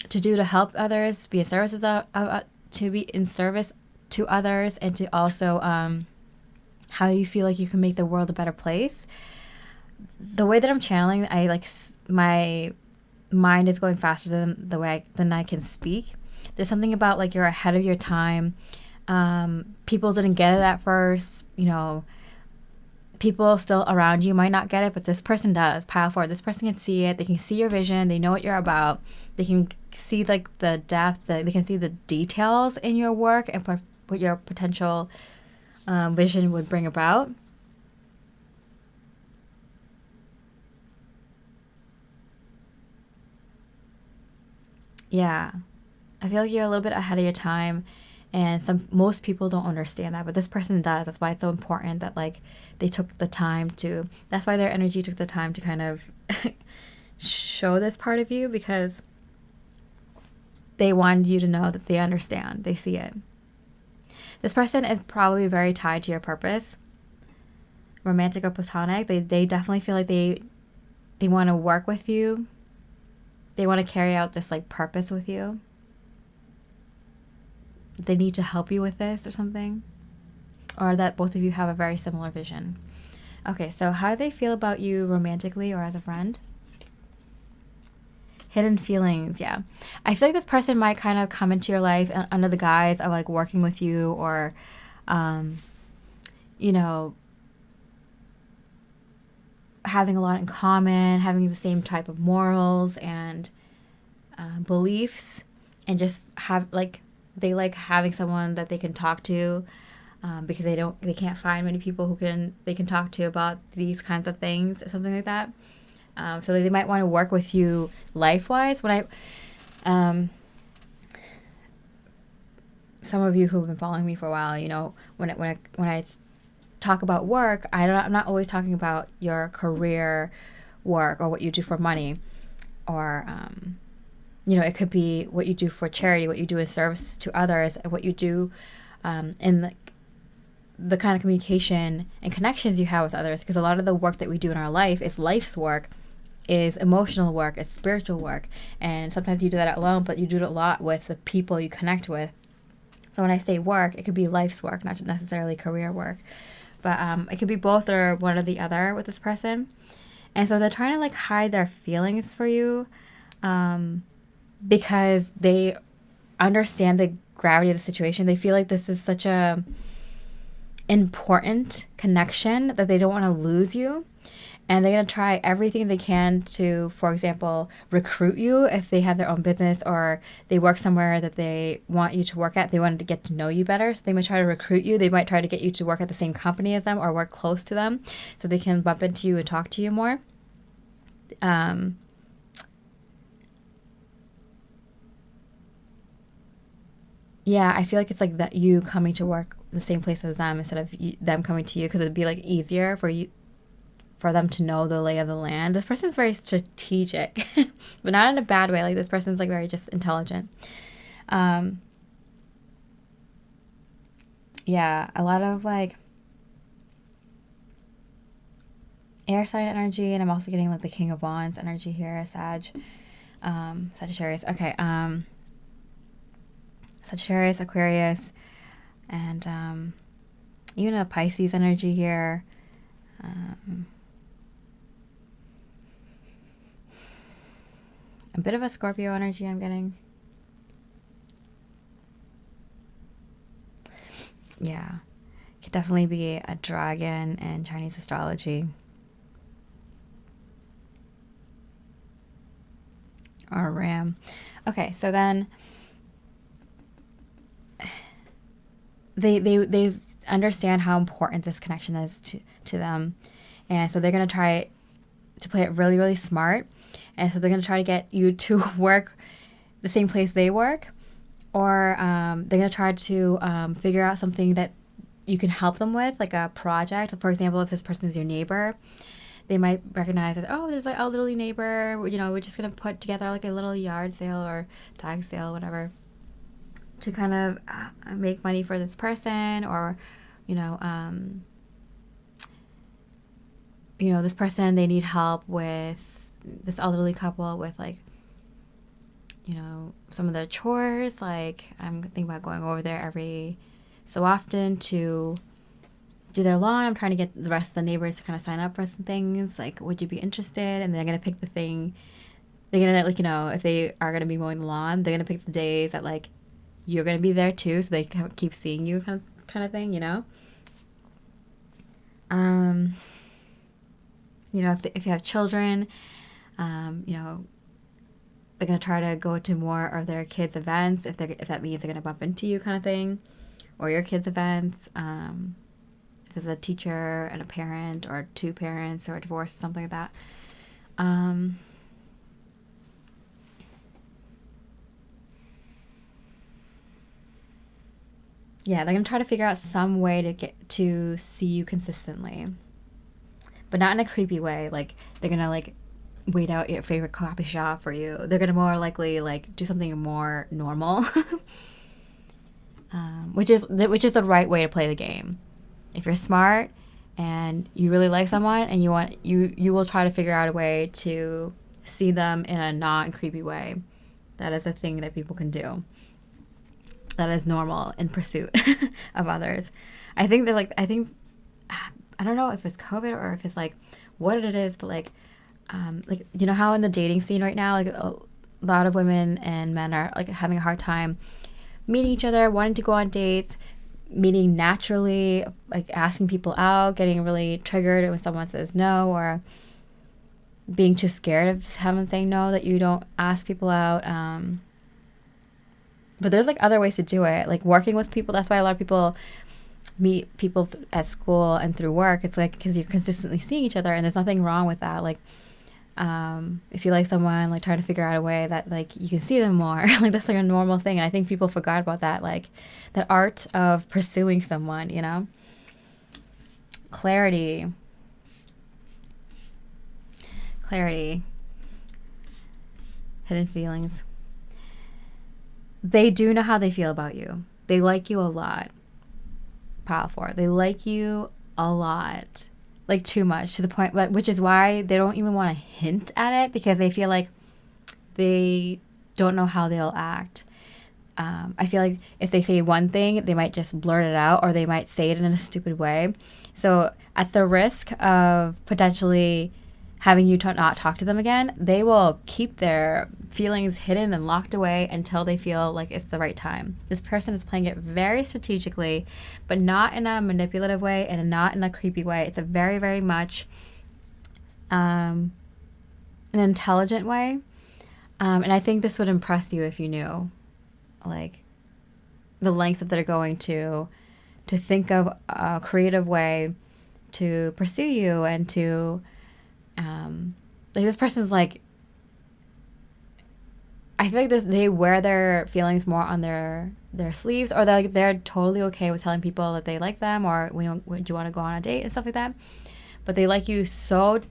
to do to help others, be in services to be in service to others, and to also how you feel like you can make the world a better place. The way that I'm channeling, my mind is going faster than I can speak. There's something about like you're ahead of your time. People didn't get it at first. People still around you might not get it, but this person does. Pile 4, this person can see it. They can see your vision. They know what you're about. They can see like the depth. They can see the details in your work and what your potential vision would bring about. Yeah. I feel like you're a little bit ahead of your time, And most people don't understand that, but this person does. That's why it's so important that like they took the time to, that's why their energy took the time to kind of show this part of you, because they wanted you to know that they understand, they see it. This person is probably very tied to your purpose, romantic or platonic. They definitely feel like they want to work with you. They want to carry out this like purpose with you. They need to help you with this or something. Or that both of you have a very similar vision. Okay, so how do they feel about you romantically or as a friend? Hidden feelings, yeah. I feel like this person might kind of come into your life under the guise of like working with you, or, you know, having a lot in common, having the same type of morals and beliefs, and just have like, they like having someone that they can talk to, because they can't find many people who they can talk to about these kinds of things or something like that. So they might want to work with you life-wise. Some of you who've been following me for a while, you know, when I talk about work, I'm not always talking about your career work or what you do for money, or you know, it could be what you do for charity, what you do in service to others, and what you do in the kind of communication and connections you have with others. Because a lot of the work that we do in our life is life's work, is emotional work, is spiritual work. And sometimes you do that alone, but you do it a lot with the people you connect with. So when I say work, it could be life's work, not necessarily career work. But it could be both or one or the other with this person. And so they're trying to like hide their feelings for you, because they understand the gravity of the situation. They feel like this is such a important connection that they don't want to lose you. And they're going to try everything they can to, for example, recruit you if they have their own business or they work somewhere that they want you to work at. They wanted to get to know you better. So they might try to recruit you. They might try to get you to work at the same company as them or work close to them so they can bump into you and talk to you more. Yeah, I feel like it's like that you coming to work the same place as them instead of them coming to you, because it'd be like easier for them to know the lay of the land. This person's very strategic, but not in a bad way. Like this person's like very just intelligent. Yeah, a lot of like air sign energy, and I'm also getting like the King of Wands energy here, Sagittarius. Okay, Sagittarius, Aquarius, and even a Pisces energy here. A bit of a Scorpio energy I'm getting. Yeah. Could definitely be a dragon in Chinese astrology. Or a ram. Okay, so then they understand how important this connection is to them. And so they're going to try to play it really, really smart. And so they're going to try to get you to work the same place they work. Or they're going to try to figure out something that you can help them with, like a project. For example, if this person is your neighbor, they might recognize that, oh, there's like an elderly neighbor. You know, we're just going to put together like a little yard sale or tag sale, whatever, to kind of make money for this person. Or, you know, this person, they need help with this elderly couple with like, you know, some of their chores. Like I'm thinking about going over there every so often to do their lawn. I'm trying to get the rest of the neighbors to kind of sign up for some things. Like, would you be interested? And they're going to pick the thing. They're going to, like, you know, if they are going to be mowing the lawn, they're going to pick the days that, like, you're going to be there too, so they can keep seeing you kind of thing, you know? You know, if you have children, you know, they're going to try to go to more of their kids' events if that means they're going to bump into you kind of thing, or your kids' events. If there's a teacher and a parent or two parents or a divorce, something like that. yeah, they're gonna try to figure out some way to get to see you consistently, but not in a creepy way. Like they're gonna like wait out your favorite coffee shop for you. They're gonna more likely like do something more normal, which is the right way to play the game. If you're smart and you really like someone and you will try to figure out a way to see them in a non creepy way. That is a thing that people can do. That is normal in pursuit of others. I think I don't know if it's COVID or if it's like what it is, but like you know how in the dating scene right now, like a lot of women and men are like having a hard time meeting each other, wanting to go on dates, meeting naturally, like asking people out, getting really triggered when someone says no, or being too scared of having saying no that you don't ask people out. But there's like other ways to do it, like working with people. That's why a lot of people meet people at school and through work. It's like because you're consistently seeing each other, and there's nothing wrong with that. Like if you like someone, like try to figure out a way that like you can see them more. Like that's like a normal thing, and I think people forgot about that, like that art of pursuing someone, you know. Clarity, hidden feelings. They do know how they feel about you. They like you a lot. Pile 4. They like you a lot. Like too much, to the point, which is why they don't even want to hint at it, because they feel like they don't know how they'll act. I feel like if they say one thing, they might just blurt it out, or they might say it in a stupid way. So at the risk of potentially having you not talk to them again, they will keep their feelings hidden and locked away until they feel like it's the right time. This person is playing it very strategically, but not in a manipulative way and not in a creepy way. It's a very, very much an intelligent way. And I think this would impress you if you knew, like, the lengths that they're going to think of a creative way to pursue you and to like this person's like, I feel like they wear their feelings more on their sleeves, or they're totally okay with telling people that they like them, or do you want to go on a date and stuff like that. But they like you so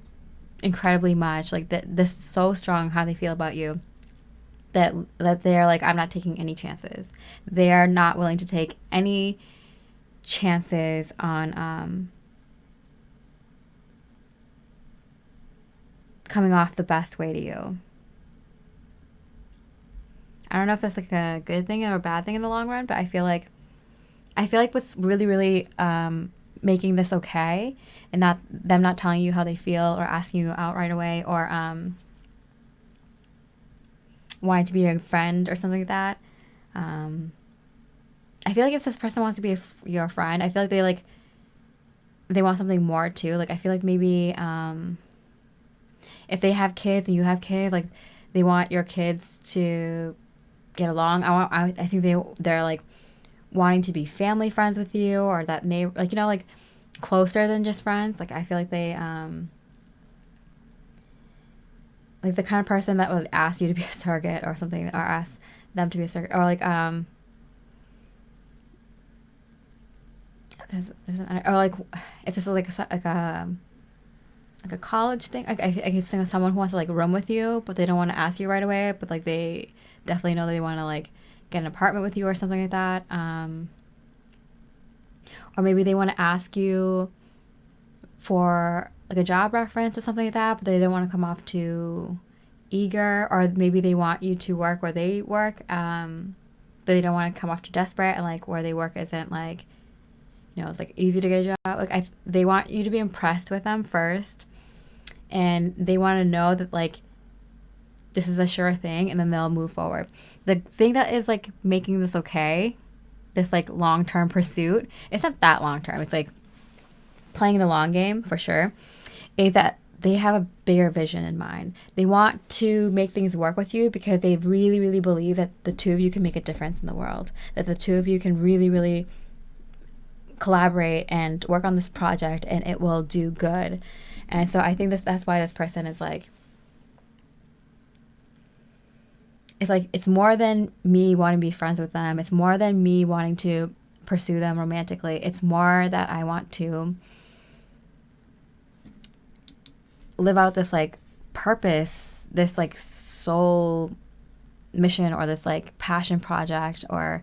incredibly much, like this so strong how they feel about you, that they're like, I'm not taking any chances. They are not willing to take any chances on coming off the best way to you. I don't know if that's like a good thing or a bad thing in the long run, but I feel like what's really, really making this okay, and not them not telling you how they feel or asking you out right away, or wanting to be a friend or something like that. I feel like if this person wants to be your friend, I feel like they want something more too. Like I feel like maybe if they have kids and you have kids, like they want your kids to get along. I think they're like wanting to be family friends with you, or that like, you know, like closer than just friends. Like I feel like they like the kind of person that would ask you to be a surrogate or something, or ask them to be a surrogate, or like there's or like if this is like a college thing, I can think of someone who wants to like room with you, but they don't want to ask you right away, but like they definitely know that they want to like get an apartment with you or something like that. Or maybe they want to ask you for like a job reference or something like that, but they don't want to come off too eager, or maybe they want you to work where they work, but they don't want to come off too desperate, and like where they work isn't like, you know, it's like easy to get a job. Like they want you to be impressed with them first, and they want to know that like this is a sure thing, and then they'll move forward. The thing that is like making this okay, this like long-term pursuit, it's not that long-term, it's like playing the long game for sure, is that they have a bigger vision in mind. They want to make things work with you because they really, really believe that the two of you can make a difference in the world, that the two of you can really, really collaborate and work on this project and it will do good. And so I think that's why this person is like, it's like, it's more than me wanting to be friends with them. It's more than me wanting to pursue them romantically. It's more that I want to live out this like purpose, this like soul mission, or this like passion project, or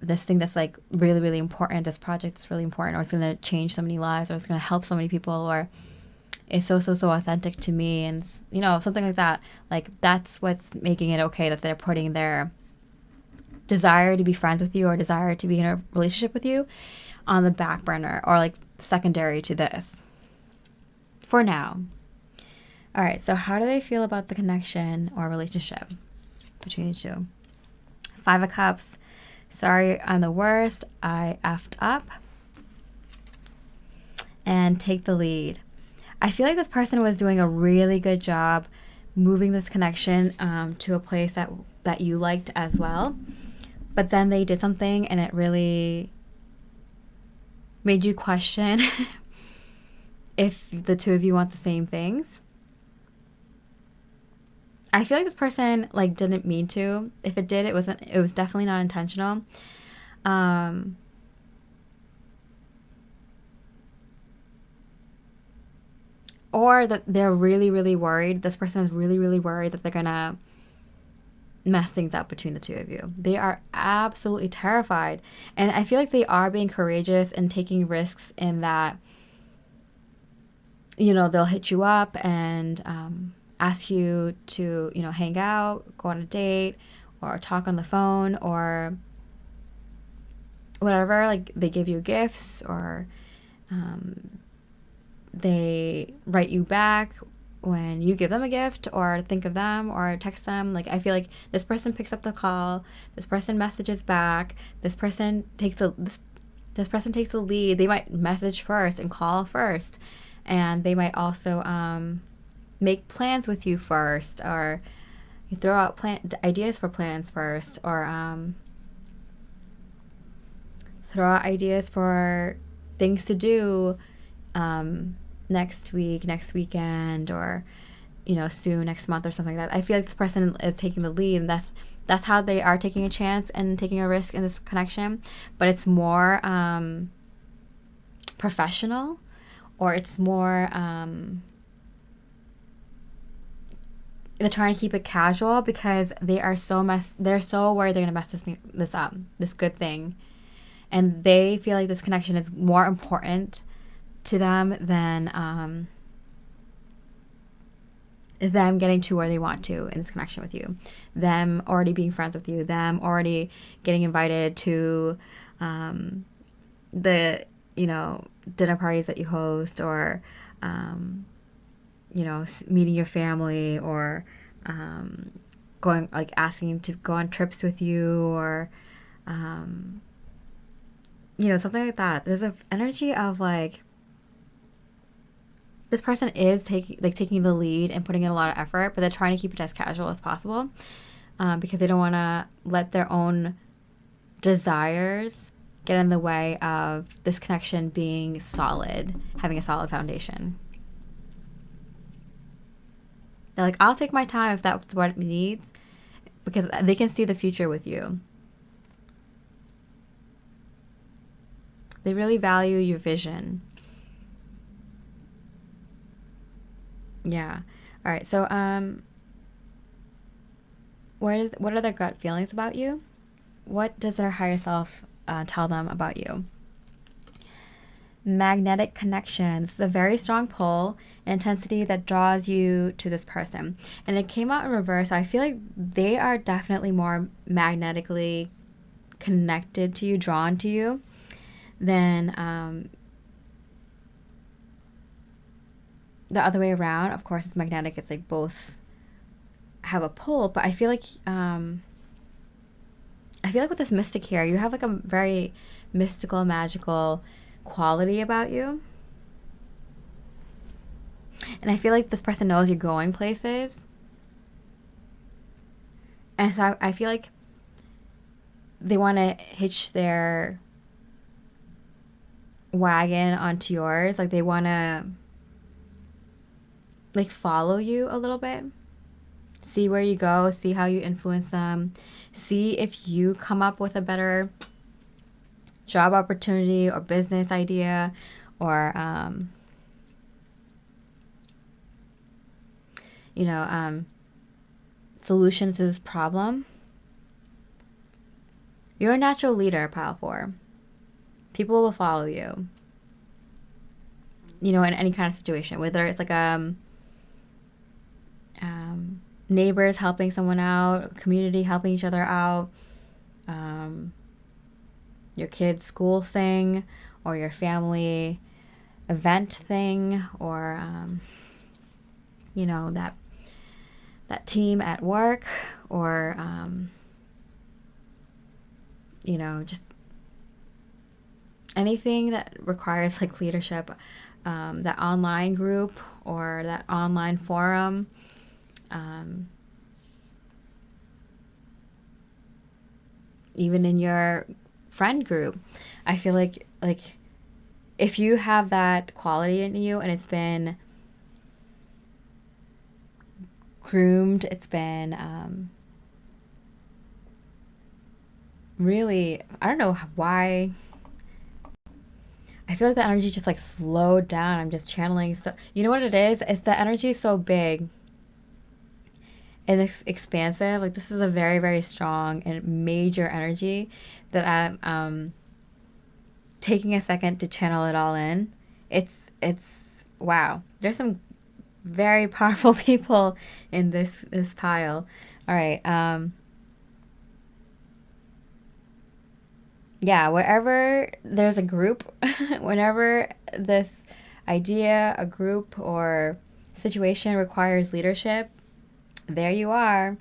this thing that's like really, really important, this project that's really important, or it's going to change so many lives, or it's going to help so many people, or it's so authentic to me, and you know, something like that. Like that's what's making it okay that they're putting their desire to be friends with you or desire to be in a relationship with you on the back burner, or like secondary to this for now. All right, so how do they feel about the connection or relationship between you two? 5 of Cups. Sorry, I'm the worst. I effed up. And take the lead. I feel like this person was doing a really good job moving this connection to a place that you liked as well. But then they did something and it really made you question if the two of you want the same things. I feel like this person like didn't mean to. If it did, it was definitely not intentional. Or that they're really, really worried. This person is really, really worried that they're gonna mess things up between the two of you. They are absolutely terrified. And I feel like they are being courageous and taking risks in that, you know, they'll hit you up and ask you to, you know, hang out, go on a date, or talk on the phone, or whatever. Like they give you gifts, or they write you back when you give them a gift, or think of them, or text them. Like I feel like this person picks up the call, this person messages back, this person takes the lead. They might message first and call first, and they might also make plans with you first, or you throw out ideas for plans first, or throw out ideas for things to do next week, next weekend, or you know, soon, next month, or something like that. I feel like this person is taking the lead, and that's how they are taking a chance and taking a risk in this connection. But it's more professional, or it's more they're trying to keep it casual because they're so worried they're gonna mess this up, this good thing, and they feel like this connection is more important to them than them getting to where they want to in this connection with you, them already being friends with you, them already getting invited to the, you know, dinner parties that you host, or you know, meeting your family, or going, like asking to go on trips with you, or you know, something like that. There's an energy of like this person is taking the lead and putting in a lot of effort, but they're trying to keep it as casual as possible because they don't want to let their own desires get in the way of this connection being solid, having a solid foundation. They're like, I'll take my time if that's what it needs, because they can see the future with you. They really value your vision. Yeah. All right. So, what are their gut feelings about you? What does their higher self tell them about you? Magnetic connections. It's a very strong pull, an intensity that draws you to this person. And it came out in reverse. So I feel like they are definitely more magnetically connected to you, drawn to you, than the other way around. Of course, it's magnetic. It's like both have a pull, but I feel like with this mystic here, you have like a very mystical, magical quality about you. And I feel like this person knows you're going places. And so I feel like they want to hitch their wagon onto yours. Like they want to like follow you a little bit, see where you go, see how you influence them, see if you come up with a better job opportunity or business idea or, solution to this problem. You're a natural leader, pile 4. People will follow you, in any kind of situation, whether it's like neighbors helping someone out, community helping each other out, your kid's school thing, or your family event thing, or that team at work, or just anything that requires like leadership, that online group or that online forum, even in your friend group. I feel like if you have that quality in you and it's been groomed, it's been really, I don't know why, I feel like the energy just like slowed down. I'm just channeling. So you know what it is? It's the energy is so big and it's expansive. Like this is a very, very strong and major energy that I'm taking a second to channel it all in. It's wow. There's some very powerful people in this pile. All right. Yeah, wherever there's a group, whenever this idea, a group, or situation requires leadership, there you are.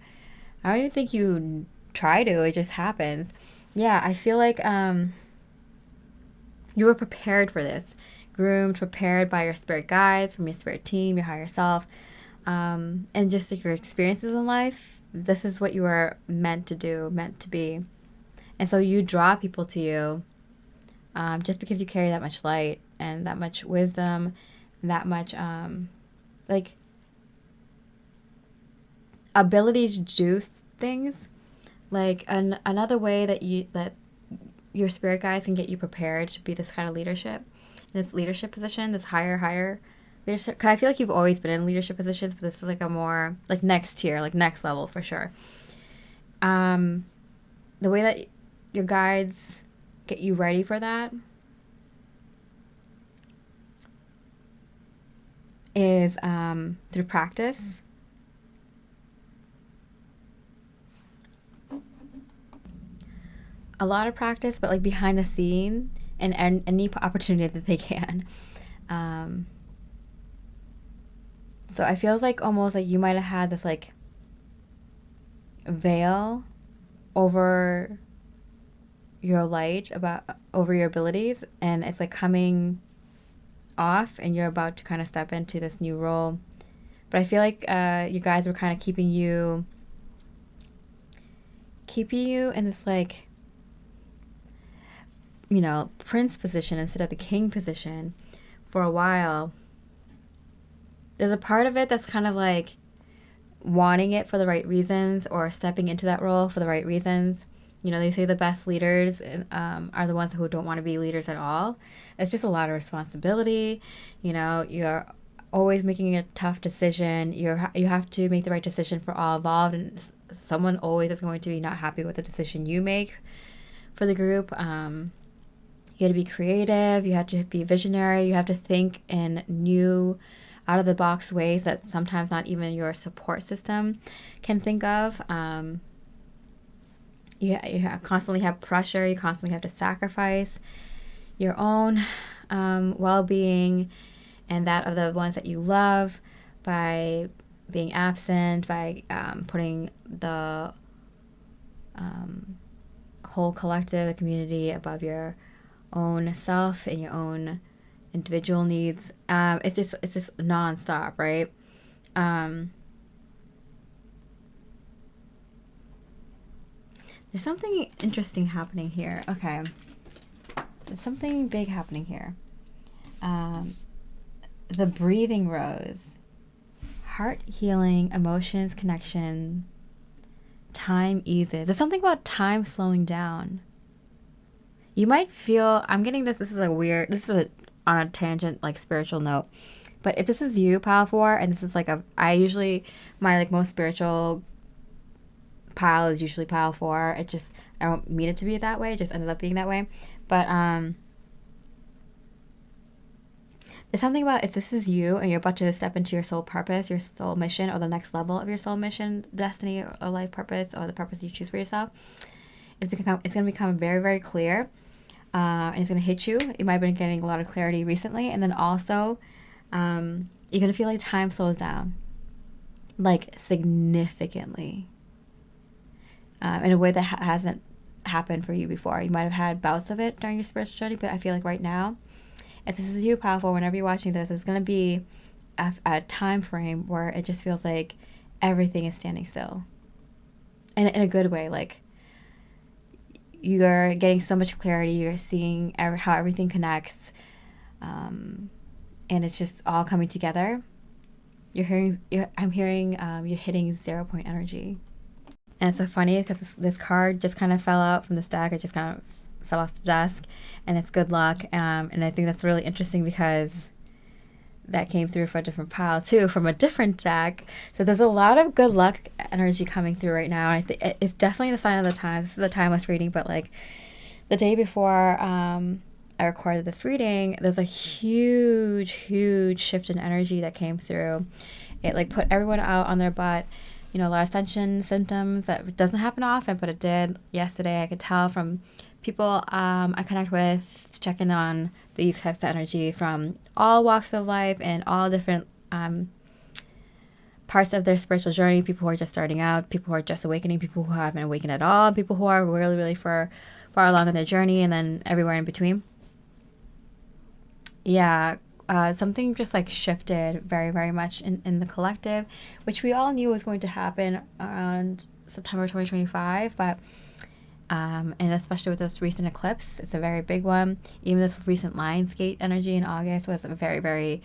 I don't even think you try to, it just happens. Yeah, I feel like you were prepared for this. Groomed, prepared by your spirit guides, from your spirit team, your higher self, and just like your experiences in life. This is what you are meant to do, meant to be. And so you draw people to you just because you carry that much light and that much wisdom, that much ability to do things. Like another way that your spirit guides can get you prepared to be this kind of leadership, this leadership position, this higher leadership. 'Cause I feel like you've always been in leadership positions, but this is like a more like next tier, like next level for sure. The way that your guides get you ready for that is through practice. A lot of practice, but like behind the scene and any opportunity that they can. So I feels like almost like you might have had this like veil over your light, over your abilities, and it's like coming off and you're about to kind of step into this new role. But I feel like you guys were kind of keeping you in this like, prince position instead of the king position for a while. There's a part of it that's kind of like wanting it for the right reasons, or stepping into that role for the right reasons. They say the best leaders are the ones who don't want to be leaders at all. It's just a lot of responsibility. You're always making a tough decision. You have to make the right decision for all involved, and someone always is going to be not happy with the decision you make for the group. You have to be creative. You have to be visionary. You have to think in new, out of the box ways that sometimes not even your support system can think of. You constantly have pressure. You constantly have to sacrifice your own well-being and that of the ones that you love by being absent, by putting the whole collective, the community, above your own self and your own individual needs. It's just nonstop, right? There's something interesting happening here. Okay. There's something big happening here. The breathing rose. Heart healing, emotions, connection, time eases. There's something about time slowing down. You might feel, I'm getting this, this is on a tangent, like spiritual note. But if this is you, pile 4, and this is like I usually, my like most spiritual pile is usually pile 4. It just, I don't mean it to be that way. It just ended up being that way. But there's something about if this is you and you're about to step into your soul purpose, your soul mission, or the next level of your soul mission, destiny, or life purpose, or the purpose you choose for yourself, it's going to become very, very clear. And it's going to hit you. You might have been getting a lot of clarity recently. And then also, you're going to feel like time slows down, like significantly, in a way that hasn't happened for you before. You might have had bouts of it during your spiritual journey, but I feel like right now, if this is you, powerful, whenever you're watching this, it's going to be a time frame where it just feels like everything is standing still. And in a good way, like you're getting so much clarity, you're seeing how everything connects, and it's just all coming together. I'm hearing you're hitting 0 point energy. And it's so funny because this card just kind of fell out from the stack. It just kind of fell off the desk, and it's good luck. And I think that's really interesting because that came through for a different pile too, from a different deck. So there's a lot of good luck energy coming through right now. And I think it's definitely a sign of the times. This is a timeless reading, but like the day before I recorded this reading, there's a huge, huge shift in energy that came through. It like put everyone out on their butt. You know, a lot of ascension symptoms that doesn't happen often, but it did yesterday. I could tell from people I connect with, checking on these types of energy from all walks of life and all different parts of their spiritual journey. People who are just starting out, people who are just awakening, people who haven't awakened at all, people who are really, really far along in their journey, and then everywhere in between. Yeah, something just like shifted very, very much in the collective, which we all knew was going to happen around September 2025, but and especially with this recent eclipse, it's a very big one. Even this recent Lionsgate energy in August was a very, very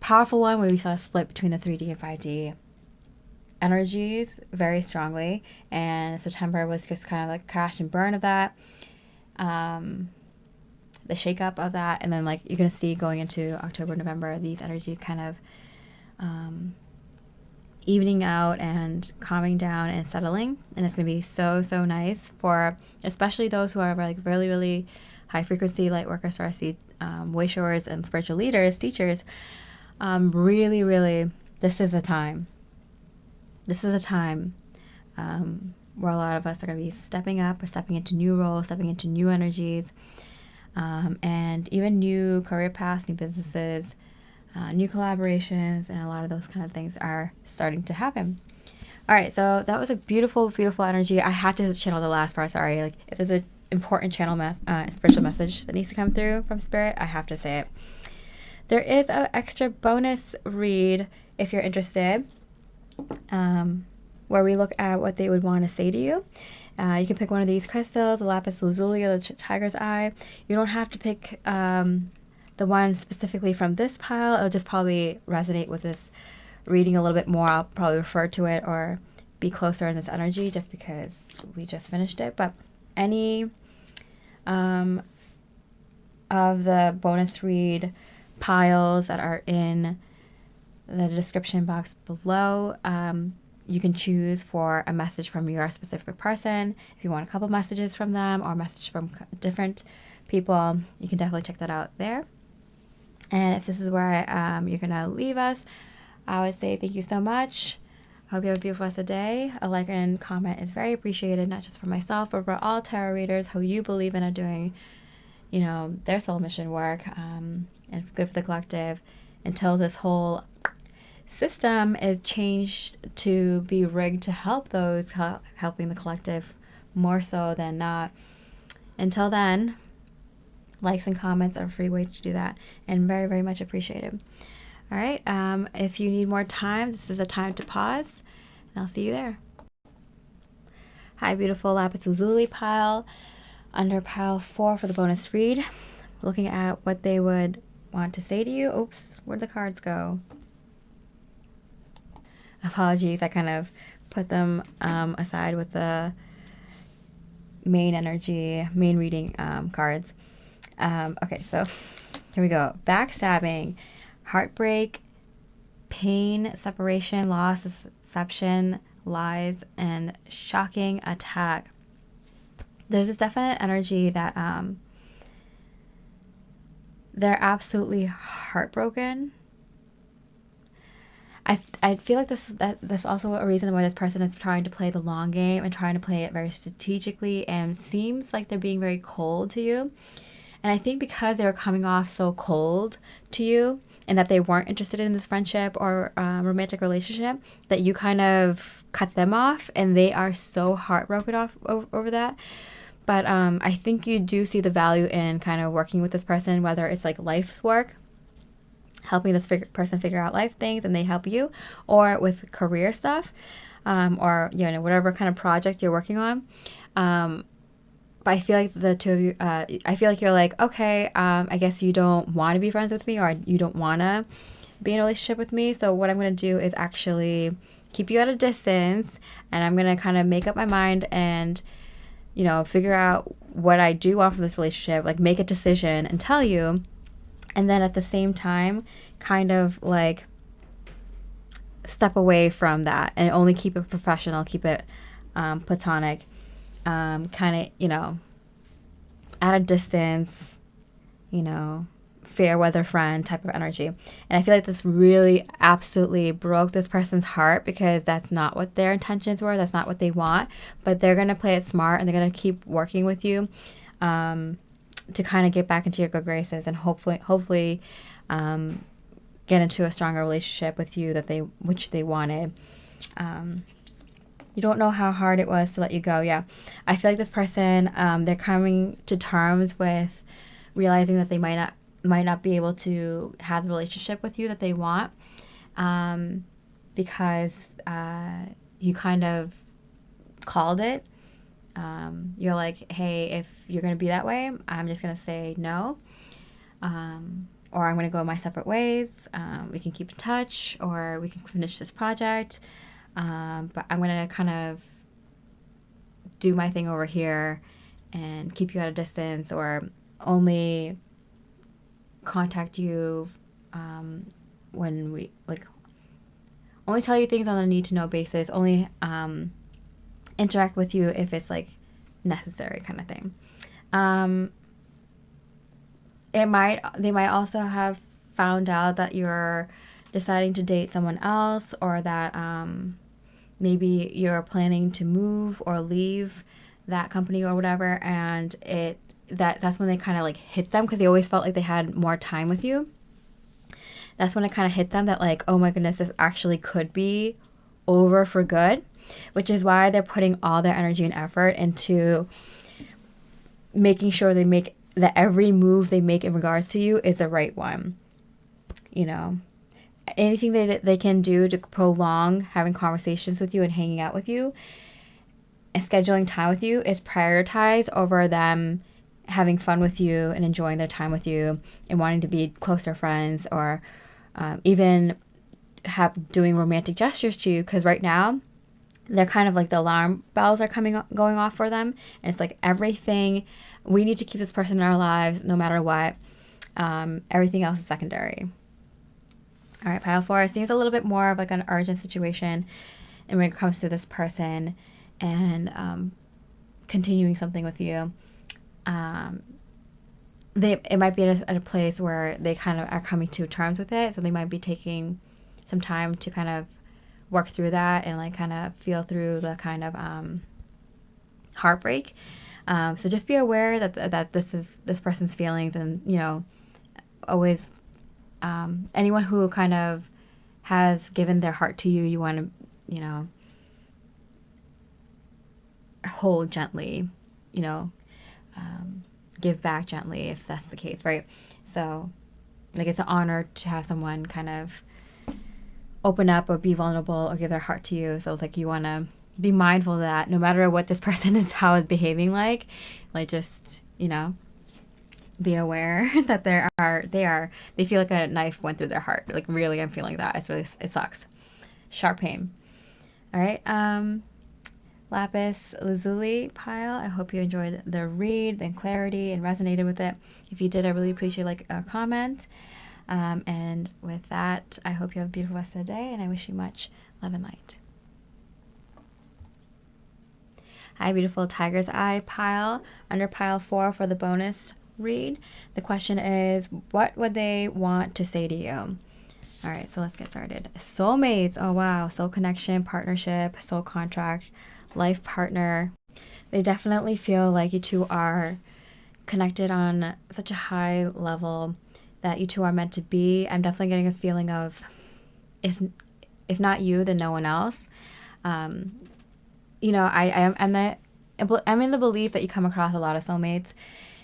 powerful one where we saw a split between the 3D and 5D energies very strongly. And September was just kind of like crash and burn of that, the shakeup of that. And then like you're going to see going into October, November, these energies kind of evening out and calming down and settling, and it's going to be so, so nice for especially those who are like really, really high frequency light workers, starseed, way showers, and spiritual leaders, teachers. Really, really, this is a time where a lot of us are going to be stepping up or stepping into new roles, stepping into new energies, and even new career paths, new businesses, new collaborations, and a lot of those kind of things are starting to happen. All right, so that was a beautiful, beautiful energy. I had to channel the last part. Sorry, like if there's an important channel spiritual message that needs to come through from spirit, I have to say it. There is an extra bonus read if you're interested, where we look at what they would want to say to you. You can pick one of these crystals, the Lapis Lazuli or the Tiger's Eye. You don't have to pick the one specifically from this pile. It'll just probably resonate with this reading a little bit more. I'll probably refer to it or be closer in this energy just because we just finished it. But any of the bonus read piles that are in the description box below, you can choose for a message from your specific person. If you want a couple messages from them or a message from different people, you can definitely check that out there. And if this is where you're going to leave us, I would say thank you so much. I hope you have a beautiful rest of the day. A like and comment is very appreciated, not just for myself, but for all tarot readers who you believe in are doing, you know, their soul mission work, and good for the collective, until this whole system is changed to be rigged to help those helping the collective more so than not. Until then, likes and comments are a free way to do that, and very, very much appreciated. All right, if you need more time, this is a time to pause, and I'll see you there. Hi, beautiful Lapis Lazuli pile, under pile 4 for the bonus read, looking at what they would want to say to you. Oops, where'd the cards go? Apologies, I kind of put them aside with the main energy, main reading cards. Okay, so here we go. Backstabbing, heartbreak, pain, separation, loss, deception, lies, and shocking attack. There's this definite energy that they're absolutely heartbroken. I feel like that's also a reason why this person is trying to play the long game and trying to play it very strategically, and seems like they're being very cold to you. And I think because they were coming off so cold to you and that they weren't interested in this friendship or romantic relationship, that you kind of cut them off, and they are so heartbroken over that. But I think you do see the value in kind of working with this person, whether it's like life's work, helping this person figure out life things and they help you, or with career stuff, or whatever kind of project you're working on. But I feel like the two of you, I feel like you're like, okay, I guess you don't want to be friends with me, or you don't want to be in a relationship with me. So what I'm going to do is actually keep you at a distance, and I'm going to kind of make up my mind and, figure out what I do want from this relationship, like make a decision and tell you. And then at the same time, kind of like step away from that and only keep it professional, keep it platonic, kind of, at a distance, fair weather friend type of energy. And I feel like this really absolutely broke this person's heart, because that's not what their intentions were. That's not what they want. But they're going to play it smart, and they're going to keep working with you to kind of get back into your good graces, and hopefully get into a stronger relationship with you which they wanted. You don't know how hard it was to let you go. Yeah, I feel like this person, they're coming to terms with realizing that they might not be able to have the relationship with you that they want, because you kind of called it. You're like, hey, if you're going to be that way, I'm just going to say no, or I'm going to go my separate ways. We can keep in touch, or we can finish this project, but I'm going to kind of do my thing over here and keep you at a distance, or only contact you when we, like, only tell you things on a need-to-know basis, only interact with you if it's like necessary, kind of thing. They might also have found out that you're deciding to date someone else, or that maybe you're planning to move or leave that company or whatever, and that's when they kind of like hit them, because they always felt like they had more time with you. That's when it kind of hit them that, like, oh my goodness, this actually could be over for good, which is why they're putting all their energy and effort into making sure that every move they make in regards to you is the right one. Anything they can do to prolong having conversations with you and hanging out with you and scheduling time with you is prioritized over them having fun with you and enjoying their time with you and wanting to be closer friends, or even doing romantic gestures to you. Because right now, they're kind of like the alarm bells are going off for them, and it's like everything, we need to keep this person in our lives no matter what. Everything else is secondary. All right, pile 4 seems a little bit more of like an urgent situation, and when it comes to this person and continuing something with you, it might be at a place where they kind of are coming to terms with it, so they might be taking some time to kind of work through that and like kind of feel through the kind of heartbreak. So just be aware that this person's feelings, and always anyone who kind of has given their heart to you, you want to hold gently, give back gently if that's the case, right? So like it's an honor to have someone kind of open up or be vulnerable or give their heart to you. So it's like you want to be mindful of that no matter what this person is, how it's behaving, like just be aware that they feel like a knife went through their heart. Like, really, I'm feeling that. It sucks. Sharp pain. All right. Lapis Lazuli pile. I hope you enjoyed the read and clarity and resonated with it. If you did, I really appreciate like a comment. And with that, I hope you have a beautiful rest of the day, and I wish you much love and light. Hi, beautiful Tiger's Eye pile. Under pile 4 for the bonus read, the question is, what would they want to say to you? All right, so let's get started. Soulmates. Oh, wow. Soul connection, partnership, soul contract, life partner. They definitely feel like you two are connected on such a high level, that you two are meant to be. I'm definitely getting a feeling of, if not you, then no one else. I'm in the belief that you come across a lot of soulmates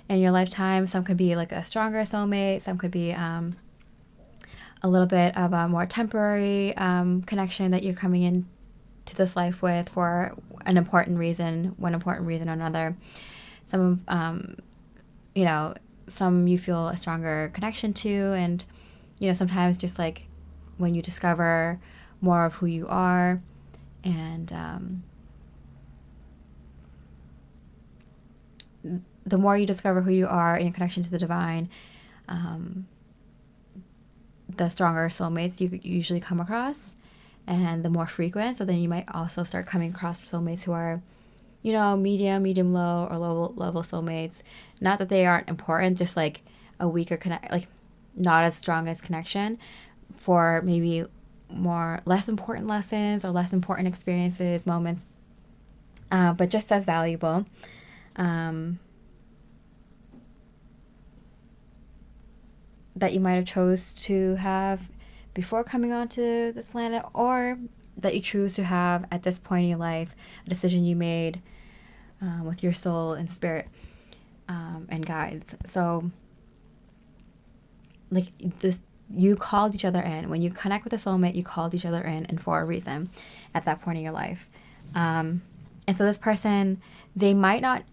in your lifetime. Some could be like a stronger soulmate. Some could be a little bit of a more temporary connection that you're coming in to this life with for one important reason or another. Some you feel a stronger connection to, and sometimes just like when you discover more of who you are, and the more you discover who you are in your connection to the divine, the stronger soulmates you usually come across, and the more frequent. So then you might also start coming across soulmates who are, medium low, or low level soulmates. Not that they aren't important, just like a weaker not as strong as connection for maybe less important lessons or less important experiences, moments, but just as valuable. That you might have chose to have before coming onto this planet, or that you choose to have at this point in your life, a decision you made with your soul and spirit and guides. So like this, you called each other in. When you connect with a soulmate, you called each other in, and for a reason at that point in your life. And so this person, they might not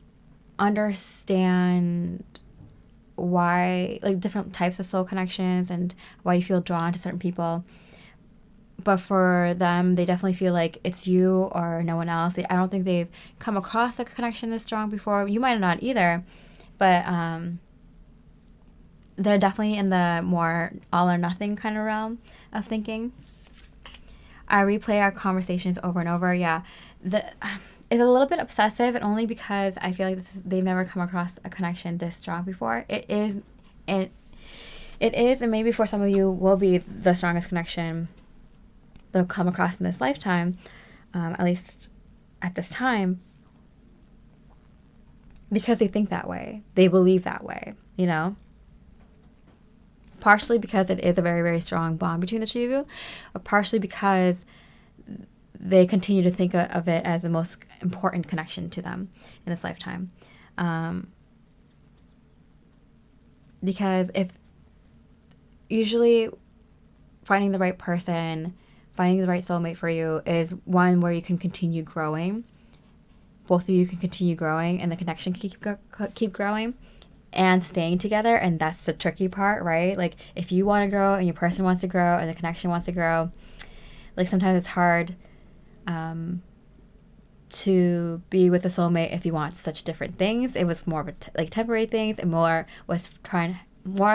understand why, like different types of soul connections and why you feel drawn to certain people, but for them, they definitely feel like it's you or no one else. I don't think they've come across a connection this strong before. You might not either, but they're definitely in the more all or nothing kind of realm of thinking. I replay our conversations over and over. Yeah, it's a little bit obsessive, and only because I feel like they've never come across a connection this strong before. It is, and maybe for some of you will be the strongest connection they'll come across in this lifetime, at least at this time, because they think that way, they believe that way, partially because it is a very, very strong bond between the two of you, or partially because they continue to think of it as the most important connection to them in this lifetime. Because if usually finding the right person, finding the right soulmate for you is one where you can continue growing. Both of you can continue growing, and the connection can keep growing and staying together. And that's the tricky part, right? Like if you want to grow and your person wants to grow and the connection wants to grow, like sometimes it's hard to be with a soulmate if you want such different things. It was more of like temporary things, and more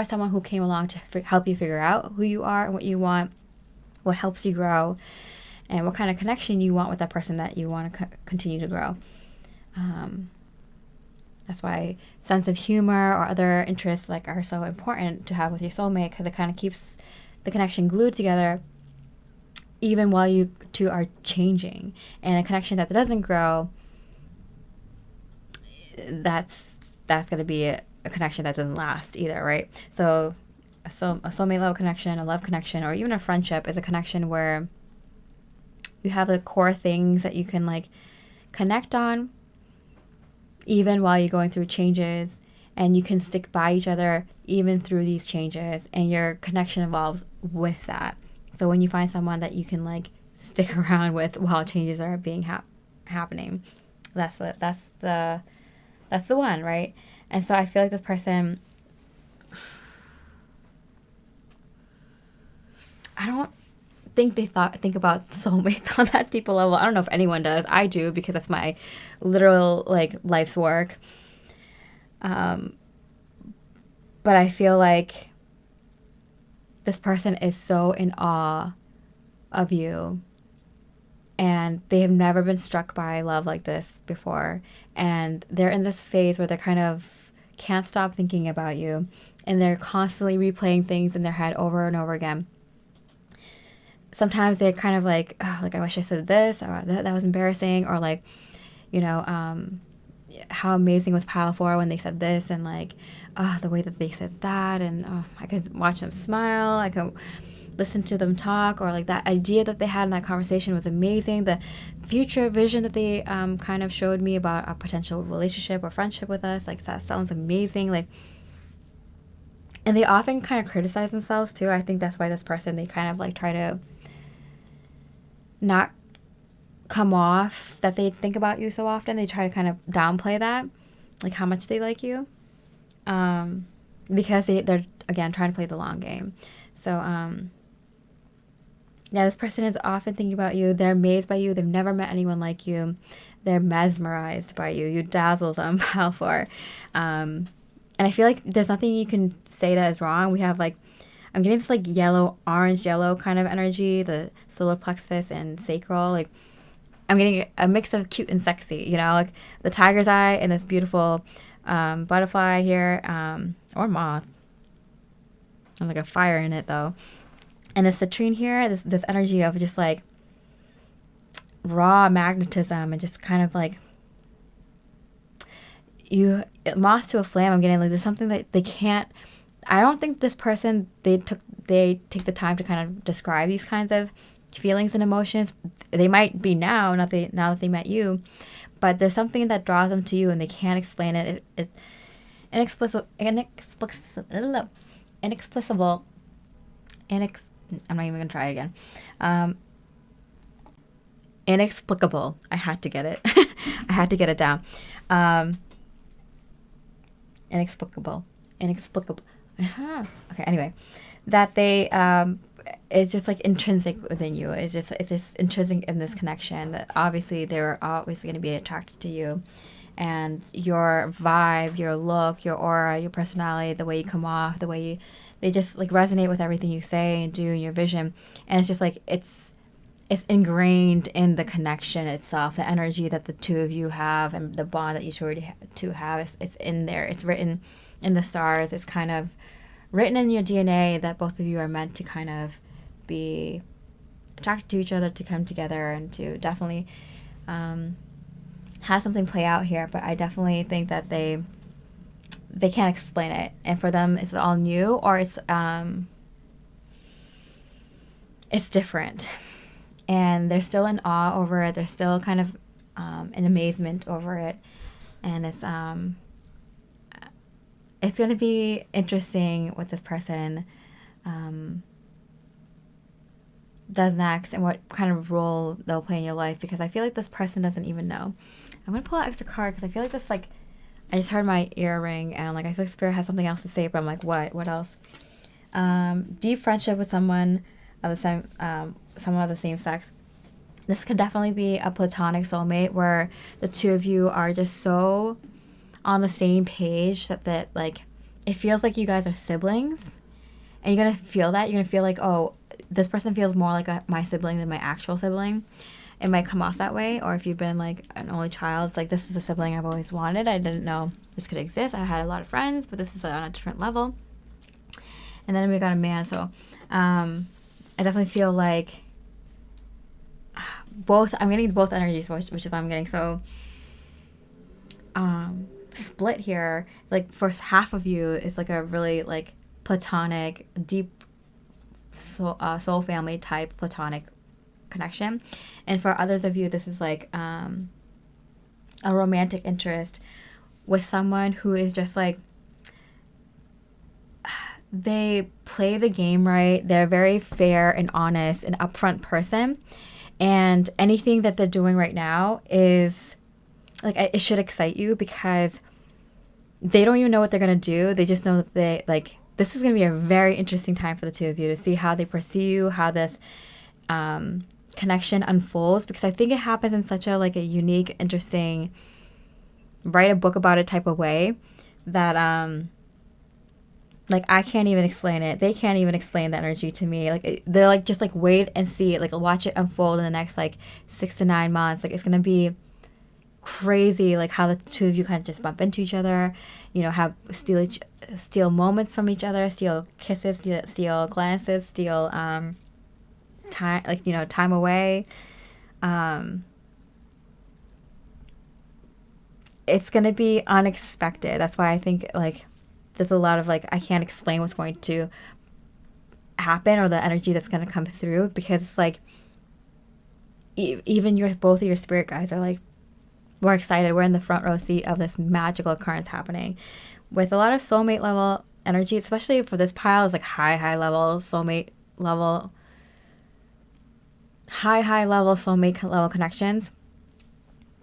someone who came along to help you figure out who you are and what you want, what helps you grow, and what kind of connection you want with that person that you want to continue to grow. That's why sense of humor or other interests are so important to have with your soulmate, because it kind of keeps the connection glued together even while you two are changing. And a connection that doesn't grow, that's going to be a connection that doesn't last either, right? So a soulmate level connection, a love connection, or even a friendship is a connection where you have the core things that you can connect on even while you're going through changes, and you can stick by each other even through these changes, and your connection evolves with that. So when you find someone that you can stick around with while changes are being happening, that's the one, right? And so I feel like this person, I don't think they think about soulmates on that deeper level. I don't know if anyone does. I do, because that's my literal like life's work. But I feel like this person is so in awe of you, and they have never been struck by love like this before. And they're in this phase where they're kind of can't stop thinking about you, and they're constantly replaying things in their head over and over again. Sometimes they're kind of like, oh, like, I wish I said this, or that was embarrassing, or like, you know, how amazing was Pile 4 when they said this, and like, oh, the way that they said that, and oh, I could watch them smile, I could listen to them talk, or like that idea that they had in that conversation was amazing. The future vision that they kind of showed me about a potential relationship or friendship with us, like, that sounds amazing. Like, and they often kind of criticize themselves too. I think that's why this person, they kind of like try to not come off that they think about you so often. They try to kind of downplay that, like how much they like you, because they're again trying to play the long game. So yeah, this person is often thinking about you. They're amazed by you. They've never met anyone like you. They're mesmerized by you. You dazzle them, Pile 4. And I feel like there's nothing you can say that is wrong. We have like, I'm getting this like yellow, orange yellow kind of energy, the solar plexus and sacral. Like, I'm getting a mix of cute and sexy, you know, like the tiger's eye and this beautiful butterfly here, or moth. And like a fire in it though. And the citrine here, this energy of just like raw magnetism, and just kind of like moth to a flame. I'm getting like there's something that they can't. I don't think this person, they take the time to kind of describe these kinds of feelings and emotions. They might be now that they met you, but there's something that draws them to you, and they can't explain it. It's inexplicable. I'm not even gonna try it again. Inexplicable. I had to get it. I had to get it down. Inexplicable. Okay. Anyway, that they it's just like intrinsic within you. It's just intrinsic in this connection that obviously they're obviously going to be attracted to you, and your vibe, your look, your aura, your personality, the way you come off, the way they just like resonate with everything you say and do, and your vision. And it's just like it's ingrained in the connection itself, the energy that the two of you have, and the bond that you two have. It's in there. It's written in the stars. It's kind of written in your DNA that both of you are meant to kind of be attracted to each other, to come together, and to definitely have something play out here. But I definitely think that they can't explain it, and for them it's all new, or it's different, and they're still in awe over it. They're still kind of in amazement over it, and it's going to be interesting what this person does next, and what kind of role they'll play in your life, because I feel like this person doesn't even know. I'm going to pull out extra card, because I feel like this, like, I just heard my ear ring, and like I feel like Spirit has something else to say, but I'm like, what else? Deep friendship with someone of the same sex. This could definitely be a platonic soulmate, where the two of you are just so on the same page that like it feels like you guys are siblings, and you're gonna feel that. You're gonna feel like, oh, this person feels more like my sibling than my actual sibling. It might come off that way. Or if you've been like an only child, it's like, this is a sibling I've always wanted. I didn't know this could exist. I had a lot of friends, but this is on a different level. And then we got a man. So I definitely feel like I'm getting both energies, which is what I'm getting. So split here, like for half of you is like a really like platonic, deep soul family type platonic connection, and for others of you this is like a romantic interest with someone who is just like, they play the game right. They're very fair and honest and upfront person, and anything that they're doing right now is like, it should excite you, because they don't even know what they're going to do. They just know that this is going to be a very interesting time for the two of you to see how they pursue you, how this connection unfolds, because I think it happens in such a like a unique, interesting, write a book about it type of way that like I can't even explain it. They can't even explain the energy to me. Like they're like just like wait and see it, like watch it unfold in the next like 6 to 9 months. Like it's gonna be crazy, like how the two of you kind of just bump into each other, you know, have steal moments from each other, steal kisses, steal glances, steal time, like, you know, time away. It's gonna be unexpected. That's why I think like there's a lot of like I can't explain what's going to happen or the energy that's gonna come through, because it's like even both of your spirit guides are like, we're excited. We're in the front row seat of this magical occurrence happening with a lot of soulmate level energy, especially for this pile. Is like high level soulmate level, high level soulmate level connections,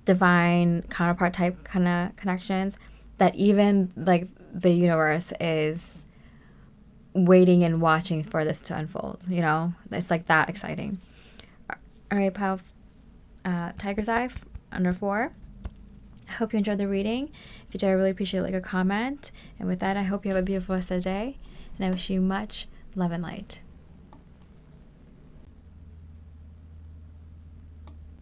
divine counterpart type kind of connections that even like the universe is waiting and watching for this to unfold. You know, it's like that exciting. All right, pile, Tiger's Eye under 4. I hope you enjoyed the reading. If you did, I really appreciate like a comment. And with that, I hope you have a beautiful rest of the day. And I wish you much love and light.